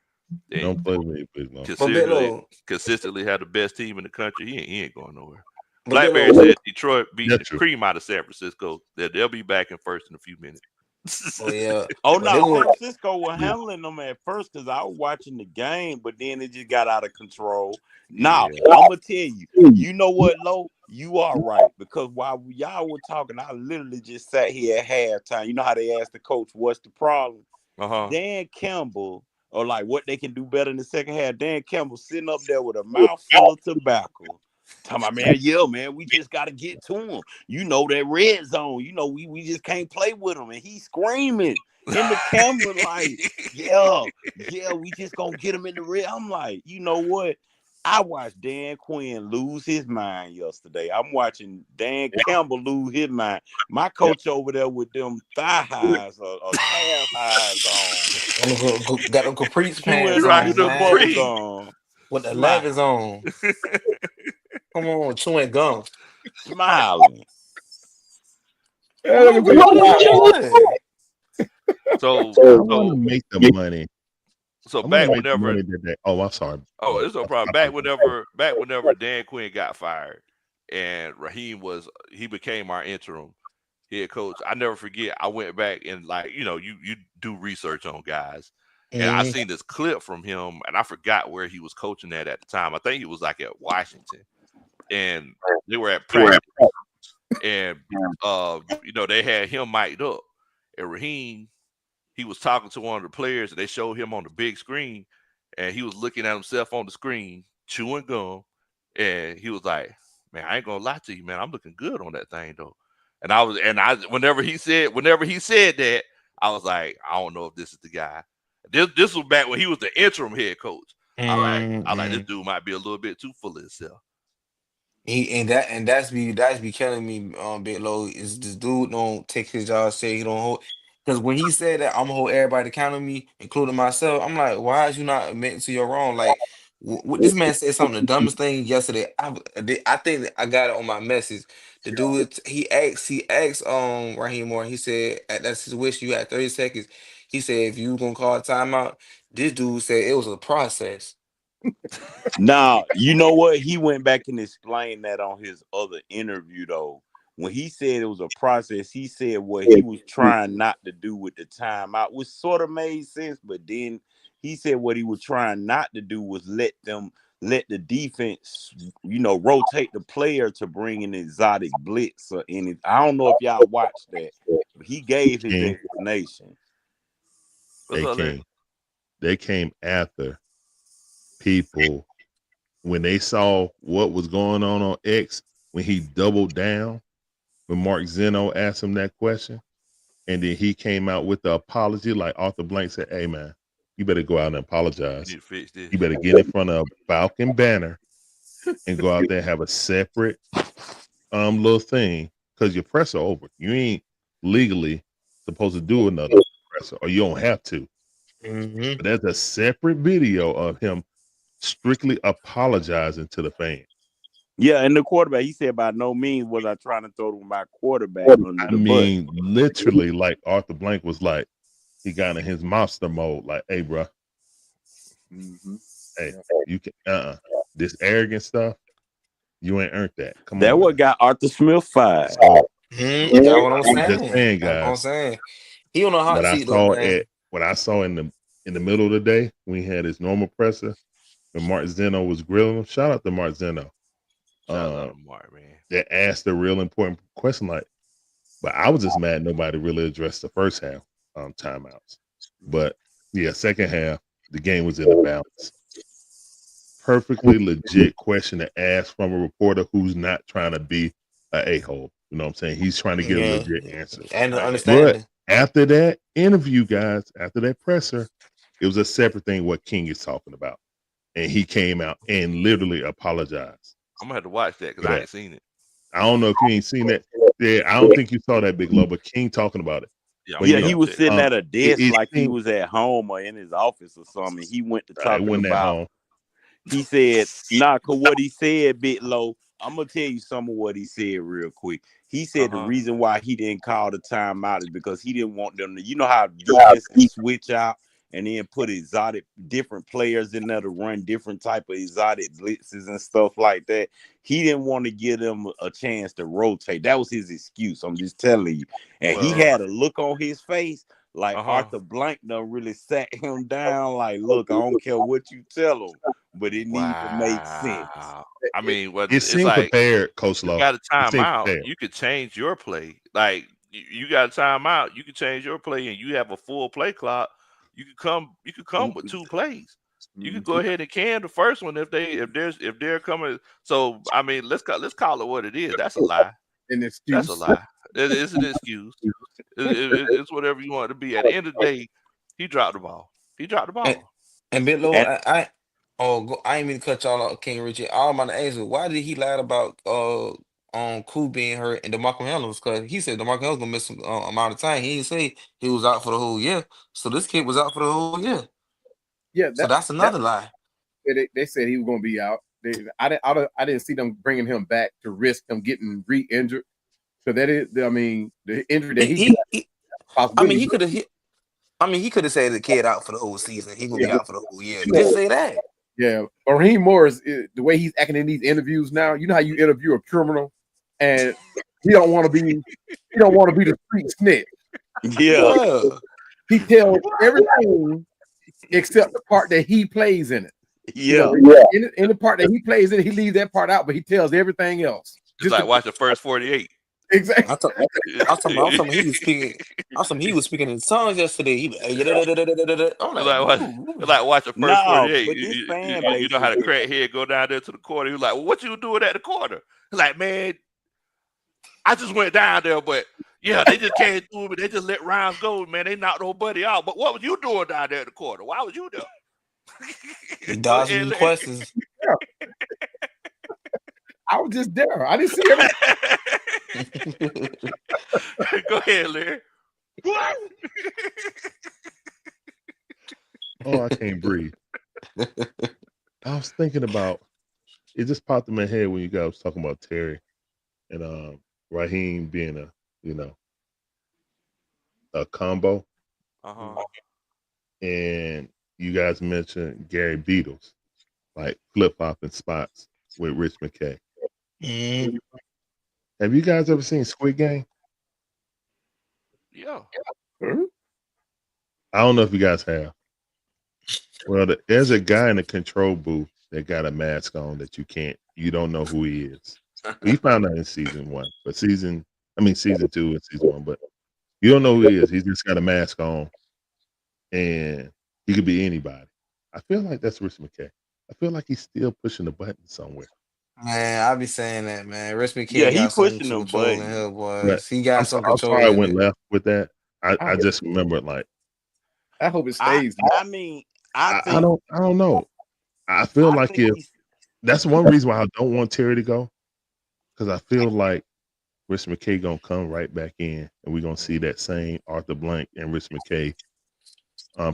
Don't play with me, please, no. Consistently had the best team in the country. He ain't going nowhere. Blackberry said Detroit beat the cream out of San Francisco. They'll be back in first in a few minutes. Oh yeah. Oh But no, they San were Francisco was handling them at first because I was watching the game, but then it just got out of control. Now Yeah. I'm gonna tell you, you know what, Lo? You are right because while y'all were talking, I literally just sat here at halftime. You know how they asked the coach, "What's the problem?" Uh-huh. Dan Campbell, or like what they can do better in the second half. Dan Campbell sitting up there with a mouthful of tobacco. Talking about, man, yeah, man, we just got to get to him. You know that red zone. You know we just can't play with him, and he's screaming in the camera like, yeah, yeah, we just gonna get him in the red. I'm like, you know what? I watched Dan Quinn lose his mind yesterday. I'm watching Dan Campbell lose his mind. My coach over there with them thigh highs or calf highs on, got them caprice He pants chewing rocking on, them Reese's man. bubble capris. gum, With the leathers smiling, on. Come on, chewing gum. smiling. Yeah, look What, at what, what are you doing? So I want to so make the money. so I want to back make the whenever money that they. Oh, I'm sorry. oh, it's no problem. Back whenever Dan Quinn got fired and Raheem he became our interim head coach. I never forget. I went back and like, you do research on guys. And I Mm-hmm. seen this clip from him and I forgot where he was coaching at the time. I think he was like at Washington. And they were at practice. And they had him mic'd up. And Raheem, he was talking to one of the players and they showed him on the big screen and he was looking at himself on the screen, chewing gum, and he was like, "Man, I ain't gonna lie to you, man. I'm looking good on that thing though." And I whenever he said that, I was like, I don't know if this is the guy. This was back when he was the interim head coach. I like this Mm-hmm. dude might be a little bit too full of himself. That's be killing me, Big Low. Is this dude don't take his job, say he don't hold, because when he said that I'm gonna hold everybody to count on me, including myself, I'm like, why is you not admitting to your wrong? Like, this man said something the dumbest thing yesterday. I think that I got it on my message. The dude, he asked Raheem Moore. He said that's his wish. You had 30 seconds. He said if you gonna call a timeout, this dude said it was a process. Now, you know what? He went back and explained that on his other interview, though. When he said it was a process, he said what he was trying not to do with the timeout, which sort of made sense. But then he said what he was trying not to do was let the defense, rotate the player to bring an exotic blitz or anything. I don't know if y'all watched that, but he They gave his came. explanation. What's They up, Larry? came. They came after people when they saw what was going on X when he doubled down when Mark Zeno asked him that question, and then he came out with the apology like Arthur Blank said, "Hey man, you better go out and You need apologize. to fix this. You better get in front of Falcon banner and go out there and have a separate little thing because your presser over. You ain't legally supposed to do another presser, or you don't have to. Mm-hmm. But there's a separate video of him strictly apologizing to the fans. Yeah, and the quarterback, he said, by no means was I trying to throw my quarterback under I the bus. mean, literally, like Arthur Blank was like, he got in his monster mode, like, "Hey, bro, Mm-hmm. hey, you can, this arrogant stuff, you ain't earned that. Come That on, what man." got Arthur Smith fired. So That's what I'm I'm just saying. saying, That's what I'm guys, saying. He on a hot what I seat though, saw man. at what I saw in the middle of the day when he had his normal presser when Mark Zeno was grilling him. Shout out to Mark Zeno. Shout out Uh, to Mark, man. that asked a real important question, like, but I was just mad nobody really addressed the first half timeouts. But yeah, second half, the game was in the balance. Perfectly legit question to ask from a reporter who's not trying to be a hole. You know what I'm saying? He's trying to get a Yeah, legit answer. and I get But understanding. after that interview, guys, after that presser, it was a separate thing what King is talking about. And he came out and literally apologized I'm gonna have to watch that because for I that. ain't seen it. I don't know if you ain't seen that. Yeah, I don't think you saw that, Big Low, but King talking about it. Yeah, I'm But gonna Yeah, go he yeah, was check it sitting out. at a desk it like he seemed was at home or in his office or something. He went to it talking wasn't at about, home. he said, nah, cause what he said, Bit Low. I'm gonna tell you some of what he said real quick. He Uh said the huh. reason why he didn't call the timeout is because he didn't want them to, you know how defenses switch out and then put exotic different players in there to run different type of exotic blitzes and stuff like that. He didn't want to give them a chance to rotate. That was his excuse. I'm just telling you. And he Well, had a look on his face like Arthur Blank done really sat him down. Like, look, I don't care what you tell him, but it needs to make sense. Wow. I mean, It it's seemed like prepared, Coach you Law. got a It seemed timeout. prepared. You could change your play. Like you got a timeout. You can change your play, and you have a full play clock. You could come. You could come with 2 plays. You could go ahead and can the first one if they're coming. So I mean, let's call it what it is. That's a lie. An That's excuse. a lie. It's an excuse. It's whatever you want it to be. At the end of the day, he dropped the ball. He dropped the And, ball. and Big Lord, And I ain't mean to cut y'all out, King Richie. All about the answer. Why did he lie about Cool being hurt and DeMarco Hamlin? Because he said DeMarco Hamlin gonna miss some amount of time. He didn't say he was out for the whole year. So this kid was out for the whole year. Yeah, So that's another lie. they said he was going to be out. I didn't see them bringing him back to risk him getting re-injured. So that is, I mean, the injury that he got, I mean, he could have said the kid out for the whole season. He gonna be out for the whole year. Just say that. Yeah, Raheem Morris, the way he's acting in these interviews now, you know how you interview a criminal, and he don't want to be the street snitch. yeah. He tells everything except the part that he plays in it. Yeah. In the part that he plays in, he leaves that part out, but he tells everything else. It's like watch the first 48. Exactly. I thought he was speaking. He was speaking in tongues yesterday. He I'm like watch the first No, 48. but this fan You know how the base is- crackhead go down there to the corner. He was like, well, what you doing at the corner? He's like, man, I just went down there, but yeah, they just came through me. They just let rounds go, man. They knocked nobody out. But what was you doing down there at the corner? Why was you there? He dodging the questions. I was just there. I didn't see everything. Go ahead, Larry. What? Oh, I can't breathe. I was thinking about it. Just popped in my head when you guys was talking about Terry and Raheem being a combo, and you guys mentioned Gary Beatles, like flip flopping spots with Rich McKay. Mm. Have you guys ever seen Squid Game? Yeah. I don't know if you guys have. Well, there's a guy in the control booth that got a mask on that you don't know who he is. We found out in season 1, but season 2 and season 1, but you don't know who he is. He's just got a mask on, and he could be anybody. I feel like that's Rich McKay. I feel like he's still pushing the button somewhere. Man, I be saying that, man. Rich McKay Yeah, he got some pushing them control in buttons. here, boys. But He got some control. I'm sorry I in went it. left with that. I just remembered, like, I hope it stays. I mean, I I don't know. I feel like that's one reason why I don't want Terry to go, because I feel like Rich McKay gonna come right back in, and we're gonna see that same Arthur Blank and Rich McKay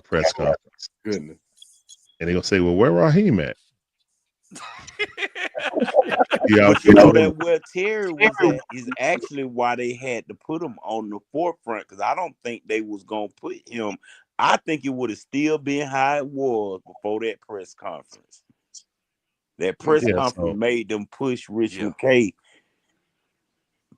press conference. Goodness. And they're gonna say, well, where Raheem at? Yeah, but you know that where Terry was at is actually why they had to put him on the forefront, because I don't think they was gonna put him. I think it would have still been how it was before that press conference. That press conference made them push Rich McKay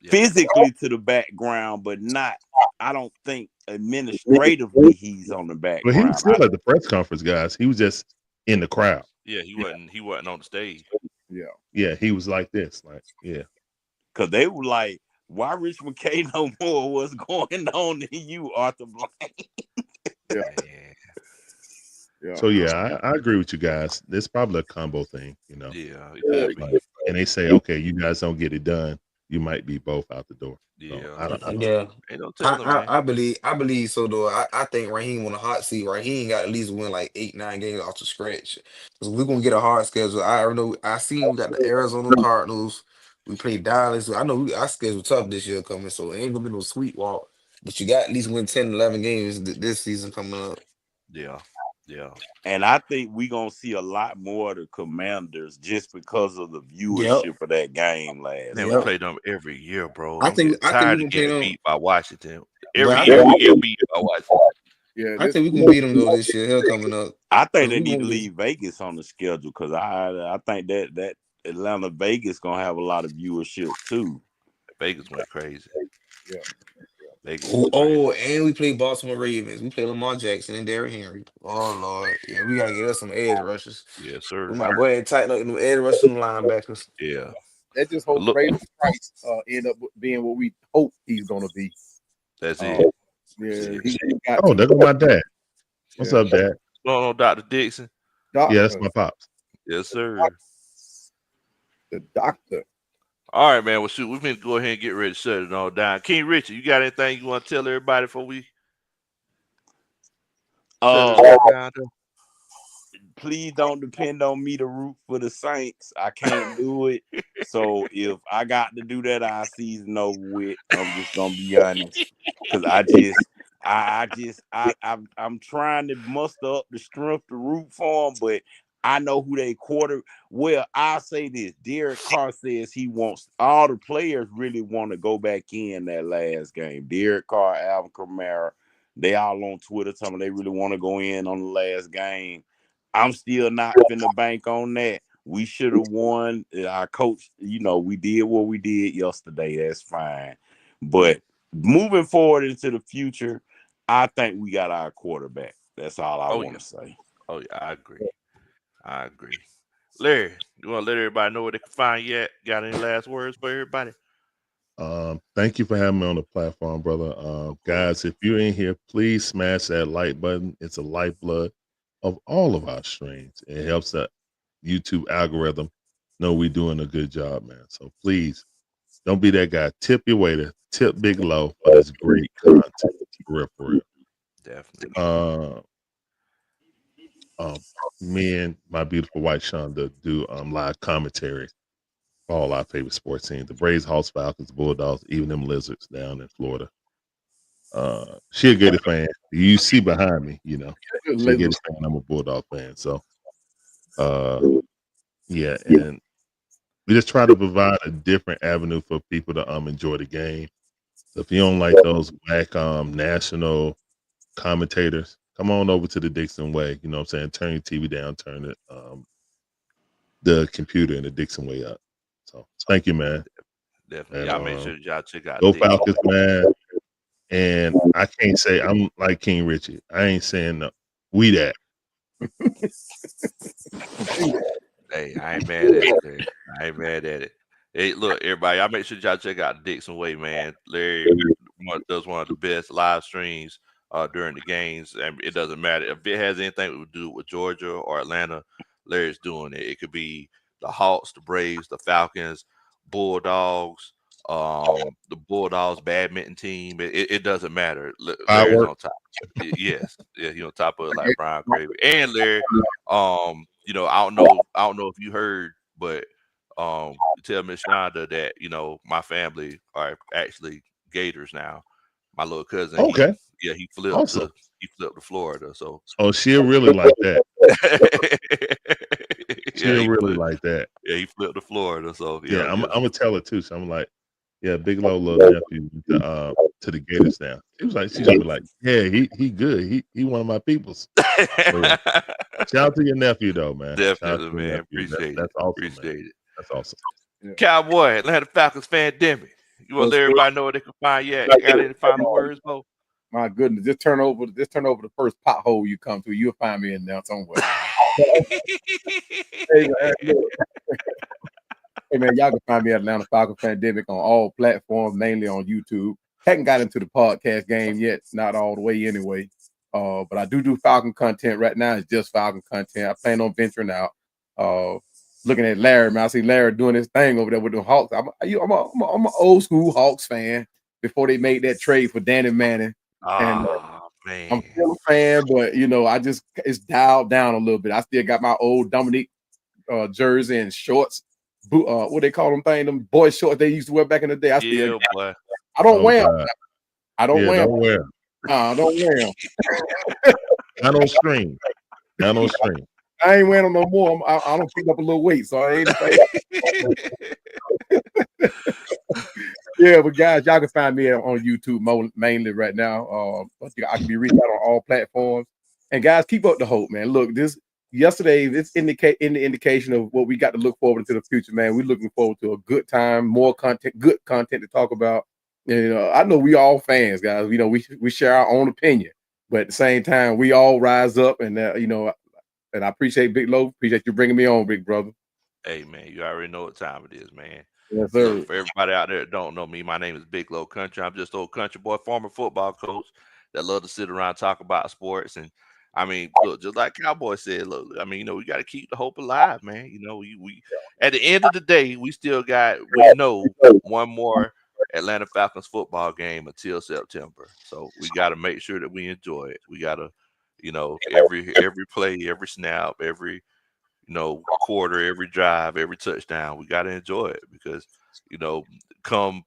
physically to the background, but not. I don't think administratively he's on the background. But he was still at the press conference, guys. He was just in the crowd. Yeah, he wasn't on the stage. Yeah, he was like this, because they were like, "Why Rich McKay no more? What's going on in you, Arthur Blank?" So I agree with you guys. It's probably a combo thing, Yeah, and they say, okay, you guys don't get it done, you might be both out the door. Yeah, I believe so though. I think Raheem on a hot seat. Raheem got at least win like 8-9 games off the scratch. So we're gonna get a hard schedule. I seen we got the Arizona Cardinals. We play Dallas. I know our schedule tough this year coming, so it ain't gonna be no sweet walk. But you got at least win 10-11 games this season coming up. Yeah. And I think we're gonna see a lot more of the Commanders just because of the viewership of that game last night. We play them every year, bro. I think tired we of getting play beat by Washington. Every year we get beat by Washington. Yeah, I think we can beat them though this year. Hell, coming up. I think 'Cause they we need to gonna leave Vegas on the schedule because I think that Atlanta Vegas gonna have a lot of viewership too. Vegas went crazy. yeah. Vegas Oh, went crazy. and we play Baltimore Ravens. We play Lamar Jackson and Derrick Henry. Oh Lord, yeah, we gotta get us some edge rushers. Yes, We sir. might go ahead and tighten up them edge rushers and linebackers. Yeah. Let's just But hope look, Ravens Price end up being what we hope he's gonna be. that's Uh, it. That's yeah, it. he got Oh, there go my dad. What's yeah, up, Dad? No, Dr. Dixon. Yeah, that's doctor, my pops. Yes, sir. the doctor. All right, man. Well, shoot, we're going to go ahead and get ready to shut it all down. King Richard, you got anything you want to tell everybody before we shut it Uh, all down? please don't depend on me to root for the Saints. I can't do it. So if I got to do that, our season over with. I'm just gonna be honest, because I'm trying to muster up the strength to root for them, but I know who they quarter. Well, I'll say this: Derek Carr says he wants all the players really want to go back in that last game. Derek Carr, Alvin Kamara, they all on Twitter telling me they really want to go in on the last game. I'm still not finna bank on that. We should have won. Our coach, we did what we did yesterday. That's fine. But moving forward into the future, I think we got our quarterback. That's all I Oh, want yeah. to say. Oh, yeah. I agree. I agree. Larry, you want to let everybody know where they can find you at? Got any last words for everybody? Thank you for having me on the platform, brother. Guys, if you're in here, please smash that like button. It's a lifeblood of all of our streams. It helps that YouTube algorithm know we're doing a good job, man. So please don't be that guy. Tip your waiter, tip Big Low for this great content. For real. Definitely. Uh, um, me and my beautiful wife Shonda do live commentary for all our favorite sports teams: the Braves, Hawks, Falcons, Bulldogs, even them Lizards down in Florida. She a Gator fan. You see behind me, she a Gator fan. I'm a Bulldog fan. So, yeah, and we just try to provide a different avenue for people to enjoy the game. So if you don't like those whack national commentators, come on over to the Dixon Way. You know what I'm saying? Turn your TV down, turn the computer and the Dixon Way up. So thank you, man. Definitely. And Y'all make sure that y'all check out go Dixon. Falcons, man. And I can't say I'm like King Richie. I ain't saying no. We that. Hey, I ain't mad at it, Larry. I ain't mad at it. Hey, look, everybody, y'all make sure y'all check out Dixon Way, man. Larry does one of the best live streams during the games, and it doesn't matter if it has anything to do with Georgia or Atlanta. Larry's doing it. It could be the Hawks, the Braves, the Falcons, Bulldogs, the Bulldogs badminton team. It doesn't matter. Larry's Firework. on top. Yes, yeah, he on top of it like Brian Cravey and Larry. I don't know if you heard, but tell Miss Shonda that my family are actually Gators now. My little cousin, Okay. he flipped Awesome. to Florida. So Oh, she'll really like that. yeah, She'll really like that. he flipped to Florida. So Yeah, I'm yeah. gonna tell her too. So I'm like, yeah, Big Low little nephew to the Gators now. She's gonna be like, yeah, he good. He one of my peoples. So, yeah. Shout out to your nephew though, man. Shout out Definitely, to your man. nephew. Appreciate That's it. awesome, man. Appreciate it. That's awesome. Yeah. Cowboy, Atlanta Falcons fan demic. You want to let everybody know where they can find you at? Got any final words, Bo? My goodness, just turn over the first pothole you come to. You'll find me in there somewhere. Hey man, y'all can find me at Atlanta Falcons Pandemic on all platforms, mainly on YouTube. Haven't got into the podcast game yet, not all the way anyway. But I do Falcon content right now. It's just Falcon content. I plan on venturing out. Looking at Larry, man, I see Larry doing his thing over there with the Hawks. I'm an old school Hawks fan. Before they made that trade for Danny Manning, and Man, I'm still a fan, but it's dialed down a little bit. I still got my old Dominique jersey and shorts. What they call them thing? Them boy shorts they used to wear back in the day. boy. I don't wear them. I don't wear them. Don't wear them. I don't wear them. Not on stream. Not on stream. I ain't wearing them no more. I don't pick up a little weight, so I ain't. Yeah, but guys, y'all can find me on YouTube mainly right now. But I can be reached out on all platforms. And guys, keep up the hope, man. Look, this indication of what we got to look forward to the future, man. We're looking forward to a good time, more content, good content to talk about. And I know we all fans, guys. We share our own opinion, but at the same time, we all rise up, and and I appreciate Big Low. Appreciate you bringing me on, big brother. Hey man, you already know what time it is, man. Yes, Look, sir. for everybody out there that don't know me, my name is Big Low Country. I'm just old country boy, former football coach that love to sit around and talk about sports. And I mean, look, just like Cowboy said, look, I mean, we got to keep the hope alive, man. We at the end of the day, we know one more Atlanta Falcons football game until September. So we got to make sure that we enjoy it. We got to, every play, every snap, every quarter, every drive, every touchdown. We got to enjoy it because, come,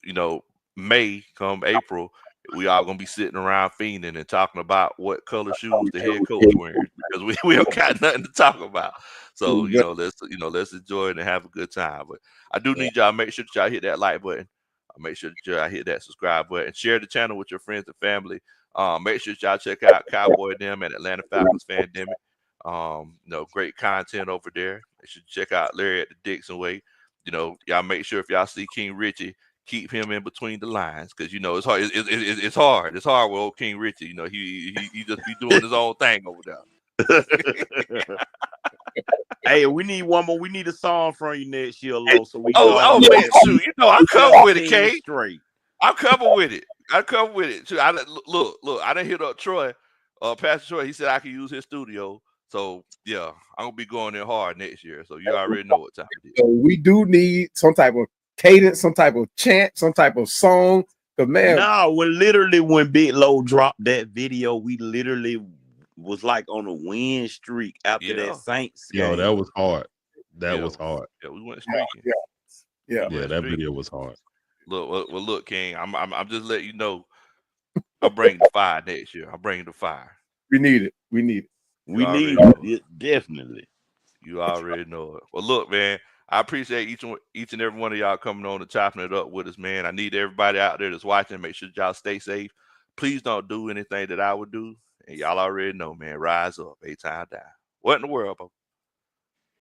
you know, May, come April, we all gonna be sitting around fiending and talking about what color shoes the head coach wearing because we don't got nothing to talk about. So let's enjoy it and have a good time. But I do need y'all to make sure that y'all hit that like button. Make sure that y'all hit that subscribe button. Share the channel with your friends and family. Make sure that y'all check out Cowboy Them and Atlanta Falcons Fandemic. Great content over there. You should check out Larry at the Dixon Way. Y'all make sure if y'all see King Richie, keep him in between the lines because it's hard. It's hard. It's hard with old King Richie. He just be doing his own thing over there. Hey, we need one more. We need a song from you next year, Low, so we Oh go man, shoot! I'm covered with it, 17 K. straight. I'm covered with it. I'm covered with it. Shoot, look. I didn't hit up Troy, Pastor Troy. He said I could use his studio. So yeah, I'm gonna be going in hard next year. So you already know what time it is. So we do need some type of cadence, some type of chant, some type of song. Cause man, No, when Big Low dropped that video, we literally was like on a win streak after that Yeah, Saints Yo, game. that was hard. That yeah, was hard. yeah. We went streaking. yeah. Yeah, that video was hard. Look, King. I'm just letting you know. I'm bringing the fire next year. I'm bringing the fire. We need it. We need it. You We need already know it. it, definitely. You already know it. Well, look, man. I appreciate each and every one of y'all coming on and chopping it up with us, man. I need everybody out there that's watching. Make sure y'all stay safe. Please don't do anything that I would do. And y'all already know, man. Rise up. A time down. What in the world, bro?